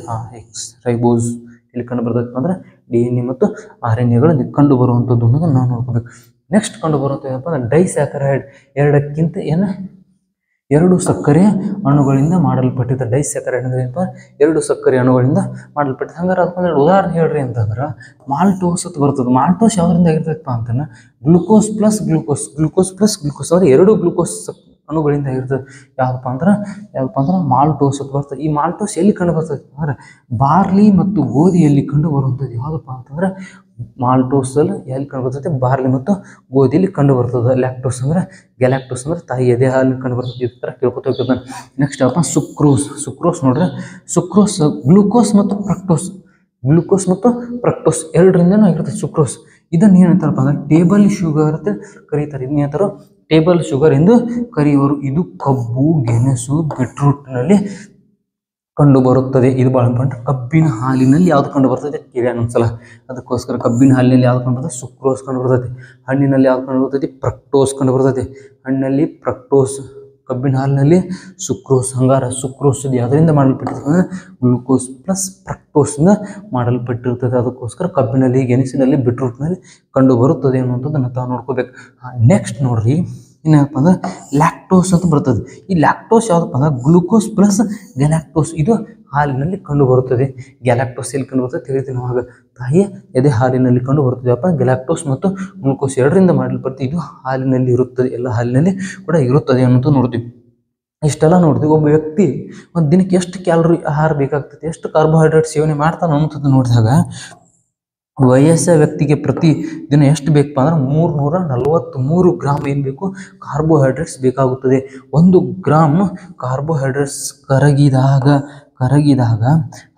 ರೈಬೋಸ್ ಇಲ್ಲಿ ಕಂಡು ಬರ್ತೈತೆ ಅಂದ್ರೆ DNA ಮತ್ತು RNA ಕಂಡು ಬರುವಂಥದ್ದು ಅನ್ನೋದನ್ನು ನಾವು ನೋಡ್ಕೋಬೇಕು. ನೆಕ್ಸ್ಟ್ ಕಂಡು ಬರುವಂಥ ಏನಪ್ಪ ಅಂದ್ರೆ ಡೈಸ್ಯಾಕರೈಡ್. ಎರಡು ಸಕ್ಕರೆ ಅಣುಗಳಿಂದ ಮಾಡಲ್ಪಟ್ಟಿದೆ. ಡೈಸ್ಯಾಕರೈಡ್ ಅಂದ್ರೆ ಏನಪ್ಪ, 2 ಸಕ್ಕರೆ ಅಣುಗಳಿಂದ ಮಾಡಲ್ಪಟ್ಟಿದೆ. ಹಂಗಾರೆ ಅದಕ್ಕೆ ಉದಾಹರಣೆ ಹೇಳ್ರಿ ಅಂತಂದ್ರೆ ಮಾಲ್ಟೋಸ್ ಅಂತ ಬರ್ತದೆ. ಮಾಲ್ಟೋಸ್ ಯಾವ್ದ್ರಿಂದ ಆಗಿರ್ತೈತಪ್ಪ ಅಂತಂದ್ರೆ ಗ್ಲೂಕೋಸ್ ಪ್ಲಸ್ ಗ್ಲೂಕೋಸ್ ಅಂದ್ರೆ 2 ಗ್ಲೂಕೋಸ್ ಅಣುಗಳಿಂದ ಆಗಿರ್ತದೆ. ಯಾವ್ದಪ್ಪ ಅಂದ್ರೆ ಮಾಲ್ಟೋಸ್ ಅಂತ ಬರ್ತದೆ. ಈ ಮಾಲ್ಟೋಸ್ ಎಲ್ಲಿ ಕಂಡು ಬರ್ತದೆ ಅಂದ್ರೆ ಬಾರ್ಲಿ ಮತ್ತು ಗೋಧಿಯಲ್ಲಿ ಕಂಡು ಬರುವಂಥದ್ದು. ಯಾವುದಪ್ಪ ಅಂತಂದ್ರೆ ಮಾಲ್ಟೋಸ್ ಎಲ್ಲಿ ಕಂಡು ಬರ್ತೈತೆ, ಬಾರ್ಲಿ ಮತ್ತು ಗೋಧಿಯಲ್ಲಿ ಕಂಡು ಬರ್ತದೆ. ಗ್ಯಾಲಕ್ಟೋಸ್ ಅಂದ್ರೆ ತಾಯಿ ಎದೆ ಹಾಲಿನ ಕಂಡು ಬರ್ತದೆ. ಈ ಥರ ಕೇಳ್ಕೊತ ಹೋಗ್ತದೆ. ನೆಕ್ಸ್ಟ್ ಯಾವಪ್ಪ ಸುಕ್ರೋಸ್ ನೋಡ್ರಿ. ಸುಕ್ರೋಸ್ ಗ್ಲೂಕೋಸ್ ಮತ್ತು ಫ್ರಕ್ಟೋಸ್ ಎರಡರಿಂದನೂ ಆಗಿರ್ತದೆ ಸುಕ್ರೋಸ್. ಇದನ್ನು ಏನಂತಾರಪ್ಪ ಅಂದ್ರೆ ಟೇಬಲ್ ಶುಗರ್ ಅಂತ ಕರೀತಾರೆ. ಇದನ್ನ ಏನಂತಾರೋ ಟೇಬಲ್ ಶುಗರ್ ಎಂದು ಕರೆಯುವರು. ಇದು ಕಬ್ಬು, ಗೆಣಸು, ಬೀಟ್ರೂಟ್ನಲ್ಲಿ ಕಂಡು ಬರುತ್ತದೆ. ಇದು ಭಾಳ ಇಂಪಾರ್ಟೆಂಟ್. ಕಬ್ಬಿನ ಹಾಲಿನಲ್ಲಿ ಯಾವ್ದು ಕಂಡು ಬರ್ತದೆ ಕೇಳಿ ಒಂದ್ಸಲ. ಅದಕ್ಕೋಸ್ಕರ ಕಬ್ಬಿನ ಹಾಲಿನಲ್ಲಿ ಯಾವ್ದು ಕಂಡು ಬರ್ತದೆ, ಸುಕ್ರೋಸ್ ಕಂಡು ಬರ್ತೈತಿ. ಹಣ್ಣಿನಲ್ಲಿ ಯಾವ್ದು ಕಂಡು ಬರ್ತೈತಿ, ಫ್ರಕ್ಟೋಸ್ ಕಂಡು ಬರ್ತೈತಿ. ಹಣ್ಣಿನಲ್ಲಿ ಫ್ರಕ್ಟೋಸ್, ಕಬ್ಬಿನ ಹಾಲಿನಲ್ಲಿ ಸುಕ್ರೋಸ್. ಹಂಗಾರ ಸುಕ್ರೋಸ್ ಯಾವುದರಿಂದ ಮಾಡಲ್ಪಟ್ಟಿರ್ತದೆ ಅಂದರೆ ಗ್ಲೂಕೋಸ್ ಪ್ಲಸ್ ಫ್ರಕ್ಟೋಸ್ನಿಂದ ಮಾಡಲ್ಪಟ್ಟಿರ್ತದೆ. ಅದಕ್ಕೋಸ್ಕರ ಕಬ್ಬಿನಲ್ಲಿ, ಗೆಣಸಿನಲ್ಲಿ, ಬೀಟ್ರೂಟ್ನಲ್ಲಿ ಕಂಡು ಬರುತ್ತದೆ ಅನ್ನುವಂಥದ್ದನ್ನು ತಾವು ನೋಡ್ಕೋಬೇಕು. ನೆಕ್ಸ್ಟ್ ನೋಡ್ರಿ, ಏನಪ್ಪ ಅಂದ್ರೆ ಲ್ಯಾಕ್ಟೋಸ್ ಅಂತ ಬರ್ತದೆ. ಈ ಲ್ಯಾಕ್ಟೋಸ್ ಯಾವುದಪ್ಪ ಅಂದ್ರೆ ಗ್ಲೂಕೋಸ್ ಪ್ಲಸ್ ಗ್ಯಾಲಕ್ಟೋಸ್. ಇದು ಹಾಲಿನಲ್ಲಿ ಕಂಡು ಬರುತ್ತದೆ. ಗ್ಯಾಲಕ್ಟೋಸ್ ಎಲ್ಲಿ ಕಂಡು ಬರ್ತದೆ ತಿಳಿತೀವಿ ನಾವು. ಆಗ ತಾಯಿಯ ಎದೆ ಹಾಲಿನಲ್ಲಿ ಕಂಡು ಬರ್ತದೆ. ಅಪ್ಪ ಗ್ಯಾಲಕ್ಟೋಸ್ ಮತ್ತು ಗ್ಲೂಕೋಸ್ ಎರಡರಿಂದ ಮಾಡಲ್ಪಡ್ತೀವಿ. ಇದು ಹಾಲಿನಲ್ಲಿ ಇರುತ್ತದೆ, ಎಲ್ಲ ಹಾಲಿನಲ್ಲಿ ಕೂಡ ಇರುತ್ತದೆ ಅನ್ನೋದು ನೋಡ್ತೀವಿ. ಇಷ್ಟೆಲ್ಲ ನೋಡ್ತೀವಿ. ಒಬ್ಬ ವ್ಯಕ್ತಿ ಒಂದು ದಿನಕ್ಕೆ ಎಷ್ಟು ಕ್ಯಾಲರಿ ಆಹಾರ ಬೇಕಾಗ್ತದೆ, ಎಷ್ಟು ಕಾರ್ಬೋಹೈಡ್ರೇಟ್ ಸೇವನೆ ಮಾಡ್ತಾನೆ ಅನ್ನೋಂಥದ್ದು ನೋಡಿದಾಗ ವಯಸ್ಸ ವ್ಯಕ್ತಿಗೆ ಪ್ರತಿ ದಿನ ಎಷ್ಟು ಬೇಕಪ್ಪ ಅಂದ್ರೆ 343 ಗ್ರಾಮ್ ಏನು ಬೇಕು, ಕಾರ್ಬೋಹೈಡ್ರೇಟ್ಸ್ ಬೇಕಾಗುತ್ತದೆ. 1 ಗ್ರಾಮ್ ಕಾರ್ಬೋಹೈಡ್ರೇಟ್ಸ್ ಕರಗಿದಾಗ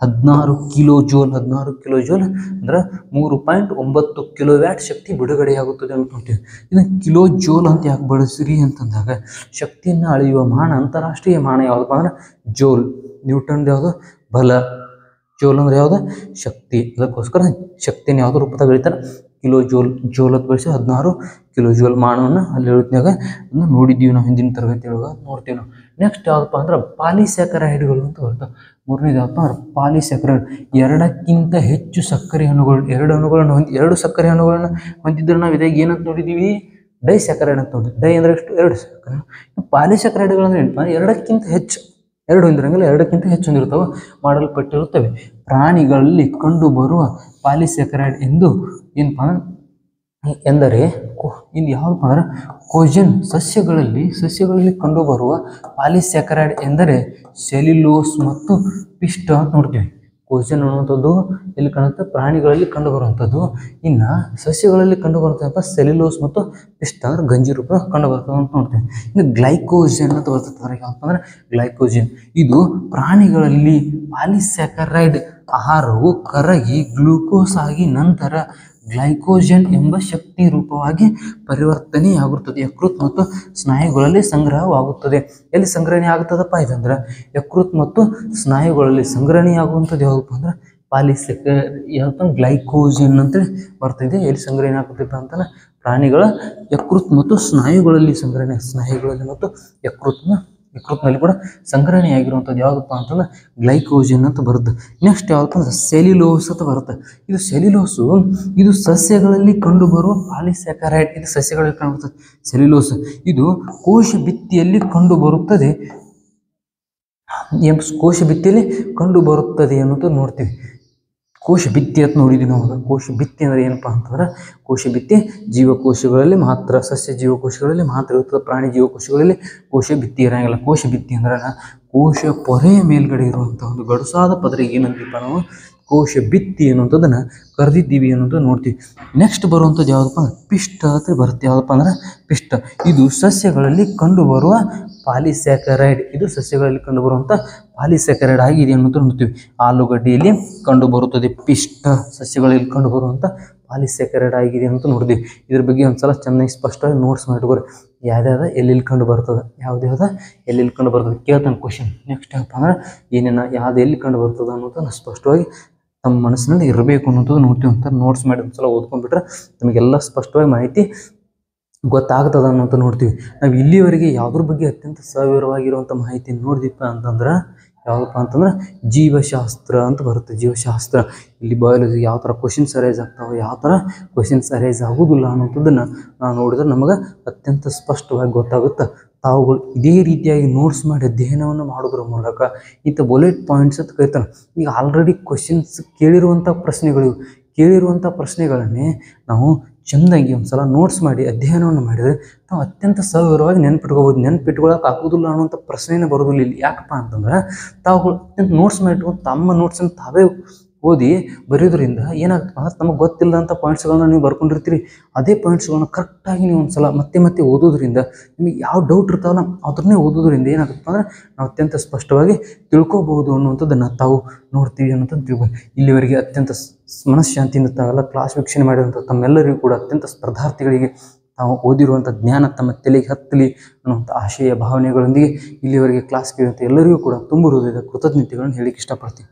16 ಕಿಲೋ ಜೋಲ್ ಅಂದ್ರೆ 3.9 ಕಿಲೋವ್ಯಾಟ್ ಶಕ್ತಿ ಬಿಡುಗಡೆಯಾಗುತ್ತದೆ ಅಂತ ನೋಡ್ತೀವಿ. ಇದನ್ನು ಕಿಲೋ ಜೋಲ್ ಅಂತ ಯಾಕೆ ಬಳಸಿರಿ ಅಂತಂದಾಗ ಶಕ್ತಿಯನ್ನು ಅಳೆಯುವ ಮಾನ, ಅಂತಾರಾಷ್ಟ್ರೀಯ ಮಾನ ಯಾವುದಪ್ಪ ಅಂದ್ರೆ ಜೋಲ್. ನ್ಯೂಟನ್ ಯಾವುದು ಬಲ, ಜೋಲ್ ಅಂದ್ರೆ ಯಾವುದು ಶಕ್ತಿ. ಅದಕ್ಕೋಸ್ಕರ ಶಕ್ತಿಯನ್ನು ಯಾವುದೋ ರೂಪದಾಗ ಬೆಳಿತಾರೆ ಜೋಲ್ ಅಂತ ಬಳಸಿ 16 ಕಿಲೋ ಜೋಲ್ ಮಾನವನ್ನು ಅಲ್ಲಿ ಹೇಳುತ್ನಾಗ ಅದನ್ನು ನೋಡಿದ್ದೀವಿ ನಾವು ಹಿಂದಿನ ತರಗತಿಯೊಳಗೆ ನೋಡ್ತೀವಿ ನಾವು. ನೆಕ್ಸ್ಟ್ ಯಾವುದಪ್ಪ ಅಂದ್ರೆ ಪಾಲಿಸ್ಯಾಕರೈಡ್ಗಳು ಅಂತ ಬರ್ತವೆ. ಮೂರನೇದು ಯಾವಪ್ಪ ಅಂದ್ರೆ ಪಾಲಿಸ್ಯಾಕರೈಡ್. 2ಕ್ಕಿಂತ ಹೆಚ್ಚು ಸಕ್ಕರೆ ಅಣುಗಳು, 2 ಸಕ್ಕರೆ ಅಣುಗಳನ್ನು ಹೊಂದಿದ್ರೆ ನಾವು ಇದಾಗ ಏನಂತ ನೋಡಿದ್ದೀವಿ, ಡೈಸ್ಯಾಕರೈಡ್ ಅಂತ ನೋಡಿದ್ವಿ. ಡೈ ಅಂದ್ರೆ ಎಷ್ಟು, 2 ಸಕ್ಕರೆ. ಪಾಲಿಸ್ಯಾಕರೈಡ್ಗಳು ಅಂದ್ರೆ ಏನಪ್ಪ, 2ಕ್ಕಿಂತ ಹೆಚ್ಚು, 2 ಹೊಂದಿರಂಗಿಲ್ಲ, 2ಕ್ಕಿಂತ ಹೆಚ್ಚು ಹೊಂದಿರ್ತವೆ, ಮಾಡಲ್ಪಟ್ಟಿರುತ್ತವೆ. ಪ್ರಾಣಿಗಳಲ್ಲಿ ಕಂಡು ಬರುವ ಪಾಲಿಸ್ಯಾಕರೈಡ್ ಏನಪ್ಪ ಎಂದರೆ ಇನ್ನು ಯಾವುದಪ್ಪ ಅಂದ್ರೆ ಕೋಜನ್. ಸಸ್ಯಗಳಲ್ಲಿ ಕಂಡುಬರುವ ಪಾಲಿಸ್ಯಾಕರೈಡ್ ಎಂದರೆ ಸೆಲ್ಯುಲೋಸ್ ಮತ್ತು ಪಿಷ್ಟ ಅಂತ ನೋಡ್ತೀವಿ. ಕೋಜನ್ ಅನ್ನುವಂಥದ್ದು ಎಲ್ಲಿ ಕಾಣುತ್ತೆ, ಪ್ರಾಣಿಗಳಲ್ಲಿ ಕಂಡು ಬರುವಂಥದ್ದು. ಇನ್ನು ಸಸ್ಯಗಳಲ್ಲಿ ಕಂಡು ಬರ್ತದಪ್ಪ ಸೆಲ್ಯುಲೋಸ್ ಮತ್ತು ಪಿಷ್ಟ ಅಂದ್ರೆ ಗಂಜಿ ರೂಪ ಕಂಡು ಬರ್ತದೆ ಅಂತ ನೋಡ್ತೀವಿ. ಇನ್ನು ಗ್ಲೈಕೋಜನ್ ಅಂತ ಬರ್ತದೆ. ಯಾವಪ್ಪ ಅಂದ್ರೆ ಗ್ಲೈಕೋಜನ್. ಇದು ಪ್ರಾಣಿಗಳಲ್ಲಿ ಪಾಲಿಸ್ಯಾಕರೈಡ್ ಆಹಾರವು ಕರಗಿ ಗ್ಲೂಕೋಸ್ ಆಗಿ ನಂತರ ಗ್ಲೈಕೋಜನ್ ಎಂಬ ಶಕ್ತಿ ರೂಪವಾಗಿ ಪರಿವರ್ತನೆಯಾಗುತ್ತದೆ. ಯಕೃತ್ ಮತ್ತು ಸ್ನಾಯುಗಳಲ್ಲಿ ಸಂಗ್ರಹವಾಗುತ್ತದೆ. ಎಲ್ಲಿ ಸಂಗ್ರಹಣೆ ಆಗುತ್ತದಪ್ಪ ಇದಂದ್ರೆ ಯಕೃತ್ ಮತ್ತು ಸ್ನಾಯುಗಳಲ್ಲಿ ಸಂಗ್ರಹಣೆಯಾಗುವಂಥದ್ದು ಯಾವುದಪ್ಪ ಅಂದ್ರೆ ಪಾಲಿಸ್ಯಾಕರೈಡ್ ಗ್ಲೈಕೋಜನ್ ಅಂತೇಳಿ ಬರ್ತಿದೆ. ಎಲ್ಲಿ ಸಂಗ್ರಹಣೆ ಆಗ್ತೈತೆ ಅಂತಂದ್ರೆ ಪ್ರಾಣಿಗಳ ಯಕೃತ್ ಮತ್ತು ಸ್ನಾಯುಗಳಲ್ಲಿ ಸ್ನಾಯುಗಳಲ್ಲಿ ಮತ್ತು ಯಕೃತ್ನಲ್ಲಿ ಕೂಡ ಸಂಗ್ರಹಣೆ ಆಗಿರುವಂಥದ್ದು ಯಾವುದಪ್ಪ ಅಂತಂದ್ರೆ ಗ್ಲೈಕೋಜನ್ ಅಂತ ಬರುತ್ತೆ. ನೆಕ್ಸ್ಟ್ ಯಾವಪ್ಪ ಅಂದ್ರೆ ಸೆಲ್ಯುಲೋಸ್ ಅಂತ ಬರುತ್ತೆ. ಇದು ಸೆಲ್ಯುಲೋಸು ಇದು ಸಸ್ಯಗಳಲ್ಲಿ ಕಂಡುಬರುವ ಪಾಲಿಸ್ಯಾಕರೈಡ್. ಇದು ಸಸ್ಯಗಳಲ್ಲಿ ಕಂಡುಬರುತ್ತದೆ ಸೆಲ್ಯುಲೋಸ್. ಇದು ಕೋಶ ಭಿತ್ತಿಯಲ್ಲಿ ಕಂಡುಬರುತ್ತದೆ. ಕೋಶ ಭಿತ್ತಿಯಲ್ಲಿ ಕಂಡುಬರುತ್ತದೆ ಅನ್ನೋದು ನೋಡ್ತೀವಿ. ಕೋಶ ಭಿತ್ತಿ ಅಂತ ನೋಡಿದ್ವಿ ನಾವು. ಕೋಶ ಭಿತ್ತಿ ಅಂದರೆ ಏನಪ್ಪ ಅಂತಂದ್ರೆ ಕೋಶ ಭಿತ್ತಿ ಜೀವಕೋಶಗಳಲ್ಲಿ ಮಾತ್ರ, ಸಸ್ಯ ಜೀವಕೋಶಗಳಲ್ಲಿ ಮಾತ್ರ ಇರುತ್ತದೆ. ಪ್ರಾಣಿ ಜೀವಕೋಶಗಳಲ್ಲಿ ಕೋಶ ಭಿತ್ತಿ ಇರೋಂಗಿಲ್ಲ. ಕೋಶ ಭಿತ್ತಿ ಅಂದ್ರೆ ಕೋಶ ಪೊರೆಯ ಮೇಲ್ಗಡೆ ಇರುವಂಥ ಒಂದು ಗಡುಸಾದ ಪದರಿಗೆ ಏನಂತೀವಪ್ಪ ನಾವು ಕೋಶ ಭಿತ್ತಿ ಅನ್ನುವಂಥದ್ದನ್ನು ಕರೆದಿದ್ದೀವಿ ಅನ್ನೋದು ನೋಡ್ತೀವಿ. ನೆಕ್ಸ್ಟ್ ಬರುವಂಥದ್ದು ಯಾವುದಪ್ಪ ಅಂದ್ರೆ ಪಿಷ್ಟ ಅಂತ ಬರುತ್ತೆ. ಯಾವುದಪ್ಪ ಅಂದ್ರೆ ಪಿಷ್ಟ. ಇದು ಸಸ್ಯಗಳಲ್ಲಿ ಕಂಡುಬರುವ ಪಾಲಿಸ್ಯಾಕರೈಡ್. ಇದು ಸಸ್ಯಗಳಲ್ಲಿ ಕಂಡುಬರುವಂಥ ಪಾಲಿಸ್ಯಾಕರೈಡ್ ಆಗಿದೆ ಅನ್ನೋದು ನೋಡ್ತೀವಿ. ಆಲೂಗಡ್ಡೆಯಲ್ಲಿ ಕಂಡುಬರುತ್ತದೆ ಪಿಷ್ಟ. ಸಸ್ಯಗಳಲ್ಲಿ ಕಂಡುಬರುವಂಥ ಪಾಲಿಸ್ಯಾಕರೈಡ್ ಆಗಿದೆ ಅಂತ ನೋಡ್ತೀವಿ. ಇದ್ರ ಬಗ್ಗೆ ಒಂದ್ಸಲ ಚೆನ್ನಾಗಿ ಸ್ಪಷ್ಟವಾಗಿ ನೋಟ್ಸ್ ಮಾಡಿಟ್ಕೊರಿ. ಯಾವ್ದಾವ್ದು ಎಲ್ಲೆಲ್ಲಿ ಕಂಡು ಬರ್ತದೆ, ಯಾವ್ದು ಎಲ್ಲೆಲ್ಲಿ ಕಂಡು ಬರ್ತದೆ ಕೇಳ್ತಾನೆ ಕ್ವಶನ್. ನೆಕ್ಸ್ಟ್ ಏನಪ್ಪ ಅಂದ್ರೆ ಏನೇನು ಯಾವ್ದು ಎಲ್ಲಿ ಕಂಡು ಬರ್ತದೆ ಅನ್ನೋದನ್ನು ಸ್ಪಷ್ಟವಾಗಿ ನಮ್ಮ ಮನಸ್ಸಿನಲ್ಲಿ ಇರಬೇಕು ಅನ್ನೋದು ನೋಡ್ತೀವಿ ಅಂತ ನೋಟ್ಸ್ ಮಾಡಿ ಒಂದ್ಸಲ ಓದ್ಕೊಂಡ್ಬಿಟ್ರೆ ನಮಗೆಲ್ಲ ಸ್ಪಷ್ಟವಾಗಿ ಮಾಹಿತಿ ಗೊತ್ತಾಗ್ತದೆ ಅನ್ನೋಂತ ನೋಡ್ತೀವಿ. ನಾವು ಇಲ್ಲಿವರೆಗೆ ಯಾವುದ್ರ ಬಗ್ಗೆ ಅತ್ಯಂತ ಸವಿವರವಾಗಿರುವಂಥ ಮಾಹಿತಿ ನೋಡಿದೀಪ ಅಂತಂದ್ರೆ ಯಾವುದಪ್ಪ ಅಂತಂದ್ರೆ ಜೀವಶಾಸ್ತ್ರ ಅಂತ ಬರುತ್ತೆ. ಜೀವಶಾಸ್ತ್ರ ಇಲ್ಲಿ ಬಯಾಲಜಿ ಯಾವ ಥರ ಕ್ವಶನ್ಸ್ ಅರೈಸ್ ಆಗ್ತಾವೆ, ಯಾವ ಥರ ಕ್ವಶನ್ಸ್ ಅರೈಸ್ ಆಗೋದಿಲ್ಲ ಅನ್ನೋಂಥದ್ದನ್ನು ನಾವು ನೋಡಿದ್ರೆ ನಮಗೆ ಅತ್ಯಂತ ಸ್ಪಷ್ಟವಾಗಿ ಗೊತ್ತಾಗುತ್ತೆ. ತಾವುಗಳು ಇದೇ ರೀತಿಯಾಗಿ ನೋಟ್ಸ್ ಮಾಡಿ ಅಧ್ಯಯನವನ್ನು ಮಾಡೋದ್ರ ಮೂಲಕ ಇಂಥ ಬುಲೆಟ್ ಪಾಯಿಂಟ್ಸ್ ಅಂತ ಕರಿತಾನೆ. ಈಗ ಆಲ್ರೆಡಿ ಕ್ವಶನ್ಸ್ ಕೇಳಿರುವಂಥ ಪ್ರಶ್ನೆಗಳನ್ನೇ ನಾವು ಚೆಂದಾಗಿ ಒಂದು ಸಲ ನೋಟ್ಸ್ ಮಾಡಿ ಅಧ್ಯಯನವನ್ನು ಮಾಡಿದರೆ ನಾವು ಅತ್ಯಂತ ಸವಿವರವಾಗಿ ನೆನ್ಪಿಟ್ಕೋಬೋದು. ನೆನ್ಪಿಟ್ಕೊಳ್ಳೋಕೆ ಆಗೋದಿಲ್ಲ ಅನ್ನೋಂಥ ಪ್ರಶ್ನೆನೇ ಬರೋದಿಲ್ಲ ಇಲ್ಲಿ. ಯಾಕಪ್ಪ ಅಂತಂದ್ರೆ ತಾವುಗಳು ಅತ್ಯಂತ ನೋಟ್ಸ್ ಮಾಡಿಟ್ಕೊಂಡು ತಮ್ಮ ನೋಟ್ಸನ್ನು ತಾವೇ ಓದಿ ಬರೆಯೋದ್ರಿಂದ ಏನಾಗ್ತದೆ ಅಂದ್ರೆ ನಮಗೆ ಗೊತ್ತಿಲ್ಲದಂಥ ಪಾಯಿಂಟ್ಸ್ಗಳನ್ನ ನೀವು ಬರ್ಕೊಂಡಿರ್ತೀರಿ. ಅದೇ ಪಾಯಿಂಟ್ಸ್ಗಳನ್ನ ಕರೆಕ್ಟಾಗಿ ನೀವು ಒಂದು ಸಲ ಮತ್ತೆ ಓದೋದ್ರಿಂದ ನಿಮಗೆ ಯಾವ ಡೌಟ್ ಇರ್ತಾವಲ್ಲ ಅದನ್ನೇ ಓದೋದ್ರಿಂದ ಏನಾಗುತ್ತೆ ಅಂದರೆ ನಾವು ಅತ್ಯಂತ ಸ್ಪಷ್ಟವಾಗಿ ತಿಳ್ಕೊಬೋದು ಅನ್ನುವಂಥದ್ದನ್ನು ತಾವು ನೋಡ್ತೀವಿ ಅನ್ನೋಂಥದ್ದು ತಿಳ್ಬೋದು. ಇಲ್ಲಿವರೆಗೆ ಅತ್ಯಂತ ಮನಃಶಾಂತಿಯಿಂದ ತಾವೆಲ್ಲ ಕ್ಲಾಸ್ ವೀಕ್ಷಣೆ ಮಾಡಿದಂಥ ತಮ್ಮೆಲ್ಲರಿಗೂ ಕೂಡ ಅತ್ಯಂತ ಸ್ಪರ್ಧಾರ್ಥಿಗಳಿಗೆ ತಾವು ಓದಿರುವಂಥ ಜ್ಞಾನ ತಮ್ಮ ತಲೆಗೆ ಹತ್ತಲಿ ಅನ್ನುವಂಥ ಆಶಯ ಭಾವನೆಗಳೊಂದಿಗೆ ಇಲ್ಲಿವರೆಗೆ ಕ್ಲಾಸ್ ಕೇಳುವಂಥ ಎಲ್ಲರಿಗೂ ಕೂಡ ತುಂಬ ಹೃದಯದ ಕೃತಜ್ಞತೆಗಳನ್ನು ಹೇಳಲಿಕ್ಕೆ ಇಷ್ಟಪಡ್ತೀನಿ.